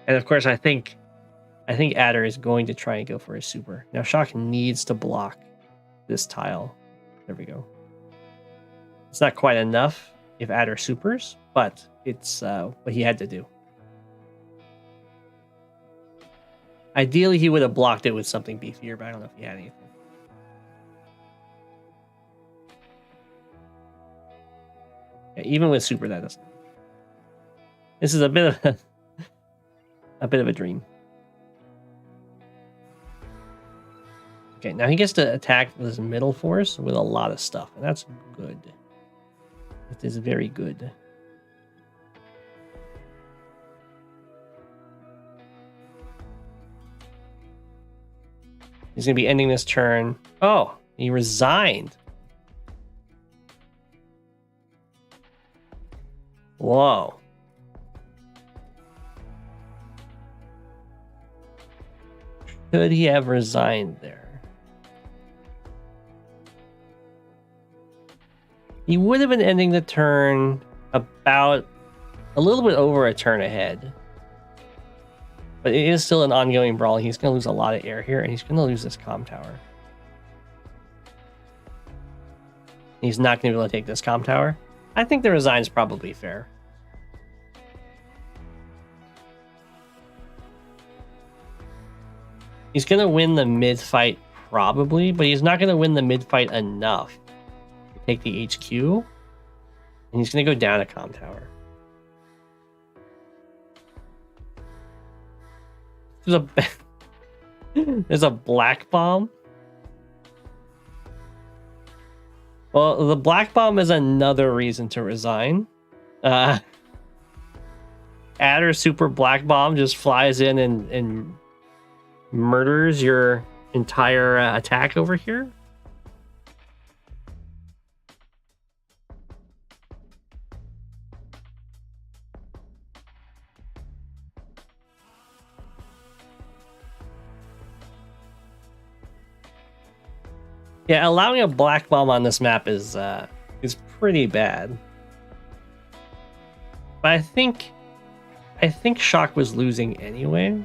And of course, I think Adder is going to try and go for a super. Now Shock needs to block this tile. There we go. It's not quite enough if Adder supers, but it's what he had to do. Ideally, he would have blocked it with something beefier, but I don't know if he had anything. Yeah, even with super, that doesn't. This is a bit of a dream. Okay, now he gets to attack this middle force with a lot of stuff, and that's good. It is very good. He's going to be ending this turn. Oh, he resigned. Whoa. Could he have resigned there? He would have been ending the turn about a little bit over a turn ahead. But it is still an ongoing brawl. He's going to lose a lot of air here, and he's going to lose this comm tower. He's not going to be able to take this comm tower. I think the resign is probably fair. He's going to win the mid fight probably, but he's not going to win the mid fight enough to take the HQ. And he's going to go down a comm tower. There's a black bomb. Well, the black bomb is another reason to resign. Adder super black bomb just flies in and murders your entire attack over here. Yeah, allowing a black bomb on this map is pretty bad. But I think Shock was losing anyway.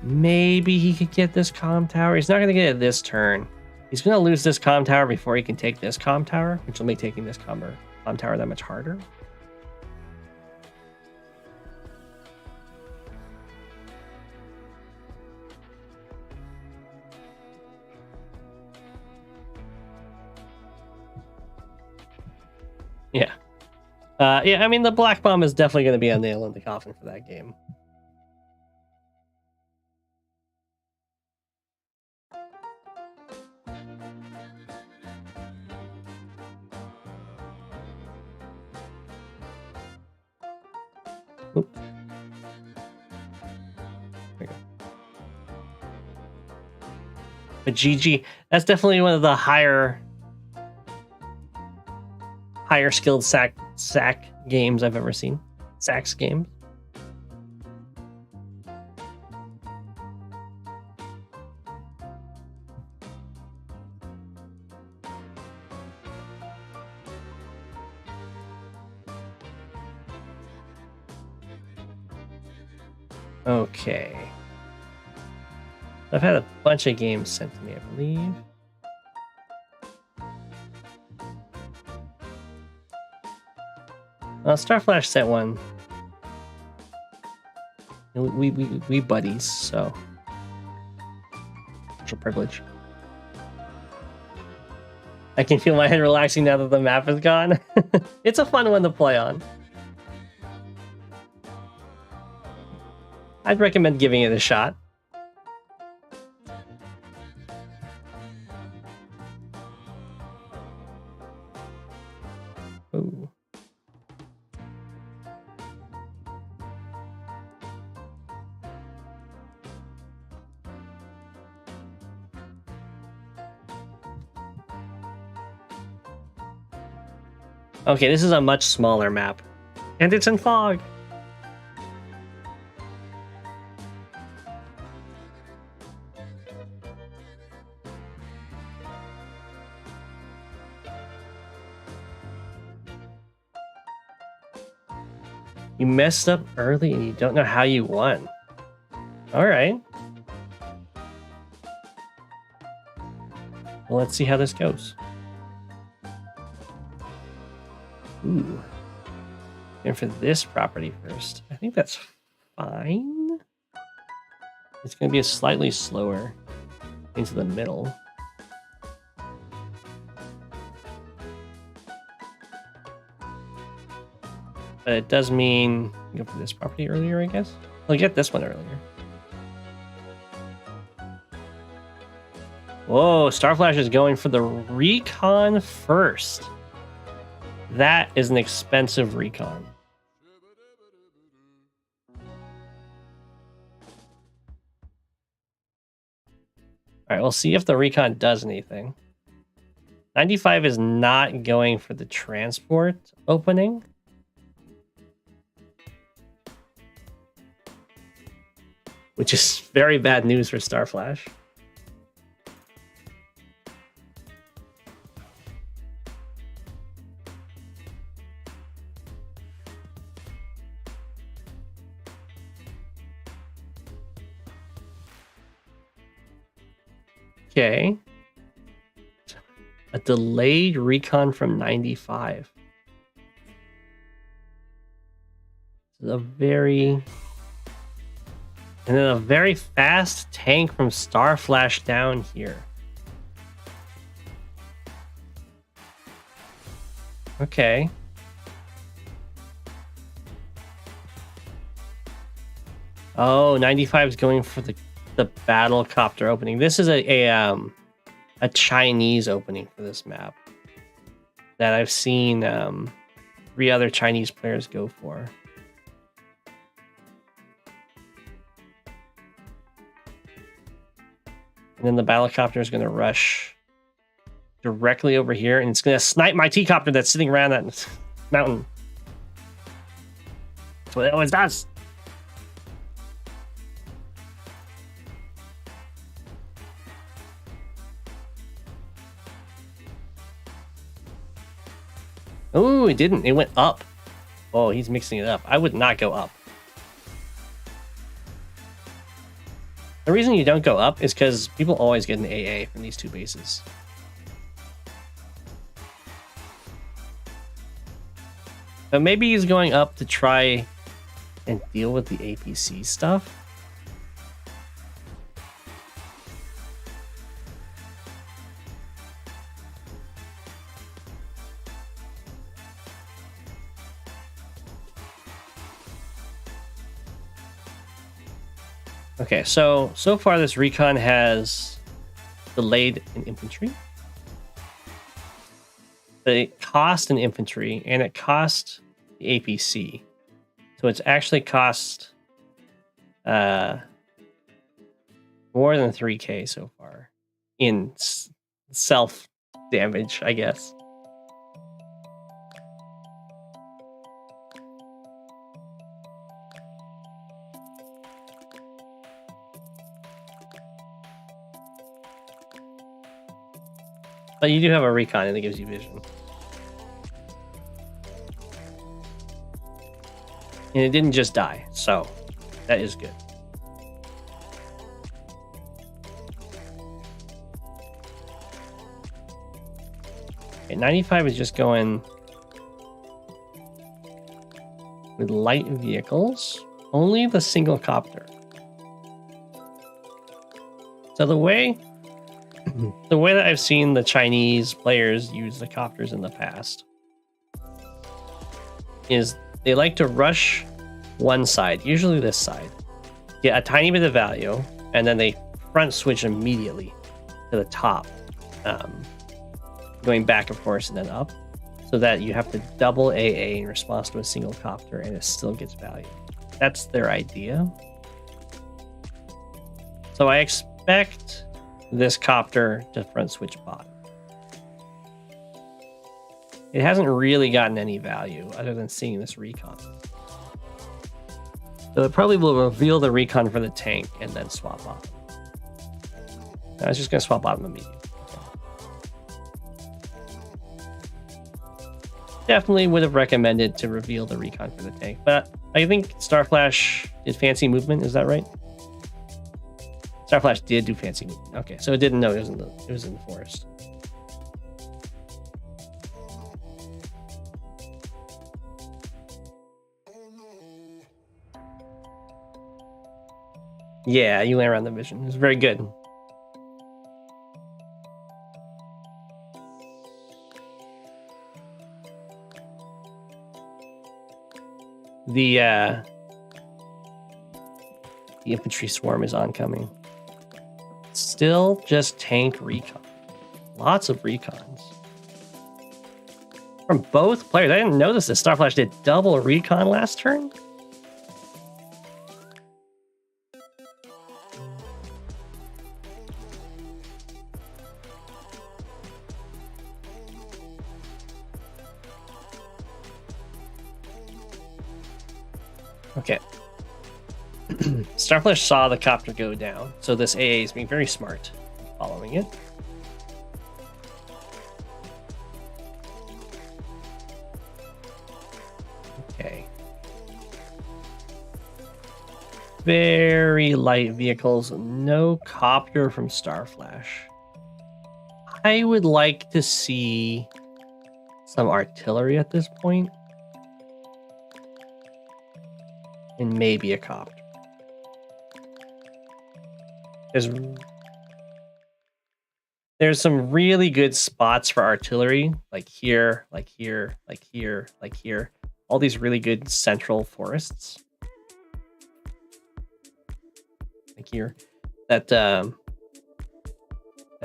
Maybe he could get this comm tower. He's not going to get it this turn. He's going to lose this comm tower before he can take this comm tower, which will make taking this comm tower that much harder. Yeah. Yeah, I mean, the black bomb is definitely going to be a nail in the coffin for that game. Oop. There we go. But GG, that's definitely one of the higher skilled sack games I've ever seen. Sax games. Okay. I've had a bunch of games sent to me, I believe. Well, Starflash sent one. We buddies, so special privilege. I can feel my head relaxing now that the map is gone. It's a fun one to play on. I'd recommend giving it a shot. Ooh. Okay, this is a much smaller map. And it's in fog. You messed up early and you don't know how you won. Alright. Well, let's see how this goes. Ooh. And for this property first. I think that's fine. It's going to be a slightly slower into the middle. But it does mean go for this property earlier, I guess. I'll get this one earlier. Whoa, Starflash is going for the recon first. That is an expensive recon. All right, we'll see if the recon does anything. 95 is not going for the transport opening. Which is very bad news for Starflash. Okay. A delayed recon from 95. A very... And then a very fast tank from Starflash down here. Okay. Oh, 95 is going for the battle copter opening. This is a Chinese opening for this map that I've seen 3 other Chinese players go for. And then the battlecopter is going to rush directly over here, and it's going to snipe my T-copter that's sitting around that mountain. That's what it always does. Oh, it didn't. It went up. Oh, he's mixing it up. I would not go up. The reason you don't go up is because people always get an AA from these 2 bases. But maybe he's going up to try and deal with the APC stuff. Okay, so far this recon has delayed an infantry. But it cost an infantry, and it cost the APC. So it's actually cost more than 3K so far in self damage, I guess. But you do have a recon and it gives you vision. And it didn't just die, so that is good. Okay, 95 is just going with light vehicles, only the single copter. So the way that I've seen the Chinese players use the copters in the past is they like to rush one side, usually this side, get a tiny bit of value, and then they front switch immediately to the top, going back, of course, and then up, so that you have to double AA in response to a single copter, and it still gets value. That's their idea. So I expect this copter to front switch bottom. It hasn't really gotten any value other than seeing this recon. So it probably will reveal the recon for the tank and then swap bottom. I was just going to swap bottom immediately. Definitely would have recommended to reveal the recon for the tank, but I think Starflash did fancy movement. Is that right? Starflash did do fancy movement. Okay, so it didn't know it was in the forest. Yeah, you land around the vision. It was very good. The infantry swarm is oncoming. Still just tank recon. Lots of recons. From both players. I didn't notice this. Starflash did double recon last turn. Okay. Starflash saw the copter go down, so this AA is being very smart, following it. Okay. Very light vehicles, no copter from Starflash. I would like to see some artillery at this point. And maybe a copter. There's some really good spots for artillery, like here, like here, like here, like here. All these really good central forests. Like here. That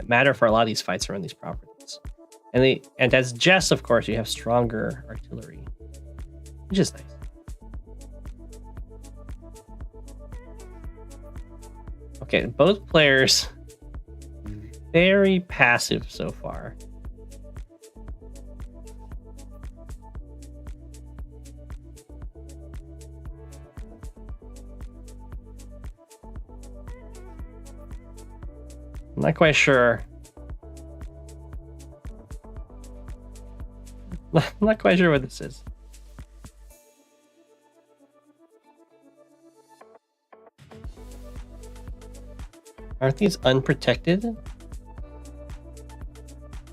matter for a lot of these fights around these properties. And as Jess, of course, you have stronger artillery. Which is nice. Okay, both players very passive so far. I'm not quite sure. I'm not quite sure what this is. Aren't these unprotected?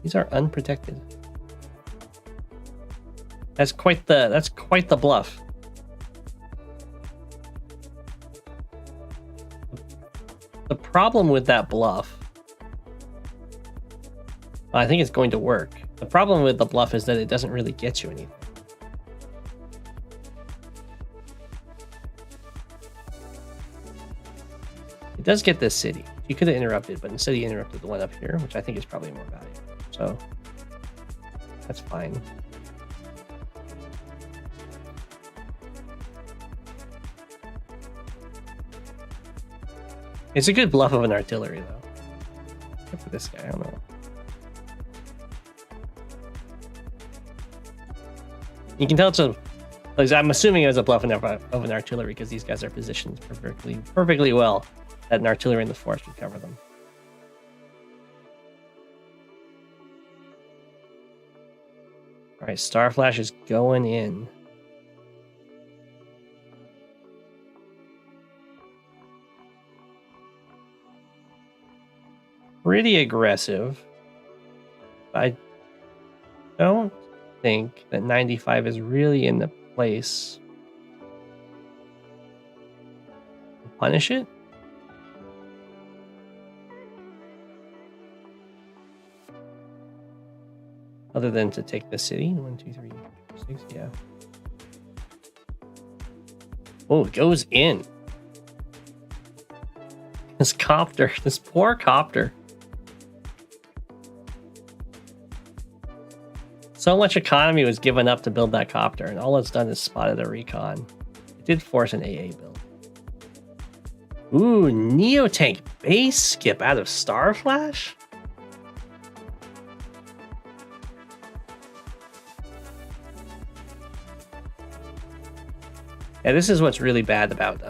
These are unprotected. That's quite the bluff. The problem with that bluff, I think it's going to work. The problem with the bluff is that it doesn't really get you anything. It does get this city. You could have interrupted, but instead he interrupted the one up here, which I think is probably more valuable. So that's fine. It's a good bluff of an artillery, though. Except for this guy, I don't know. You can tell it's a... Like, I'm assuming it was a bluff of an artillery because these guys are positioned perfectly well that an artillery in the forest would cover them. All right, Star Flash is going in. Pretty aggressive. I don't think that 95 is really in the place to punish it. Other than to take the city. 1, 2, 3, 6, yeah. Oh, it goes in. This copter, this poor copter. So much economy was given up to build that copter, and all it's done is spotted a recon. It did force an AA build. Ooh, Neotank base skip out of Star Flash? Yeah, this is what's really bad about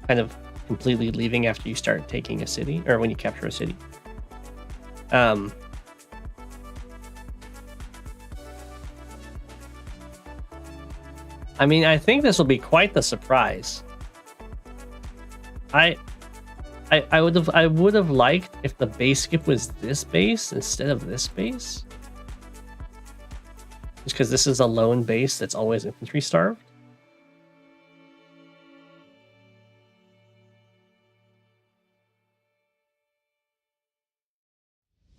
kind of completely leaving after you start taking a city, or when you capture a city. I mean, I think this will be quite the surprise. I would have liked if the base skip was this base instead of this base. Just because this is a lone base that's always infantry starved.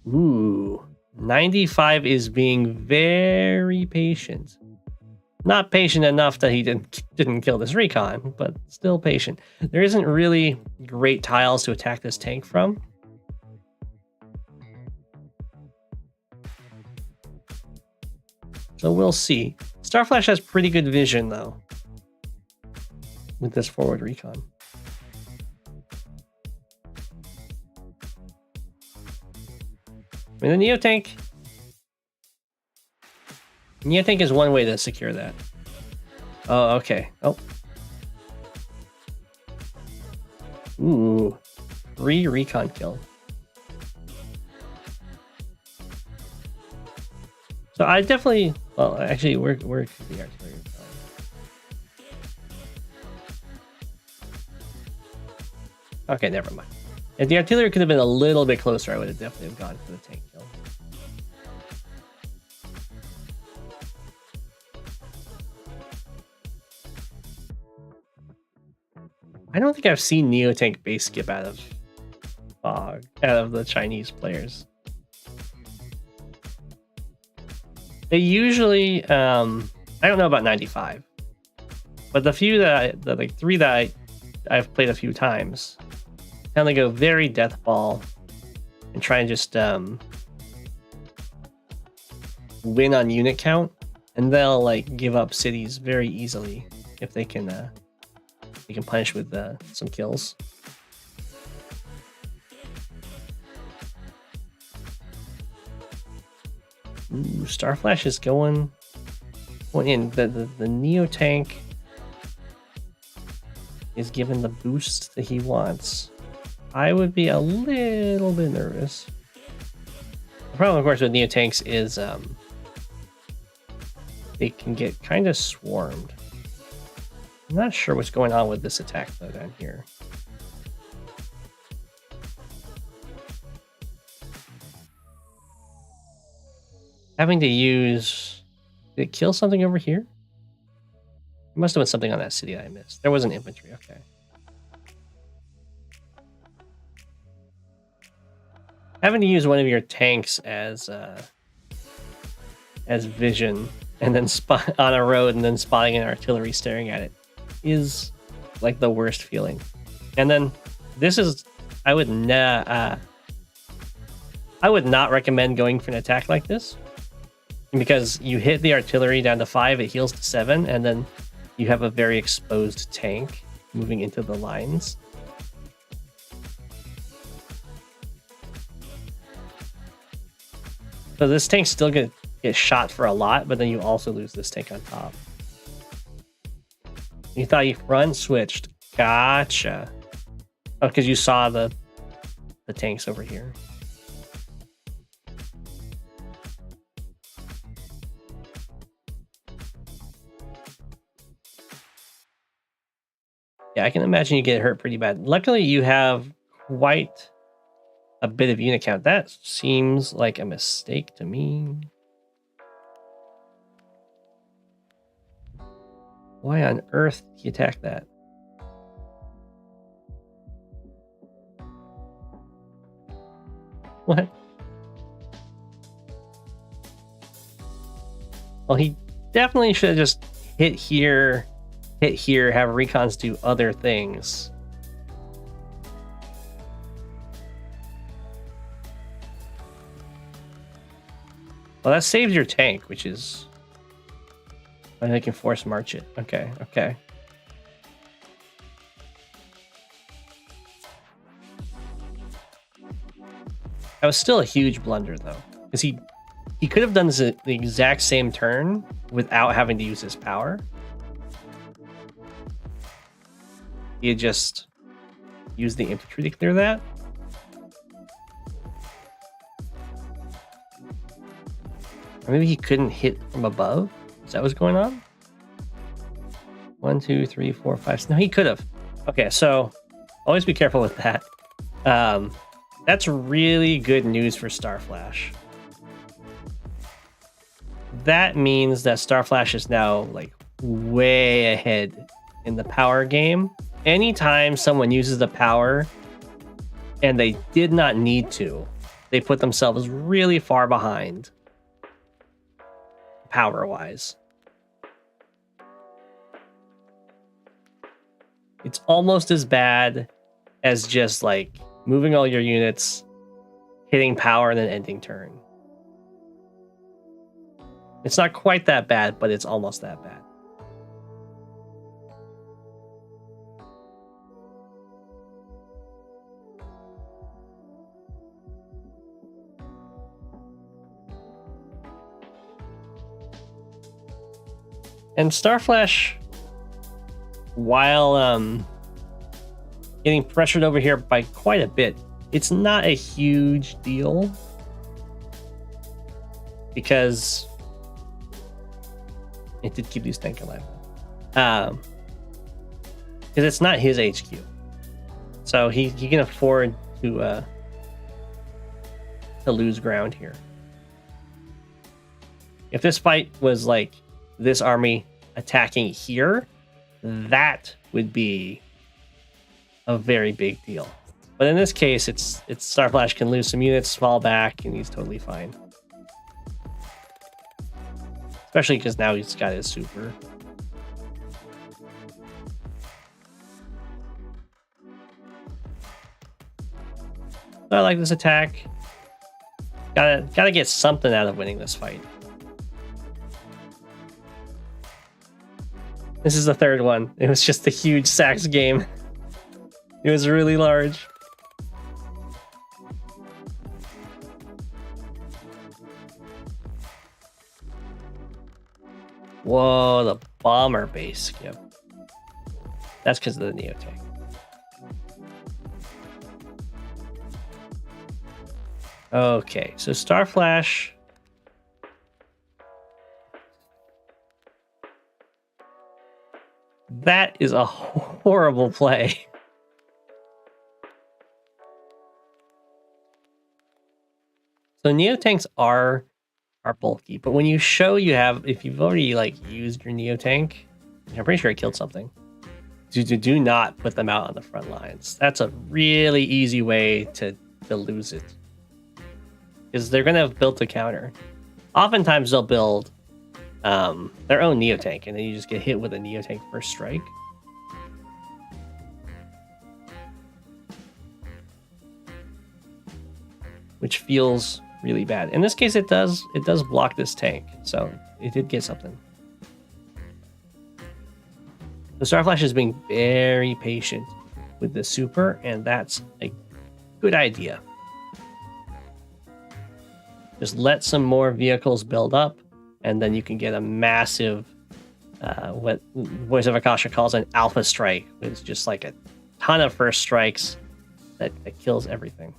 Ooh, 95 is being very patient. Not patient enough that he didn't kill this recon, but still patient. There isn't really great tiles to attack this tank from. So we'll see. Starflash has pretty good vision, though, with this forward recon. I mean, the Neotank is one way to secure that. Oh, okay. Oh. Ooh. 3 recon kill. So I definitely... Well, actually, where could the artillery go? Okay, never mind. If the artillery could have been a little bit closer, I would have definitely gone for the tank kill. I don't think I've seen Neotank base skip out of the Chinese players. They usually, I don't know about 95, but the few the 3 that I've played a few times, tend to go very death ball and try and just win on unit count, and they'll like give up cities very easily if they can punish with some kills. Ooh, Starflash is going in. The Neotank is given the boost that he wants. I would be a little bit nervous. The problem, of course, with Neotanks is they can get kind of swarmed. I'm not sure what's going on with this attack though down here. Having to use... Did it kill something over here? It must have been something on that city that I missed. There wasn't infantry, okay. Having to use one of your tanks as vision, and then spot on a road, and then spotting an artillery staring at it, is like the worst feeling. And then this is, I would not recommend going for an attack like this, because you hit the artillery down to 5, it heals to 7, and then you have a very exposed tank moving into the lines. So this tank's still gonna get shot for a lot, but then you also lose this tank on top. You thought you front switched. Gotcha. Oh, because you saw the tanks over here. Yeah, I can imagine you get hurt pretty bad. Luckily, you have quite a bit of unit count. That seems like a mistake to me. Why on earth did he attack that? What? Well, he definitely should have just hit here, have recons do other things. Well, that saves your tank, which is... and they can force march it. Okay, okay. That was still a huge blunder, though. Because he could have done this at the exact same turn without having to use his power. He had just used the infantry to clear that. Or maybe he couldn't hit from above. Is that what's going on? 1, 2, 3, 4, 5. No, he could have. Okay, so always be careful with that. That's really good news for Starflash. That means that Starflash is now like way ahead in the power game. Anytime someone uses the power and they did not need to, they put themselves really far behind power-wise. It's almost as bad as just like moving all your units, hitting power, and then ending turn. It's not quite that bad, but it's almost that bad. And Starflash, while getting pressured over here by quite a bit, it's not a huge deal because it did keep these tanks alive. Because it's not his HQ, so he can afford to lose ground here. If this fight was like this army attacking here, that would be a very big deal. But in this case, it's Starflash can lose some units, fall back, and he's totally fine. Especially because now he's got his super. I like this attack. Gotta get something out of winning this fight. This is the third one. It was just a huge Sax game. It was really large. Whoa, the bomber base skip. That's because of the Neo tank. Okay, so Starflash. That is a horrible play. So Neo tanks are bulky, but when you show you have, if you've already like used your Neo tank, I'm pretty sure I killed something. Do not put them out on the front lines. That's a really easy way to lose it, because they're gonna have built a counter. Oftentimes they'll build their own Neo tank, and then you just get hit with a Neo tank first strike. Which feels really bad. In this case, it does block this tank, so it did get something. The Starflash is being very patient with the super, and that's a good idea. Just let some more vehicles build up, and then you can get a massive, what Voice of Akasha calls an alpha strike. It's just like a ton of first strikes that kills everything.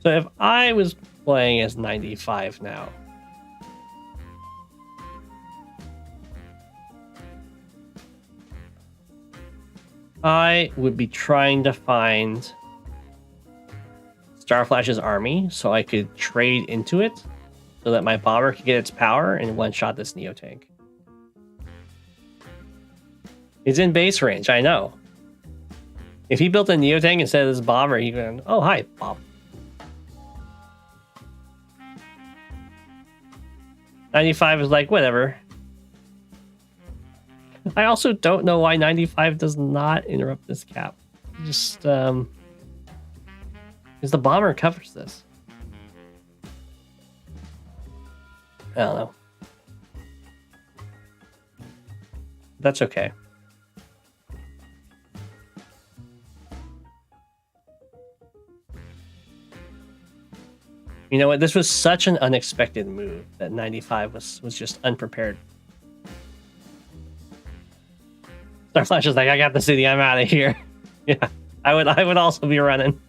So if I was playing as 95 now, I would be trying to find Starflash's army so I could trade into it so that my bomber could get its power and one-shot this Neo tank. It's in base range, I know. If he built a Neo tank instead of this bomber, he'd go, oh, hi, Bob. 95 is like, whatever. I also don't know why 95 does not interrupt this cap. Just, because the bomber covers this. I don't know. That's okay. You know what? This was such an unexpected move that 95 was just unprepared. Starflash is like, I got the city, I'm out of here. Yeah, I would also be running.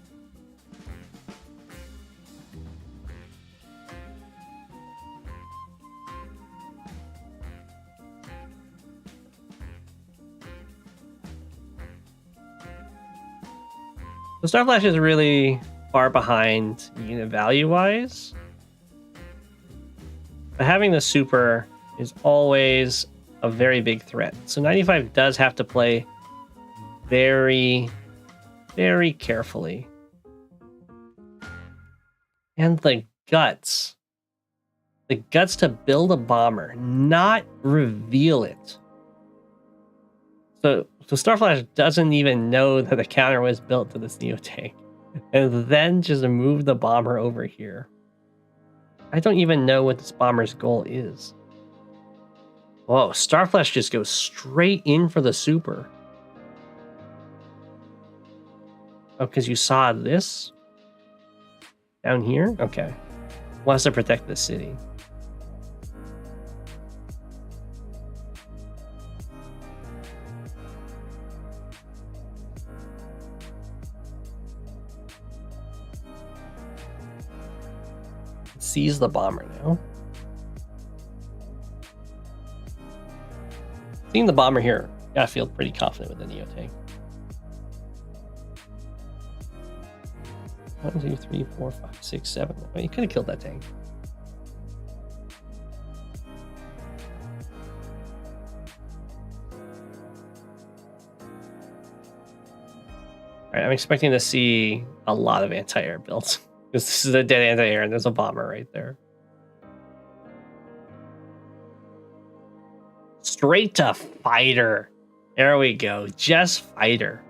The Starflash is really far behind unit value wise, but having the super is always a very big threat. So 95 does have to play very, very carefully. And the guts to build a bomber, not reveal it. So Starflash doesn't even know that the counter was built to this Neo tank, and then just move the bomber over here. I don't even know what this bomber's goal is. Whoa, Starflash just goes straight in for the super. Oh, because you saw this? Down here? Okay. Wants to protect the city. Seize the bomber now. Seeing the bomber here, I feel pretty confident with the Neo tank. 1, 2, 3, 4, 5, 6, 7. I mean, you could have killed that tank. Alright, I'm expecting to see a lot of anti-air builds. Because this is a dead anti-air and there's a bomber right there. Straight to fighter. There we go. Just fighter.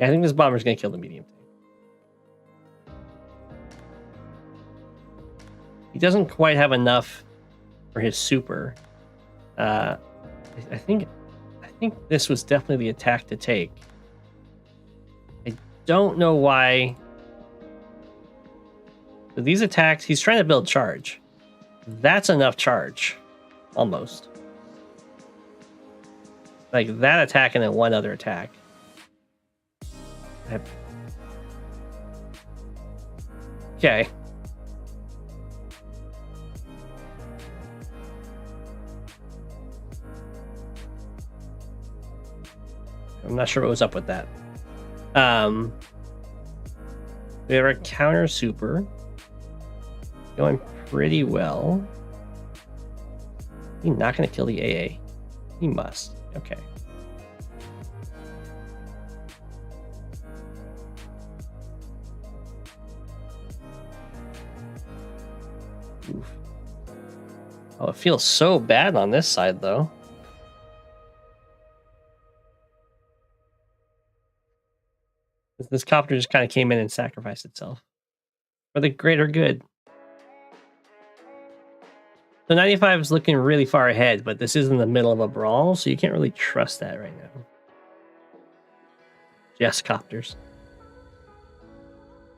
Yeah, I think this bomber's going to kill the medium tank. He doesn't quite have enough for his super. I think this was definitely the attack to take. I don't know why. So these attacks, he's trying to build charge. That's enough charge, almost. Like that attack and then one other attack. Okay. I'm not sure what was up with that. We have our counter super going pretty well. He's not going to kill the AA. He must. Okay. Oof. Oh, it feels so bad on this side, though. This copter just kind of came in and sacrificed itself for the greater good. So 95 is looking really far ahead, but this is in the middle of a brawl, so you can't really trust that right now. Just copters.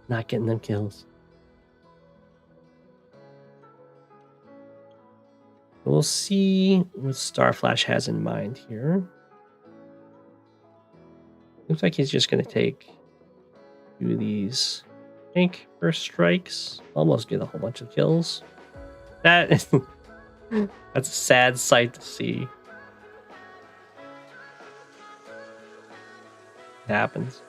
Not getting them kills. We'll see what Starflash has in mind here. Looks like he's just going to take 2 of these tank first strikes. Almost get a whole bunch of kills. That is... That's a sad sight to see. It happens.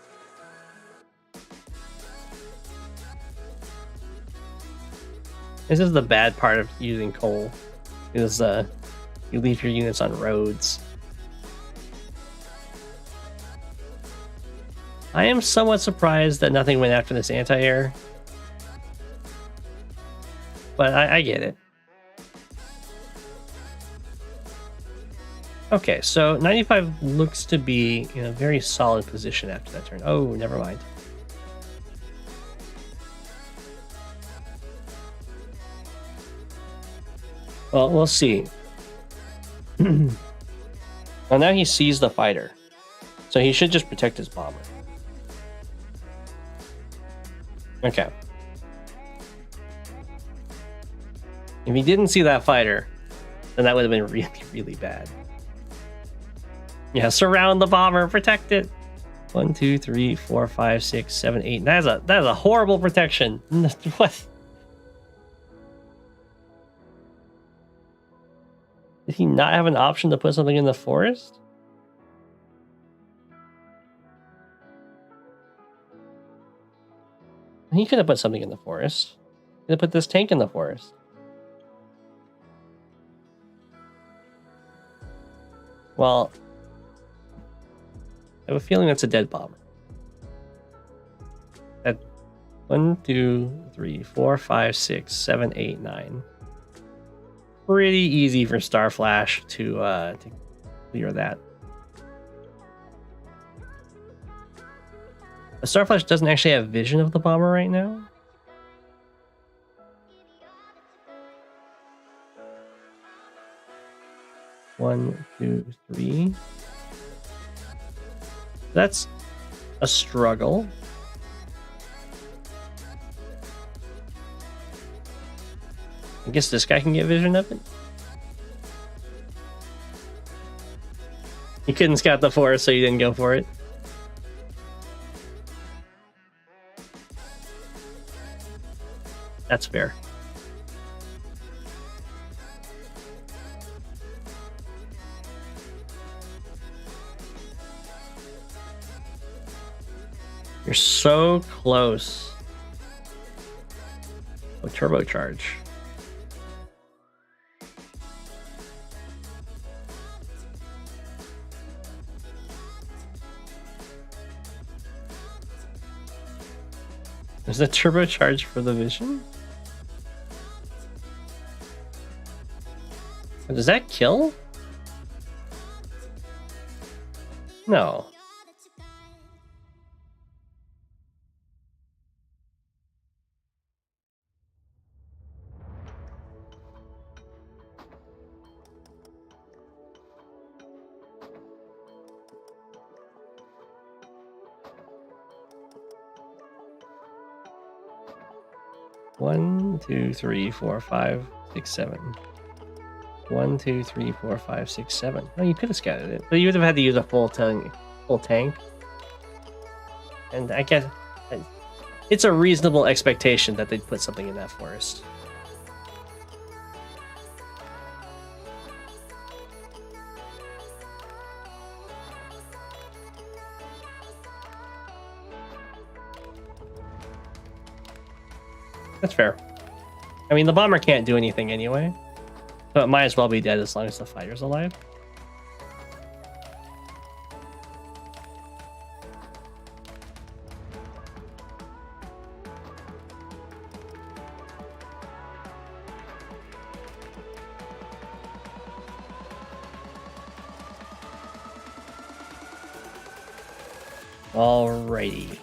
This is the bad part of using coal. Is you leave your units on roads. I am somewhat surprised that nothing went after this anti-air. But I get it. Okay, so 95 looks to be in a very solid position after that turn. Oh, never mind. Well, we'll see. Well, now he sees the fighter. So he should just protect his bomber. Okay. If he didn't see that fighter, then that would have been really, really bad. Yeah, surround the bomber, protect it. 1, 2, 3, 4, 5, 6, 7, 8. That is a horrible protection. What? Did he not have an option to put something in the forest? He could have put something in the forest. He could have put this tank in the forest. Well, I have a feeling that's a dead bomber. At 1, 2, 3, 4, 5, 6, 7, 8, 9. Pretty easy for Starflash to clear that. The Starflash doesn't actually have vision of the bomber right now. One, 2, 3. That's a struggle. I guess this guy can get vision of it. You couldn't scout the forest, so you didn't go for it. That's fair. You're so close. Oh, turbocharge. Is that turbocharge for the vision? Does that kill? No. One, 2, 3, 4, 5, 6, 7. 1, 2, 3, 4, 5, 6, 7. Oh, you could have scattered it, but you would have had to use a full tank. And I guess it's a reasonable expectation that they'd put something in that forest. That's fair. I mean, the bomber can't do anything anyway, so it might as well be dead as long as the fighter's alive. Alrighty.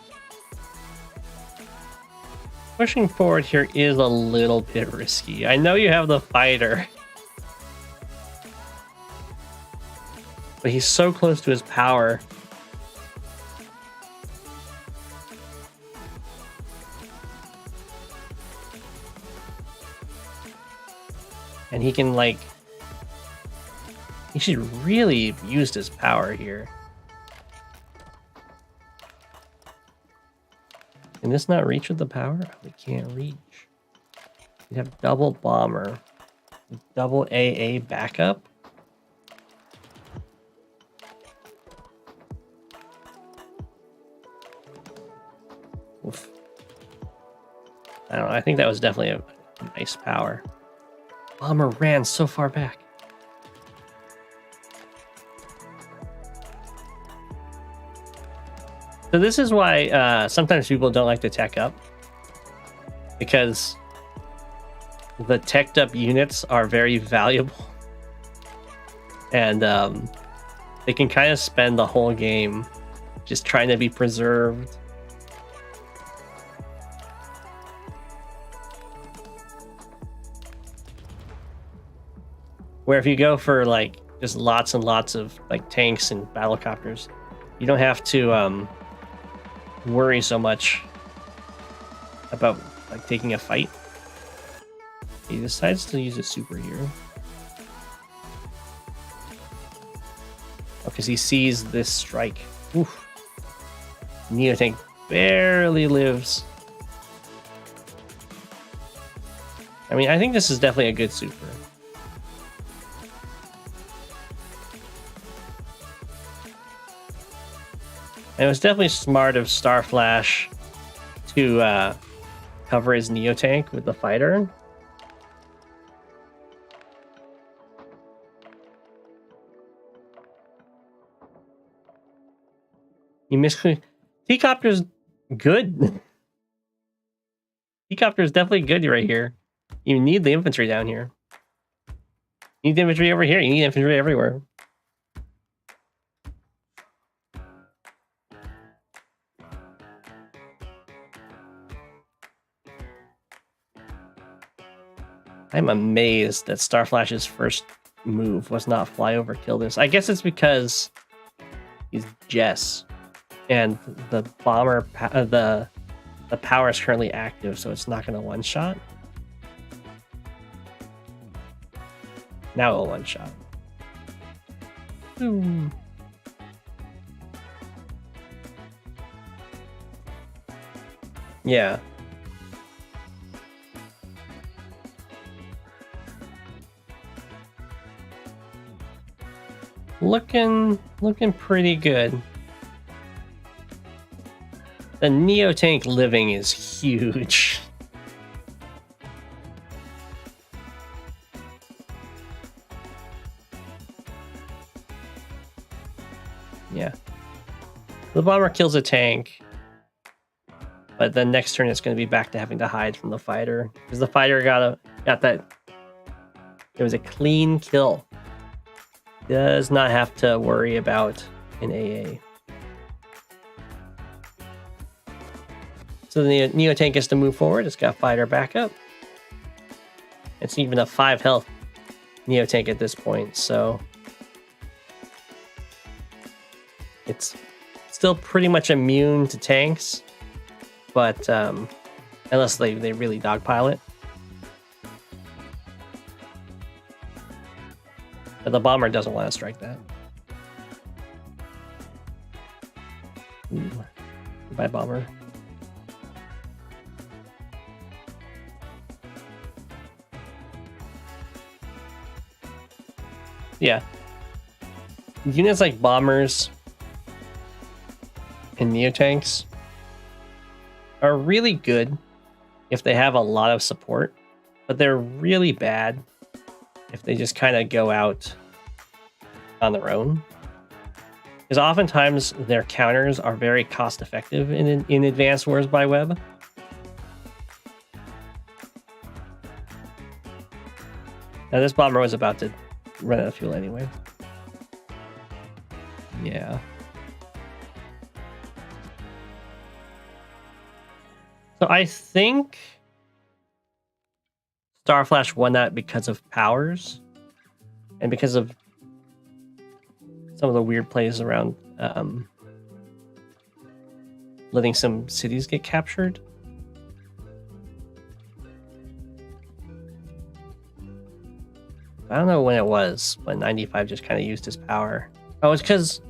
Pushing forward here is a little bit risky. I know you have the fighter, but he's so close to his power. And he can, like... He should really have used his power here. Can this not reach with the power? Oh, we can't reach. We have double bomber. Double AA backup. Oof. I don't know. I think that was definitely a nice power. Bomber ran so far back. So this is why sometimes people don't like to tech up, because the teched up units are very valuable, and they can kind of spend the whole game just trying to be preserved. Where if you go for like just lots and lots of like tanks and battlecopters, you don't have to worry so much about like taking a fight. He decides to use a super here. Because he sees this strike. Oof. Neotank barely lives. I mean, I think this is definitely a good super. And it was definitely smart of Starflash to cover his Neotank with the fighter. You missed. T-Copter's good. T-Copter's definitely good right here. You need the infantry down here. You need the infantry over here. You need infantry everywhere. I'm amazed that Starflash's first move was not fly over kill this. I guess it's because he's Jess, and the bomber, the power is currently active, so it's not going to one shot. Now it'll one shot. Ooh. Yeah. Looking pretty good. The Neotank living is huge. Yeah. The bomber kills a tank, but the next turn it's going to be back to having to hide from the fighter, because the fighter got that. It was a clean kill. Does not have to worry about an AA. So the Neotank gets to move forward. It's got fighter backup. It's even a 5 health Neotank at this point, so it's still pretty much immune to tanks, but unless they really dogpile it. But the bomber doesn't want to strike that. Ooh. Goodbye, bomber. Yeah. Units like bombers and Neotanks are really good if they have a lot of support, but they're really bad if they just kind of go out on their own. Because oftentimes their counters are very cost effective in Advanced Wars by Web. Now this bomber was about to run out of fuel anyway. Yeah. So I think Starflash won that because of powers and because of some of the weird plays around letting some cities get captured. I don't know when it was, when 95 just kind of used his power. Oh, it's because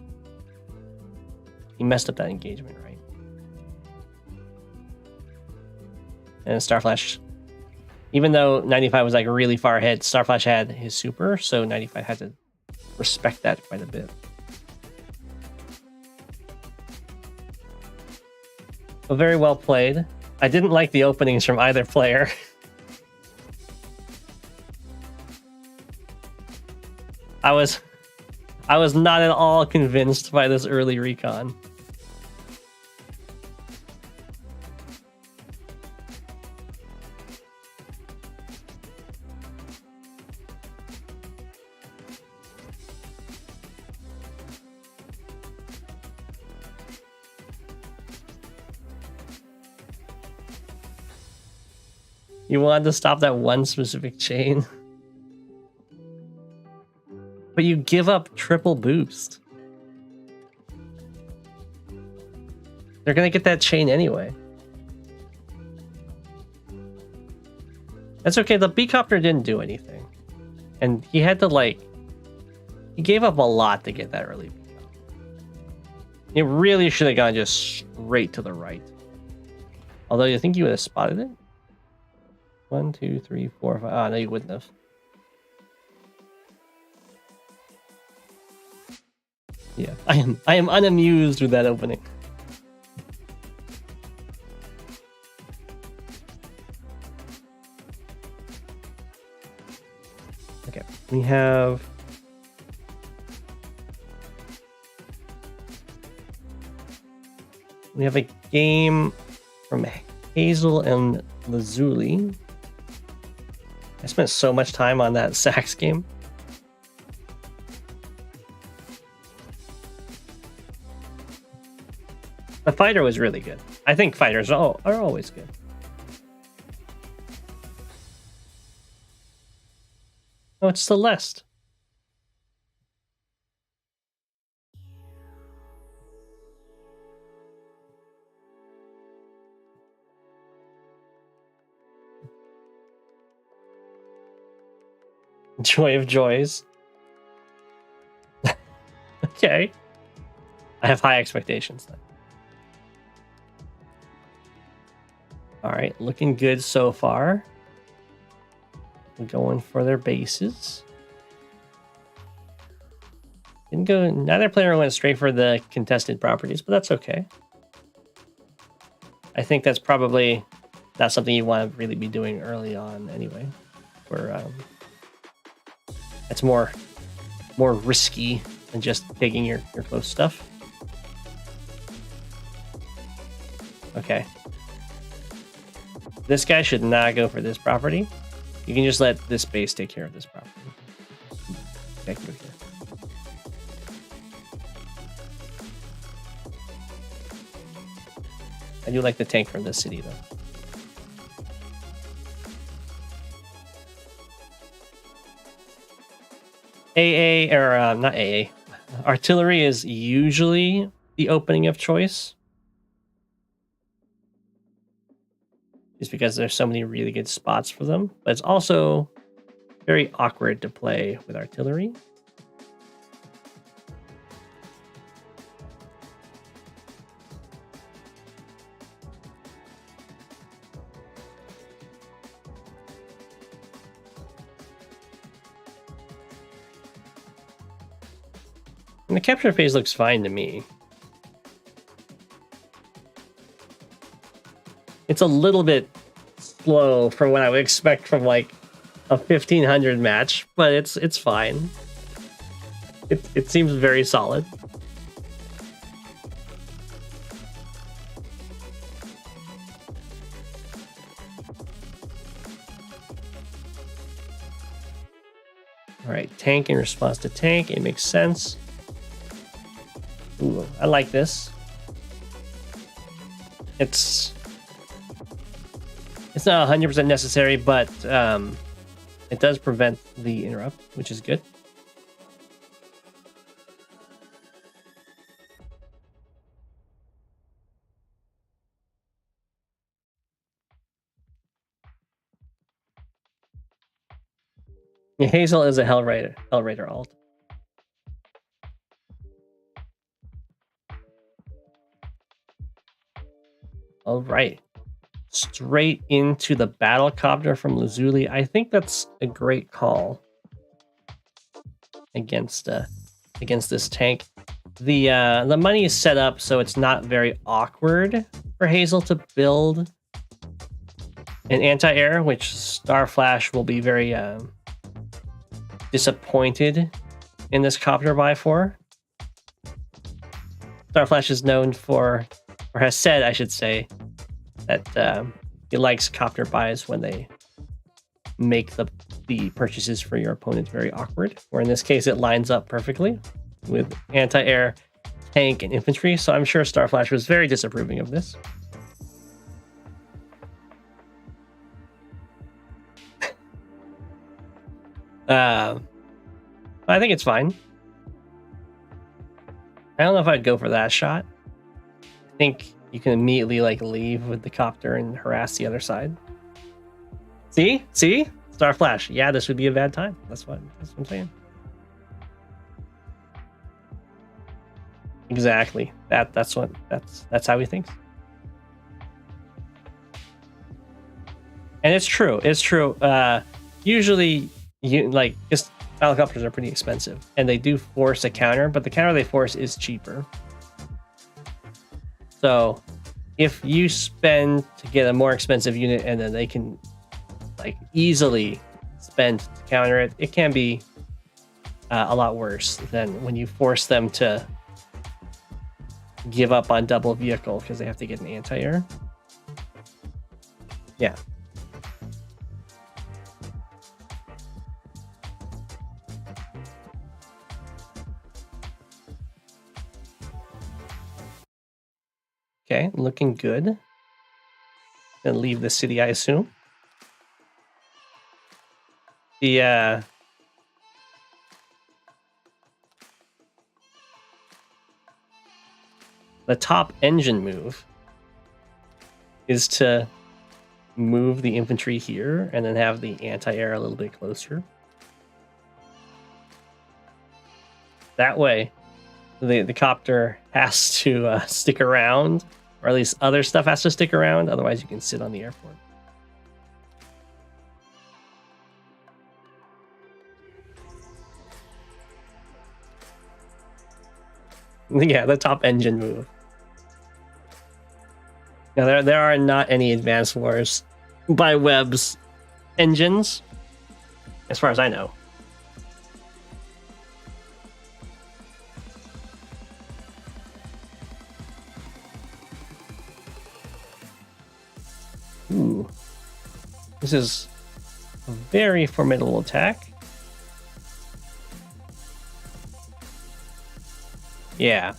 he messed up that engagement, right? And Starflash, even though 95 was like really far ahead, Starflash had his super, so 95 had to respect that quite a bit. But very well played. I didn't like the openings from either player. I was not at all convinced by this early recon. You wanted to stop that one specific chain. But you give up triple boost. They're gonna get that chain anyway. That's okay, the B-Copter didn't do anything. And he had to he gave up a lot to get that early B-Copter. It really should have gone just straight to the right. Although you think you would have spotted it? 1, 2, 3, 4, 5. Oh, no, you wouldn't have. Yeah, I am unamused with that opening. Okay, we have a game from Hazel and Lazuli. I spent so much time on that sax game. The fighter was really good. I think fighters are always good. Oh, it's Celeste. Joy of joys. Okay. I have high expectations then. Alright, looking good so far. We're going for their bases. Neither player went straight for the contested properties, but that's okay. I think that's probably not something you want to really be doing early on anyway. Where it's more risky than just taking your close stuff. Okay. This guy should not go for this property. You can just let this base take care of this property. Okay, go here. I do like the tank from this city, though. Not AA. Artillery is usually the opening of choice. Just because there's so many really good spots for them. But it's also very awkward to play with artillery. And the capture phase looks fine to me. It's a little bit slow from what I would expect from like a 1500 match, but it's fine. It seems very solid. All right, tank in response to tank. It makes sense. Ooh, I like this. It's not 100% necessary, but it does prevent the interrupt, which is good. Yeah, Hazel is a Hellraider alt. All right. Straight into the battle copter from Lazuli. I think that's a great call against this tank. The money is set up so it's not very awkward for Hazel to build an anti-air, which Starflash will be very disappointed in this copter buy for. Starflash is known for, or has said, I should say, that he likes copter buys when they make the purchases for your opponent very awkward, or in this case it lines up perfectly with anti-air, tank, and infantry, so I'm sure Starflash was very disapproving of this. I think it's fine. I don't know if I'd go for that shot. I think you can immediately like leave with the copter and harass the other side. See? Starflash. Yeah, this would be a bad time. That's what I'm saying. Exactly. That's how he thinks. And it's true. It's true. Usually just helicopters are pretty expensive and they do force a counter, but the counter they force is cheaper. So if you spend to get a more expensive unit and then they can like easily spend to counter it, it can be a lot worse than when you force them to give up on double vehicle because they have to get an anti-air. Yeah. Okay, looking good. Gonna leave the city, I assume. The top engine move is to move the infantry here and then have the anti-air a little bit closer. That way, the copter has to stick around, or at least other stuff has to stick around, otherwise you can sit on the airport. Yeah, the top engine move. Now, there are not any Advanced Wars by Webb's engines, as far as I know. Ooh. This is a very formidable attack. Yeah.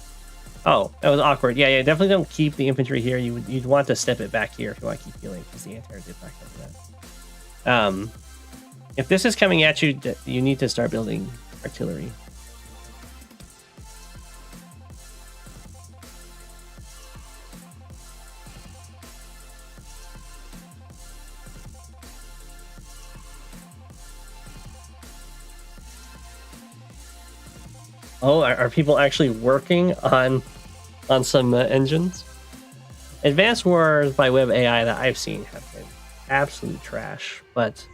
Oh, that was awkward. Yeah, definitely don't keep the infantry here. You'd want to step it back here if you want to keep healing, because the anti-air did back up that. If this is coming at you, you need to start building artillery. Oh, are people actually working on some engines? Advanced Wars by Web AI that I've seen have been absolute trash, but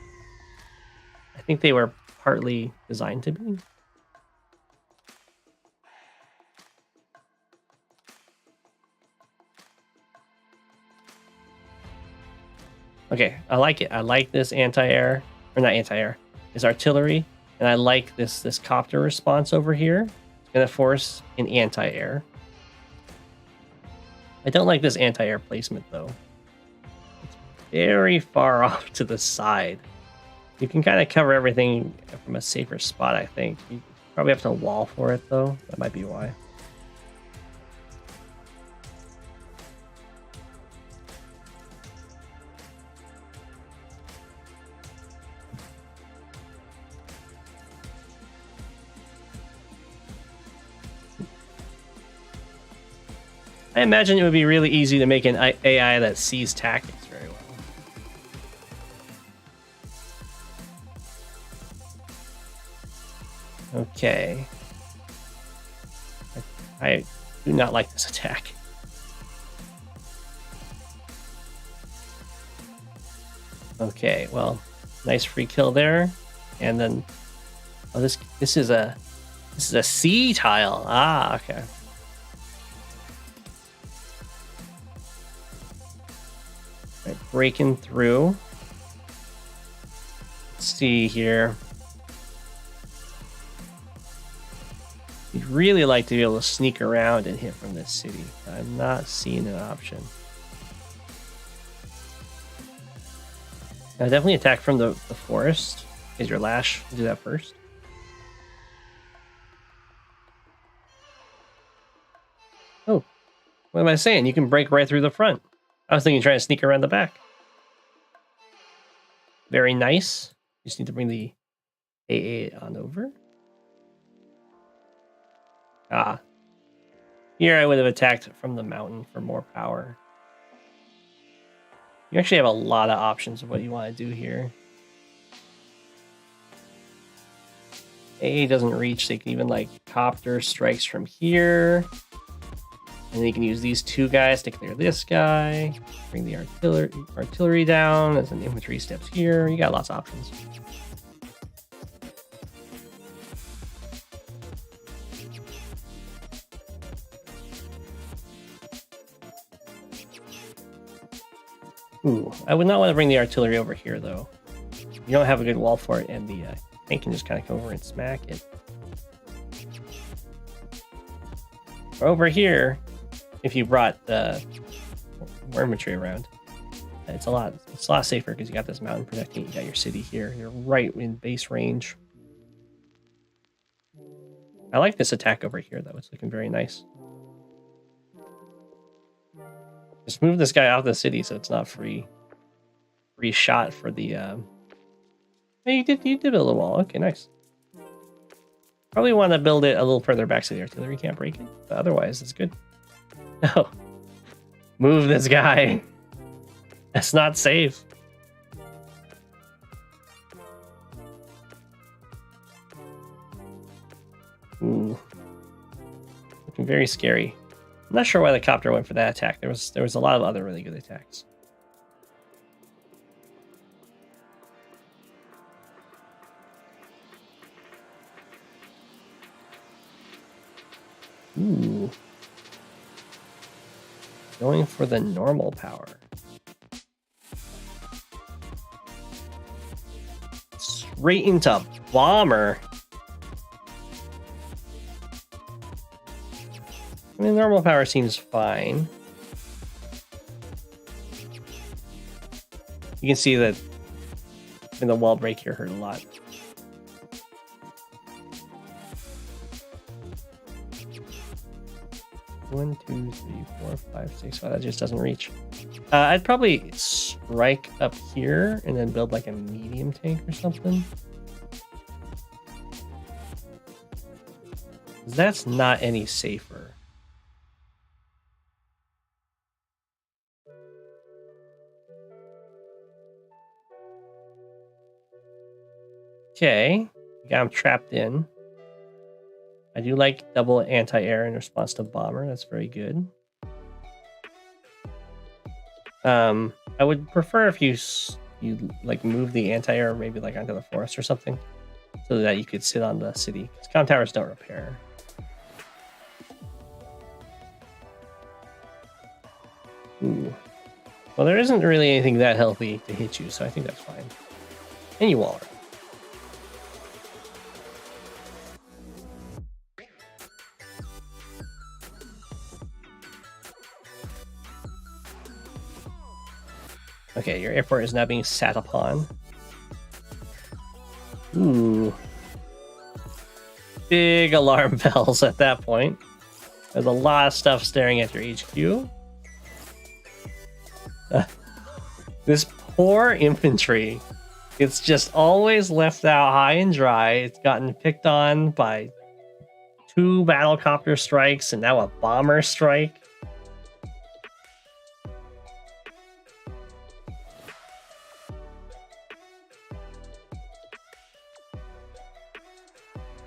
I think they were partly designed to be. Okay, I like it. I like this anti-air, or not anti-air, this artillery. And I like this copter response over here. It's going to force an anti-air. I don't like this anti-air placement, though. It's very far off to the side. You can kind of cover everything from a safer spot, I think. You probably have to wall for it, though. That might be why. I imagine it would be really easy to make an AI that sees tactics very well. Okay. I do not like this attack. Okay, well, nice free kill there. And then oh, this is a C tile. Ah, okay. Right, breaking through. Let's see here. You'd really like to be able to sneak around and hit from this city. I'm not seeing an option. Now definitely attack from the forest. Is your lash? Do that first. Oh, what am I saying? You can break right through the front. I was thinking trying to sneak around the back. Very nice. You just need to bring the AA on over. Ah. Here I would have attacked from the mountain for more power. You actually have a lot of options of what you want to do here. AA doesn't reach, so you can even like copter strikes from here. And then you can use these two guys to clear this guy. Bring the artillery down as an infantry steps here. You got lots of options. Ooh, I would not want to bring the artillery over here, though. You don't have a good wall for it, and the tank can just kind of come over and smack it. Over here, if you brought more infantry around, it's a lot safer because you got this mountain protecting it. You got your city here. You're right in base range. I like this attack over here, though. It's looking very nice. Just move this guy out of the city so it's not free shot for the Hey, you did build a wall. Okay, nice. Probably want to build it a little further back so the artillery can't break it. But otherwise, it's good. No. Move this guy. That's not safe. Ooh. Looking very scary. I'm not sure why the copter went for that attack. There was a lot of other really good attacks. Ooh. Going for the normal power. Straight into bomber. I mean, normal power seems fine. You can see that the wall break here hurt a lot. One, two, three, four, five, six. Oh, that just doesn't reach. I'd probably strike up here and then build like a medium tank or something. That's not any safer. Okay, got him trapped in. I do like double anti-air in response to bomber. That's very good. I would prefer if you like move the anti-air maybe like onto the forest or something, so that you could sit on the city. Because comm towers don't repair. Ooh. Well, there isn't really anything that healthy to hit you, so I think that's fine. And you waller. Okay, your airport is now being sat upon. Ooh. Big alarm bells at that point. There's a lot of stuff staring at your HQ. This poor infantry. It's just always left out high and dry. It's gotten picked on by 2 battlecopter strikes and now a bomber strike.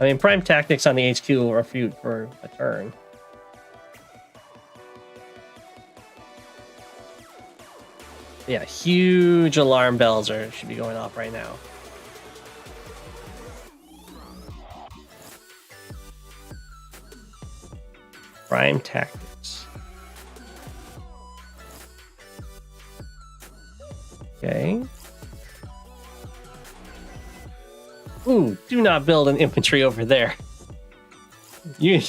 I mean, prime tactics on the HQ will refute for a turn. Yeah, huge alarm bells should be going off right now. Prime tactics. Okay. Ooh, do not build an infantry over there. You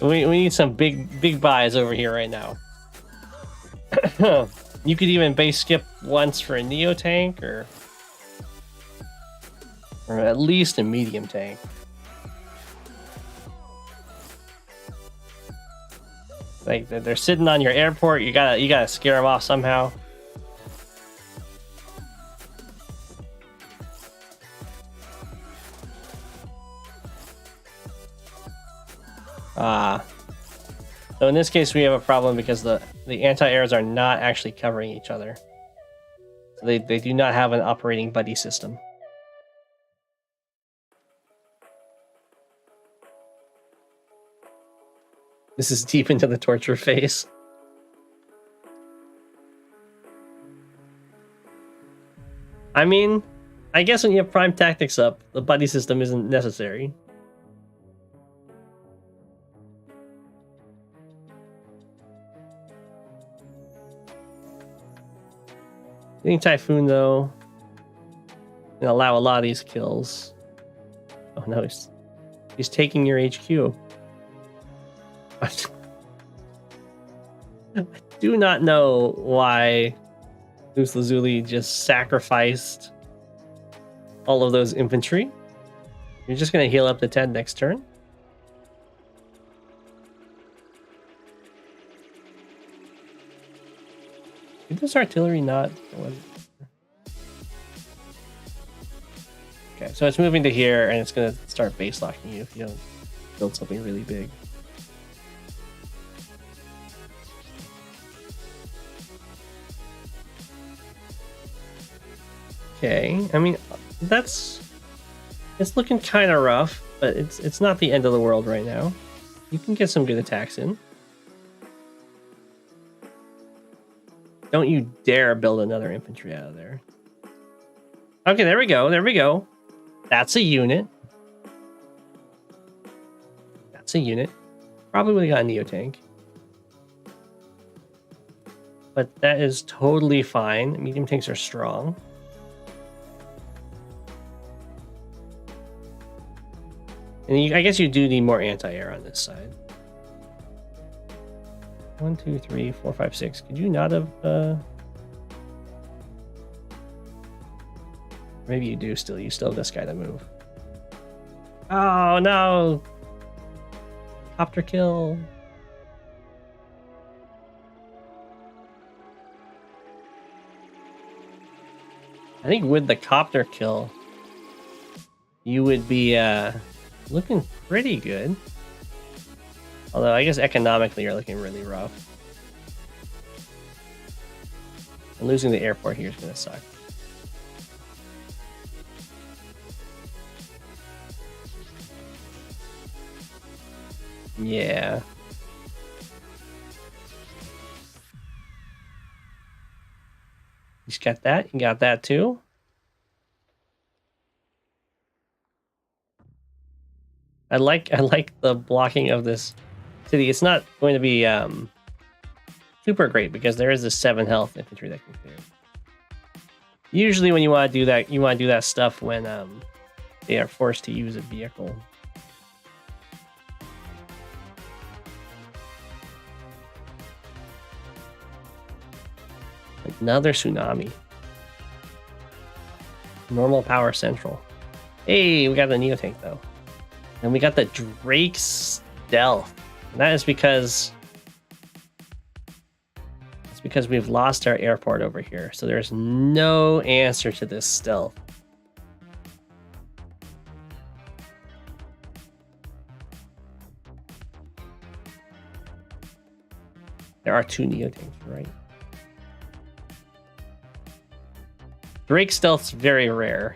we need some big buys over here right now. You could even base skip once for a neo tank or at least a medium tank. Like they're sitting on your airport, you gotta scare them off somehow. So in this case, we have a problem because the anti-airs are not actually covering each other. So they do not have an operating buddy system. This is deep into the torture phase. I mean, I guess when you have prime tactics up, the buddy system isn't necessary. Getting Typhoon, though, can allow a lot of these kills. Oh no, he's taking your HQ. I do not know why Luz Lazuli just sacrificed all of those infantry. You're just going to heal up the 10 next turn. Did this artillery not? Okay, so it's moving to here, and it's going to start base locking you if you don't build something really big. Okay, I mean, it's looking kind of rough, but it's not the end of the world right now. You can get some good attacks in. Don't you dare build another infantry out of there. Okay, there we go. There we go. That's a unit. That's a unit. Probably would have got a neo tank. But that is totally fine. Medium tanks are strong. And I guess you do need more anti-air on this side. 1, 2, 3, 4, 5, 6. Could you not have? Maybe you do still. You still have this guy to move. Oh no! Copter kill. I think with the copter kill, you would be looking pretty good. Although I guess economically you're looking really rough. And losing the airport here is going to suck. Yeah. You just got that. You got that too. I like the blocking of this city. It's not going to be super great because there is this 7 health infantry that can clear. Usually when you want to do that, you want to do that stuff when they are forced to use a vehicle. Another tsunami. Normal power central. Hey, we got the neo tank though. And we got the Drake stealth. And that is because we've lost our airport over here. So there's no answer to this stealth. There are 2 neo tanks, right? Drake stealth's very rare.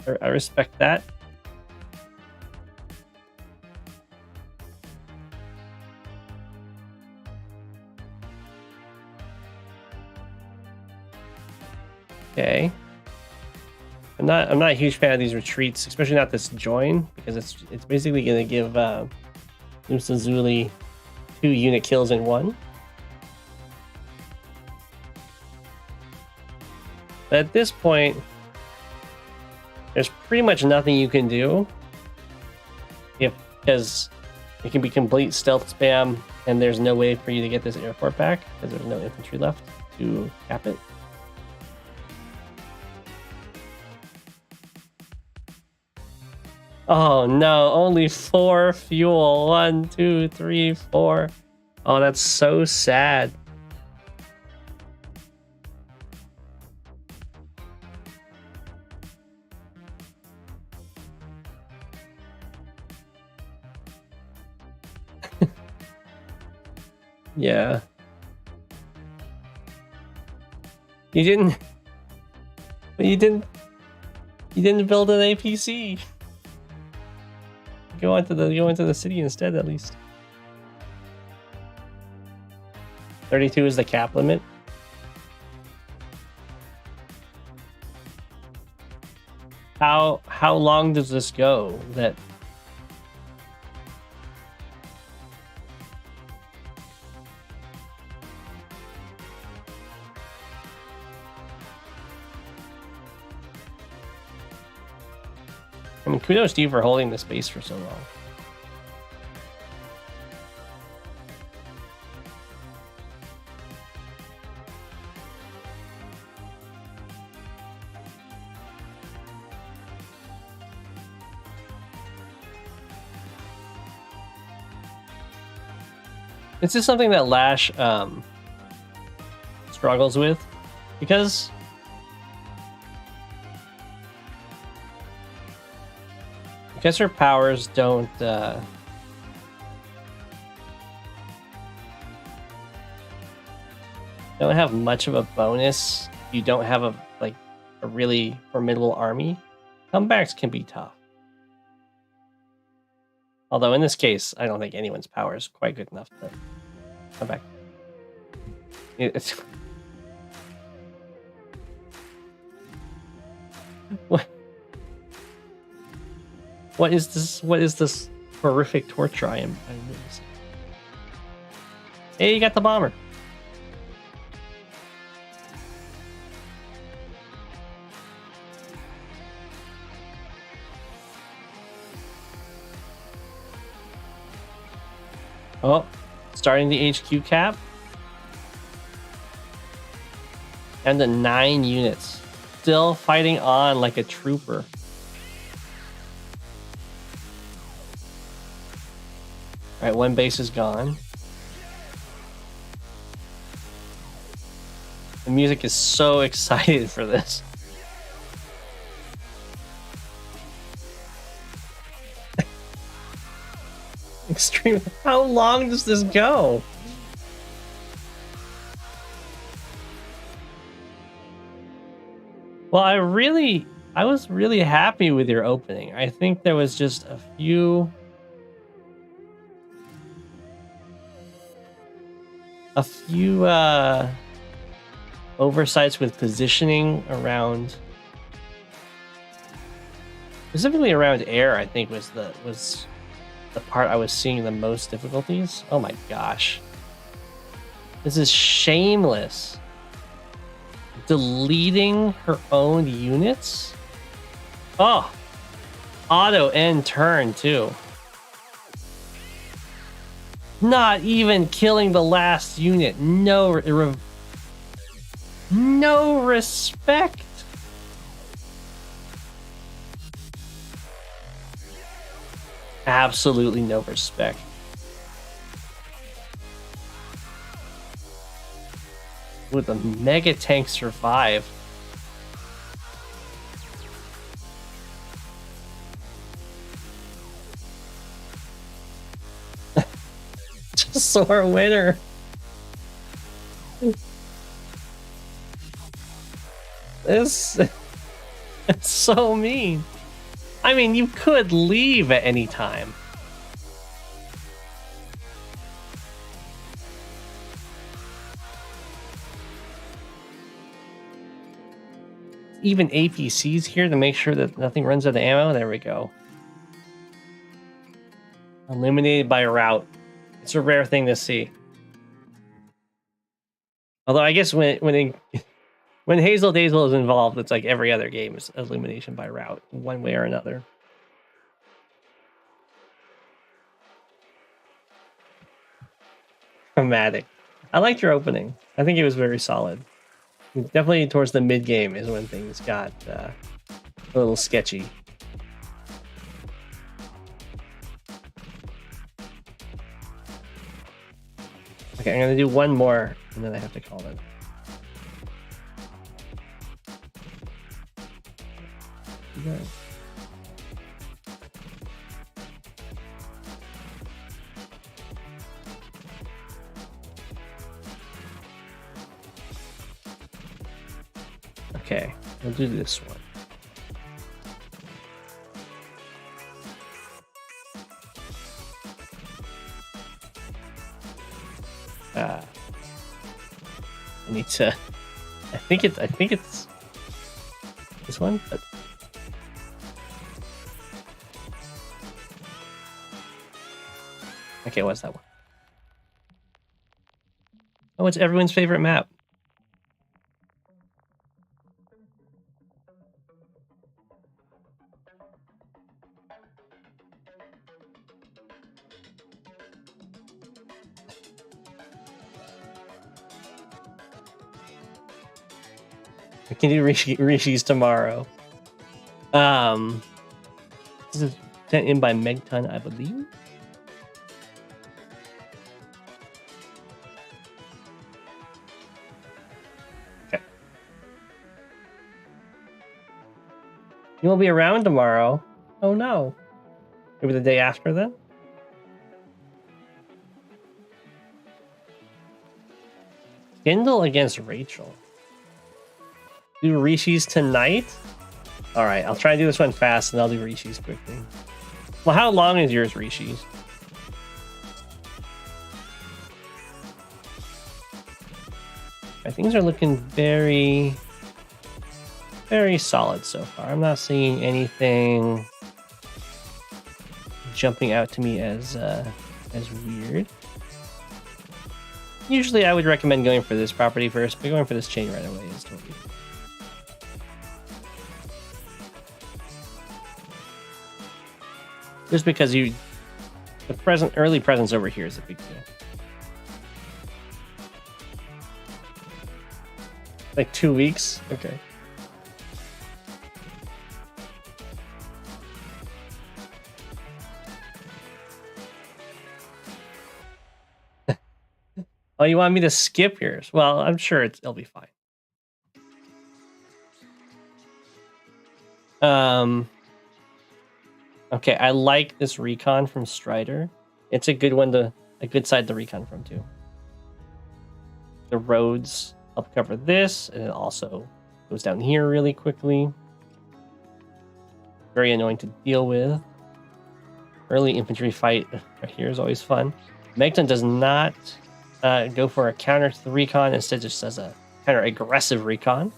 I respect that. Okay. I'm not a huge fan of these retreats, especially not this join, because it's basically gonna give Usazuli 2 unit kills in one. But at this point, there's pretty much nothing you can do, because it can be complete stealth spam, and there's no way for you to get this airport back because there's no infantry left to cap it. Oh no, only 4 fuel. 1, 2, 3, 4. Oh, that's so sad. Yeah. You didn't build an APC. Go into the city instead, at least. 32 is the cap limit. How long does this go? That I mean, kudos to you for holding the space for so long. This is something that Lash struggles with, because her powers don't have much of a bonus. You don't have a really formidable army. Comebacks can be tough. Although in this case, I don't think anyone's power is quite good enough to come back. It's What is this? What is this horrific torture I'm witnessing? Hey, you got the bomber. Oh, starting the HQ cap. And the 9 units. Still fighting on like a trooper. Alright, 1 base is gone. The music is so excited for this. Extreme. How long does this go? Well, I was really happy with your opening. I think there was just a few oversights with positioning around, specifically around air. I think was the part I was seeing the most difficulties. Oh my gosh, this is shameless. Deleting her own units. Oh, auto end turn too. Not even killing the last unit. No respect. Absolutely no respect. Would the mega tank survive? Just sore winner. This it's so mean. I mean, you could leave at any time. Even APCs here to make sure that nothing runs out of ammo. There we go. Eliminated by route. It's a rare thing to see. Although I guess when Hazel Dazel is involved, it's like every other game is elimination by route, one way or another. Dramatic. I liked your opening. I think it was very solid. Definitely towards the mid game is when things got a little sketchy. Okay, I'm gonna do one more, and then I have to call it. Okay. Okay, we'll do this one. I need to. I think it's this one, but okay, what's that one? Oh, it's everyone's favorite map. I can do Rishi's tomorrow. This is sent in by Megton, I believe. Okay. You won't be around tomorrow. Oh no. Maybe the day after then? Kindle against Rachel. Do Rishi's tonight? Alright, I'll try to do this one fast and I'll do Rishi's quickly. Well, how long is yours, Rishi's? Things are looking very, very solid so far. I'm not seeing anything jumping out to me as weird. Usually I would recommend going for this property first, but going for this chain right away is totally. Just because the early presence over here is a big deal. Like 2 weeks? Okay. Oh, you want me to skip yours? Well, I'm sure it'll be fine. Okay, I like this recon from Strider. It's a good good side to recon from too. The roads help cover this, and it also goes down here really quickly. Very annoying to deal with. Early infantry fight right here is always fun. Megton does not go for a counter to the recon, instead just does a counter aggressive recon.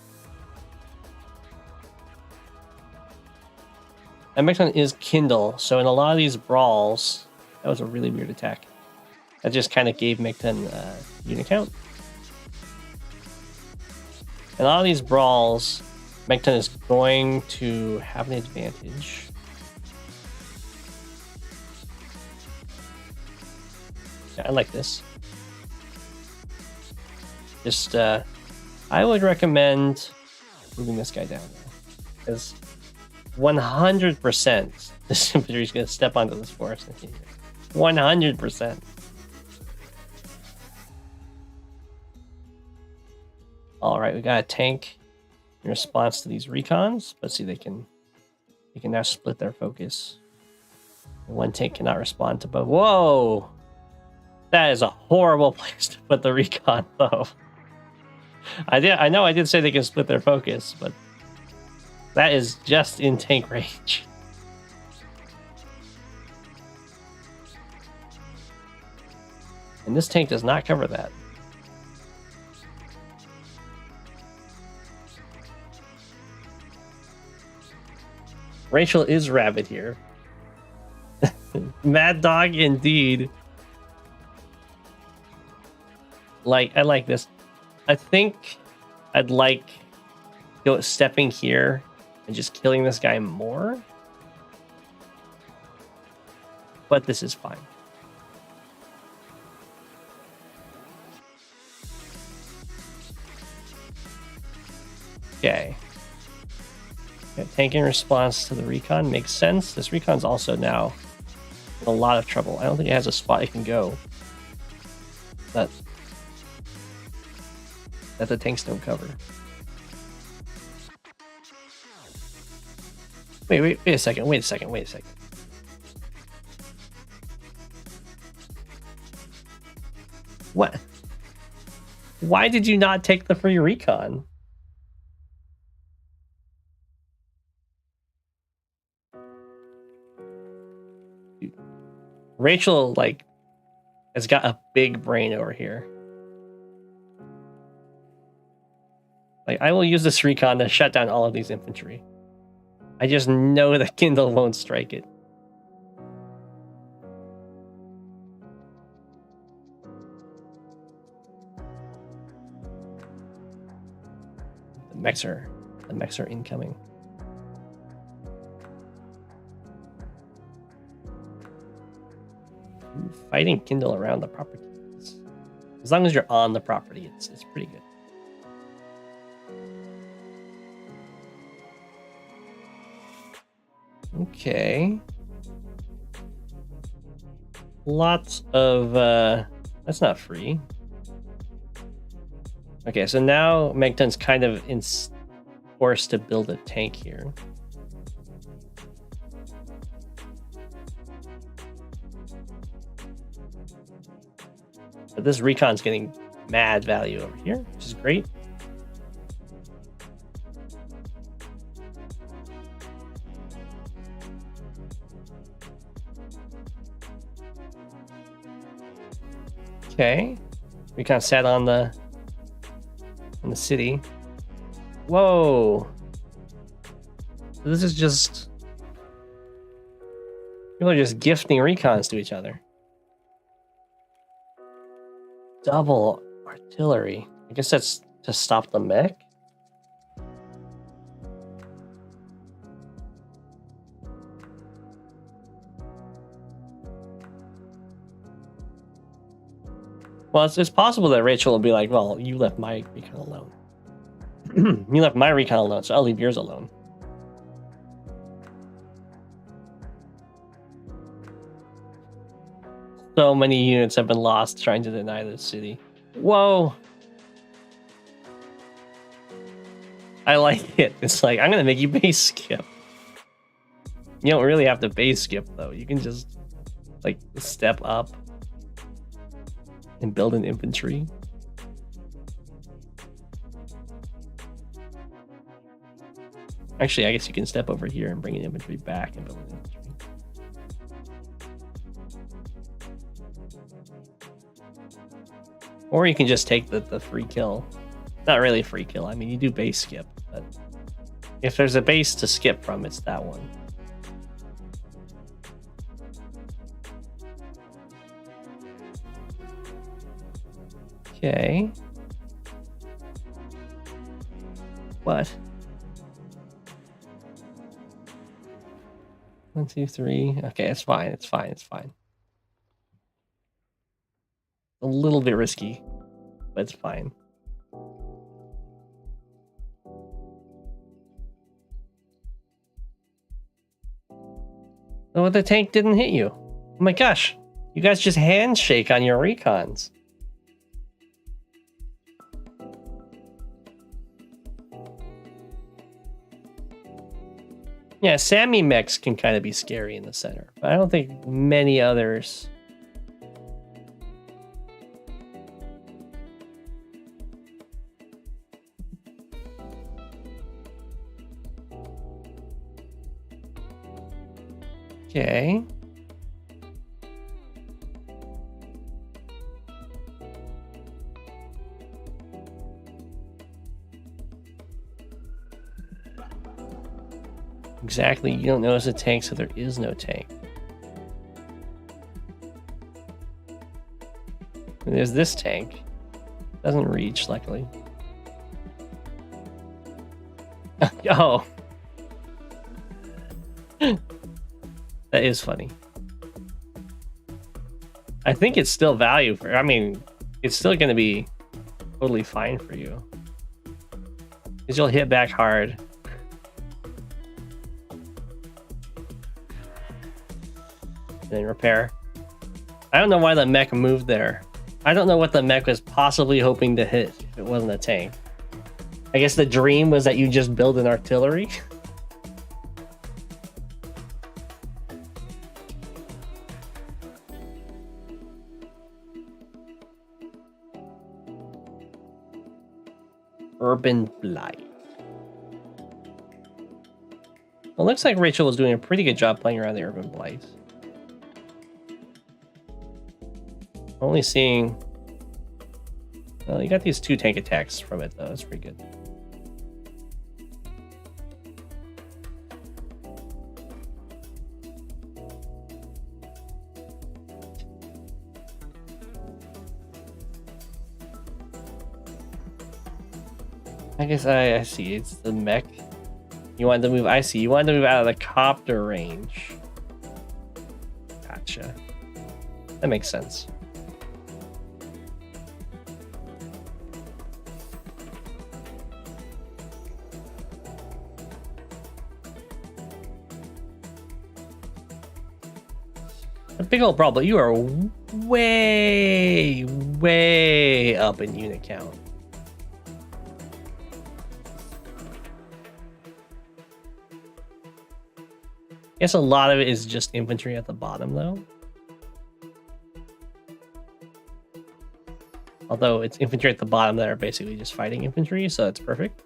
And Megton is Kindle, so in a lot of these brawls, that was a really weird attack. That just kind of gave Megton unit count. In a lot of these brawls, Megton is going to have an advantage. Yeah, I like this. Just, I would recommend moving this guy down there, because 100% this infantry is going to step onto this forest. 100%. All right, we got a tank in response to these recons. Let's see, they can now split their focus. One tank cannot respond to both. Whoa, that is a horrible place to put the recon, though. I know I did say they can split their focus, but that is just in tank range. And this tank does not cover that. Rachel is rabid here. Mad Dog indeed. I like this. I think I'd like stepping here and just killing this guy more. But this is fine. Okay. Tank in response to the recon makes sense. This recon's also now in a lot of trouble. I don't think it has a spot it can go that the tanks don't cover. Wait a second. What? Why did you not take the free recon? Rachel, has got a big brain over here. I will use this recon to shut down all of these infantry. I just know that Kindle won't strike it. The mechs are incoming. Fighting Kindle around the property. As long as you're on the property, it's pretty good. Okay. Lots of that's not free. Okay, so now Megton's kind of forced to build a tank here. But this recon's getting mad value over here, which is great. Okay, recon sat on the city. Whoa! So this is just people are just gifting recons to each other. Double artillery. I guess that's to stop the mech. Well, it's possible that Rachel will be like, well, you left my recon alone. You left my recon alone, so I'll leave yours alone. So many units have been lost trying to deny this city. Whoa! I like it. It's like, I'm gonna make you base skip. You don't really have to base skip, though. You can just, step up and build an infantry. Actually, I guess you can step over here and bring an infantry back and build an infantry. Or you can just take the free kill. Not really a free kill. I mean, you do base skip, but if there's a base to skip from, it's that one. Okay. What? 1, 2, 3. Okay, it's fine. It's fine. It's fine. A little bit risky, but it's fine. Oh, the tank didn't hit you. Oh my gosh. You guys just handshake on your recons. Yeah, Sammy mechs can kind of be scary in the center, but I don't think many others. Okay. Exactly, you don't notice a tank, so there is no tank. And there's this tank. Doesn't reach, luckily. Oh. That is funny. I think it's still value for, I mean, it's still going to be totally fine for you. Because you'll hit back hard. Then repair. I don't know why the mech moved there. I don't know what the mech was possibly hoping to hit if it wasn't a tank. I guess the dream was that you just build an artillery. Urban Blight. Well, it looks like Rachel was doing a pretty good job playing around the Urban Blight. Only seeing... Well, you got these 2 tank attacks from it, though. That's pretty good. I guess I see. It's the mech. You wanted to move... I see. You wanted to move out of the copter range. Gotcha. That makes sense. A big old problem. You are way, way up in unit count. I guess a lot of it is just infantry at the bottom, though. Although it's infantry at the bottom that are basically just fighting infantry, so it's perfect.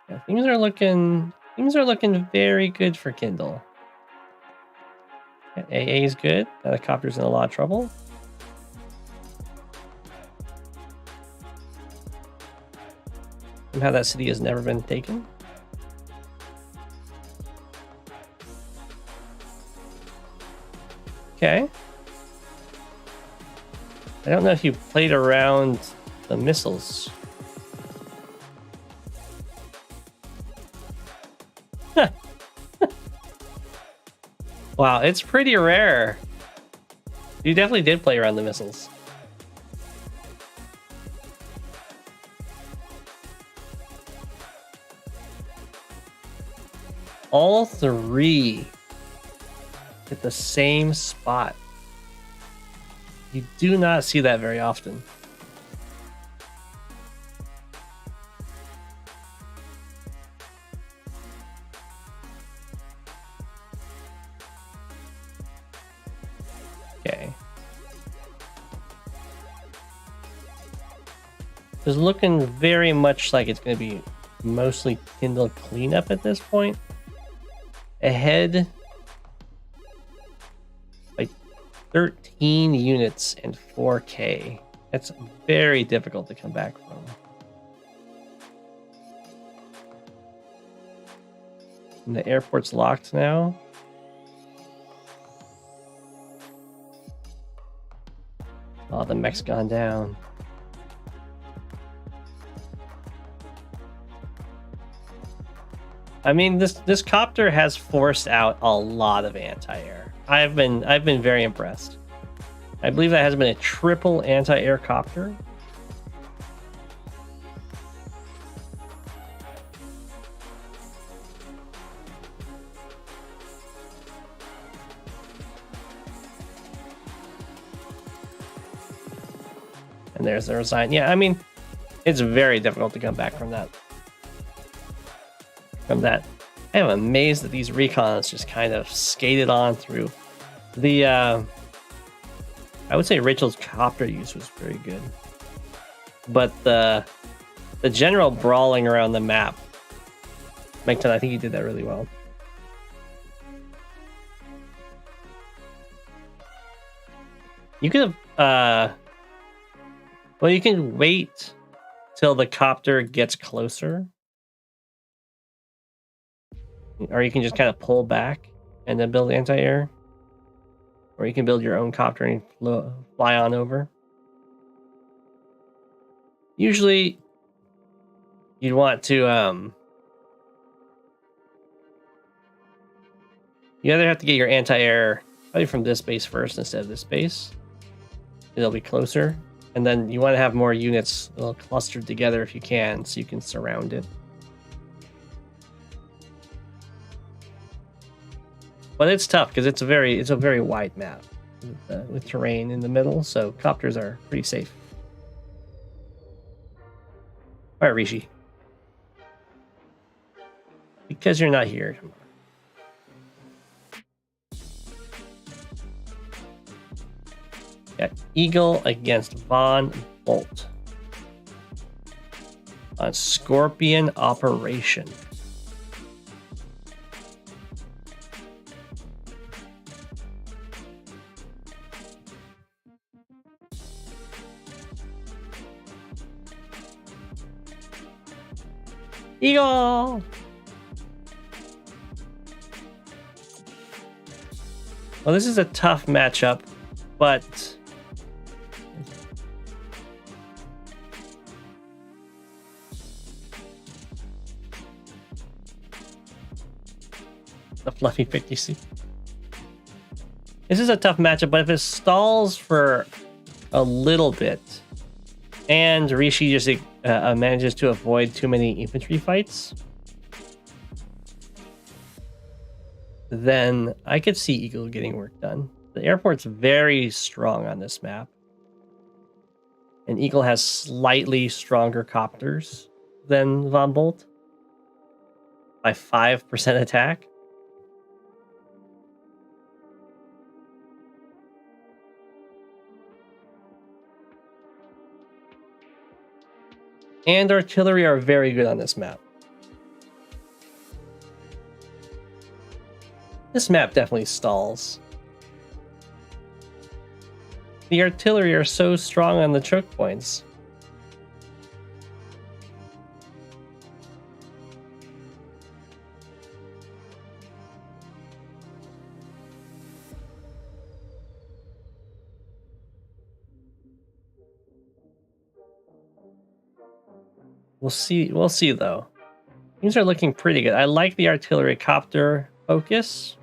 Yeah, things are looking very good for Kindle. Yeah, AA is good. Now the copter's in a lot of trouble. Somehow that city has never been taken. Okay. I don't know if you played around the missiles. Wow, it's pretty rare. You definitely did play around the missiles. All 3 at the same spot. You do not see that very often. Okay. It's looking very much like it's going to be mostly Kindle cleanup at this point. Ahead, like 13 units and 4K. That's very difficult to come back from. And the airport's locked now. Oh, the mech's gone down. I mean, this copter has forced out a lot of anti-air. I've been very impressed. I believe that has been a triple anti-air copter. And there's the resign. Yeah, I mean, it's very difficult to come back from that. I am amazed that these recons just kind of skated on through. The I would say Rachel's copter use was very good, but the general brawling around the map, Mike, I think he did that really well. You could have, well, you can wait till the copter gets closer. Or you can just kind of pull back and then build anti-air. Or you can build your own copter and fly on over. Usually, you'd want to, you either have to get your anti-air probably from this base first instead of this base. It'll be closer. And then you want to have more units all clustered together if you can, so you can surround it. But it's tough because it's a very wide map with terrain in the middle, so copters are pretty safe. All right, Rishi. Because you're not here. Got Eagle against Von Bolt on Scorpion Operation. Eagle! Well, this is a tough matchup, but the fluffy 50C. This is a tough matchup, but if it stalls for a little bit and Rishi just manages to avoid too many infantry fights, then I could see Eagle getting work done. The airport's very strong on this map. And Eagle has slightly stronger copters than Von Bolt by 5% attack. And artillery are very good on this map. This map definitely stalls. The artillery are so strong on the choke points. We'll see though. Things are looking pretty good. I like the artillery copter focus.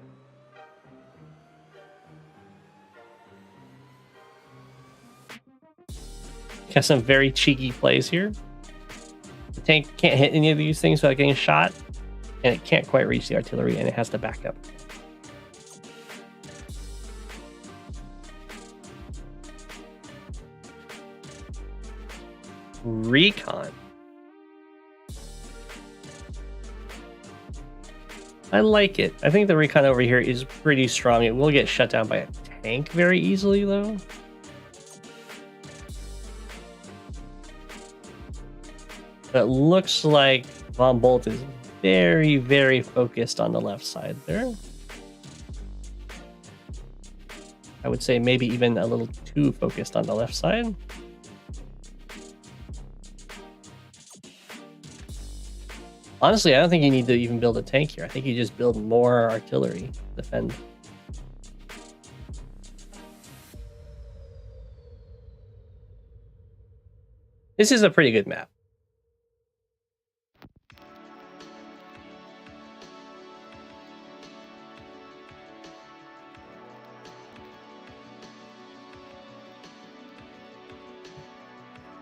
Got some very cheeky plays here. The tank can't hit any of these things without getting shot, and it can't quite reach the artillery, and it has to back up. Recon. I like it. I think the recon over here is pretty strong. It will get shut down by a tank very easily, though. But it looks like Von Bolt is very, very focused on the left side there. I would say maybe even a little too focused on the left side. Honestly, I don't think you need to even build a tank here. I think you just build more artillery to defend. This is a pretty good map.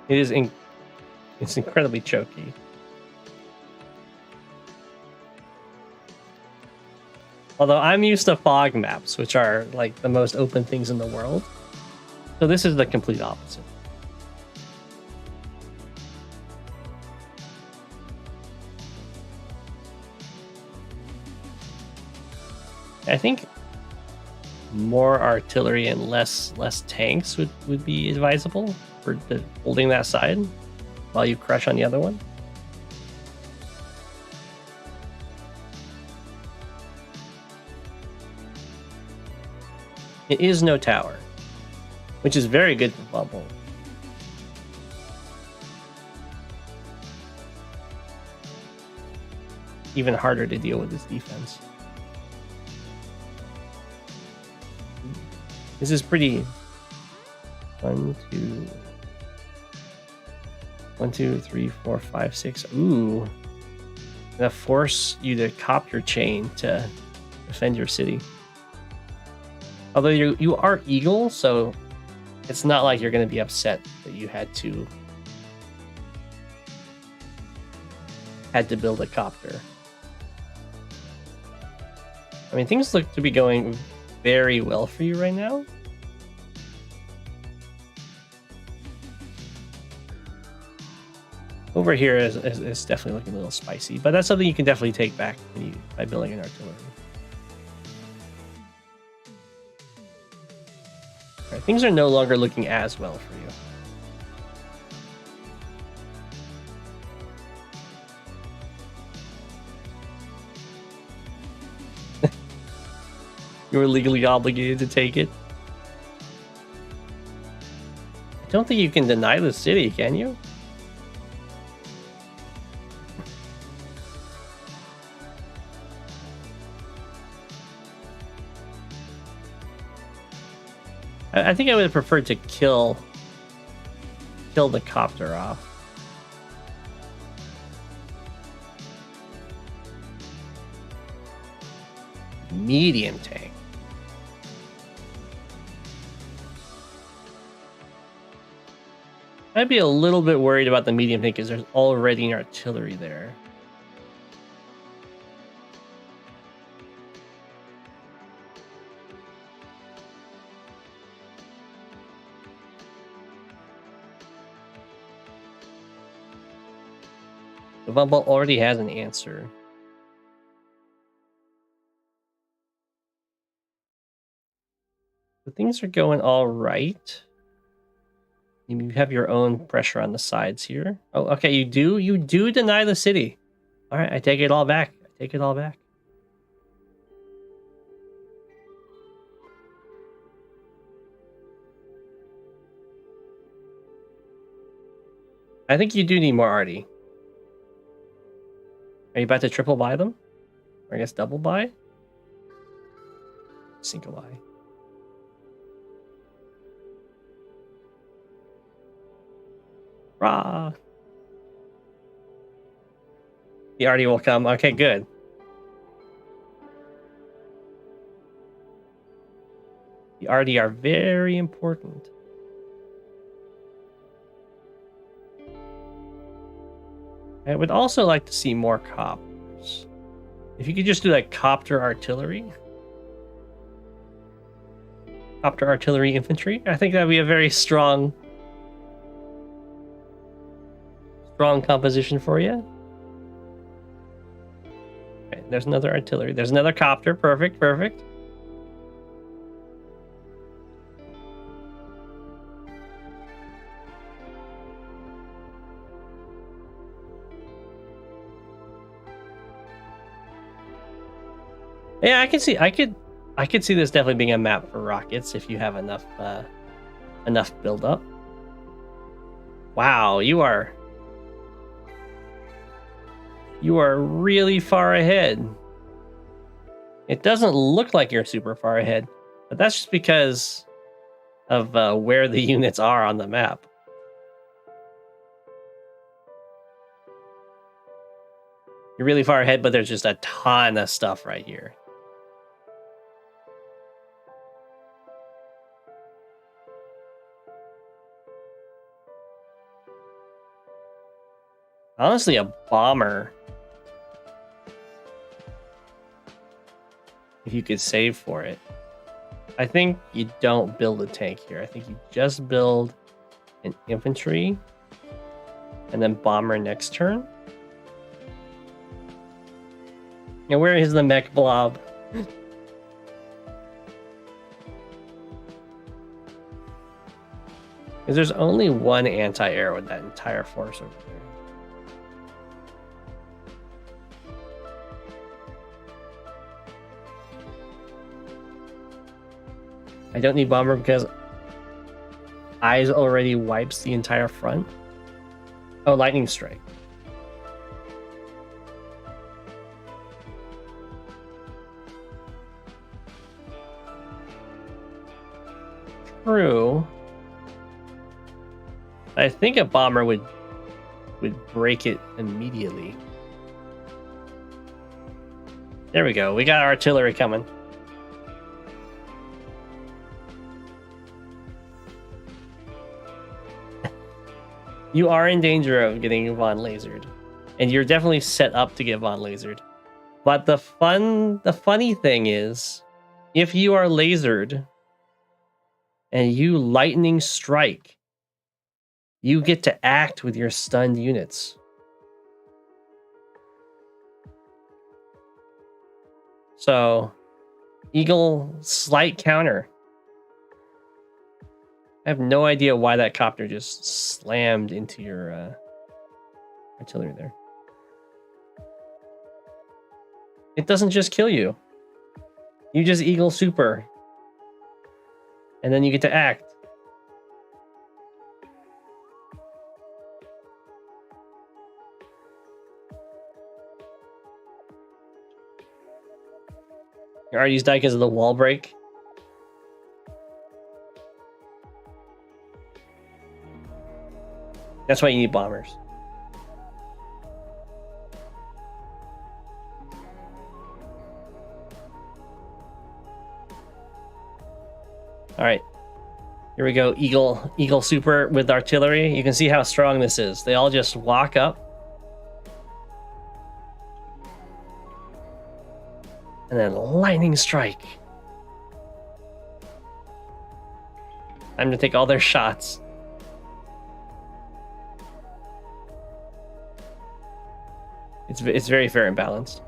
It's incredibly choky. Although I'm used to fog maps, which are like the most open things in the world. So this is the complete opposite. I think more artillery and less tanks would be advisable for holding that side while you crush on the other one. It is no tower. which is very good for Bubble. Even harder to deal with his defense. This is pretty. 1, 2, 3, 4, 5, 6. Ooh. Gonna force you to copter chain to defend your city. Although you are Eagle, so it's not like you're gonna be upset that you had to build a copter. I mean, things look to be going very well for you right now. Over here is definitely looking a little spicy, but that's something you can definitely take back by building an artillery. All right, things are no longer looking as well for you. You were legally obligated to take it. I don't think you can deny the city, can you? I think I would have preferred to kill the copter off. Medium tank. I'd be a little bit worried about the medium tank because there's already an artillery there. The Bumble already has an answer. So things are going all right. You have your own pressure on the sides here. Oh, okay, you do deny the city. All right, I take it all back. I take it all back. I think you do need more arty. Are you about to triple buy them? Or I guess double buy? Single buy. Rah! The arty will come. Okay, good. The arty are very important. I would also like to see more copters. If you could just do like copter artillery. Copter artillery infantry. I think that'd be a very strong composition for you. Okay, there's another artillery. There's another copter. Perfect, perfect. Yeah, I can see. I could see this definitely being a map for rockets if you have enough build up. Wow, you are really far ahead. It doesn't look like you're super far ahead, but that's just because of where the units are on the map. You're really far ahead, but there's just a ton of stuff right here. Honestly, a bomber. If you could save for it. I think you don't build a tank here. I think you just build an infantry and then bomber next turn. And where is the mech blob? Because there's only one anti-air with that entire force over there. I don't need bomber because Eyes already wipes the entire front. Oh, lightning strike. True. I think a bomber would break it immediately. There we go. We got artillery coming. You are in danger of getting von lasered, and you're definitely set up to get von lasered. But the funny thing is, if you are lasered and you lightning strike, you get to act with your stunned units. So, Eagle slight counter. I have no idea why that copter just slammed into your artillery there. It doesn't just kill you. You just Eagle super. And then you get to act. Are these die because of the wall break? That's why you need bombers. All right, here we go. Eagle super with artillery. You can see how strong this is. They all just walk up. And then lightning strike. Time to take all their shots. It's very fair and balanced.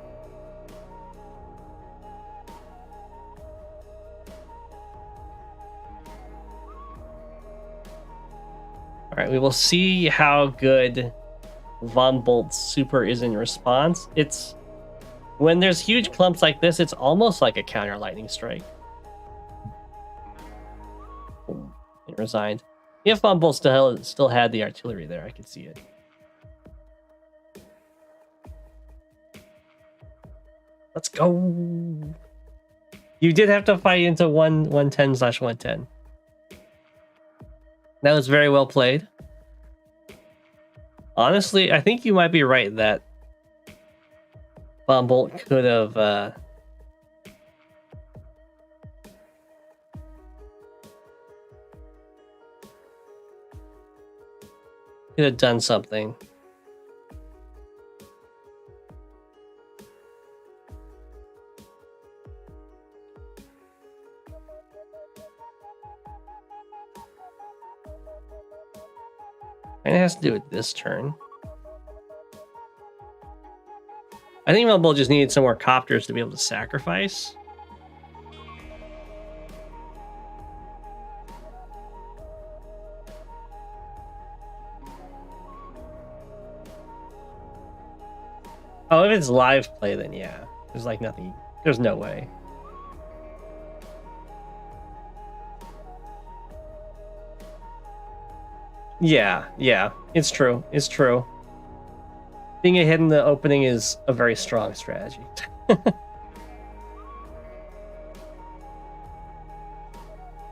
All right, we will see how good Von Bolt's super is in response. It's when there's huge clumps like this, it's almost like a counter lightning strike. Boom. It resigned. If Von Bolt still had the artillery there, I could see it. Let's go. You did have to fight into 110/110. That was very well played. Honestly, I think you might be right that Von Bolt could have done something. And it has to do with this turn. I think Von Bolt just needed some more copters to be able to sacrifice. Oh, if it's live play, then yeah. There's like nothing. There's no way. Yeah. It's true. It's true. Being ahead in the opening is a very strong strategy.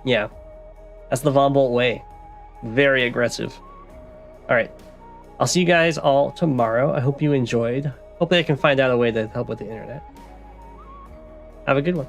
Yeah. That's the Von Bolt way. Very aggressive. All right. I'll see you guys all tomorrow. I hope you enjoyed. Hopefully I can find out a way to help with the internet. Have a good one.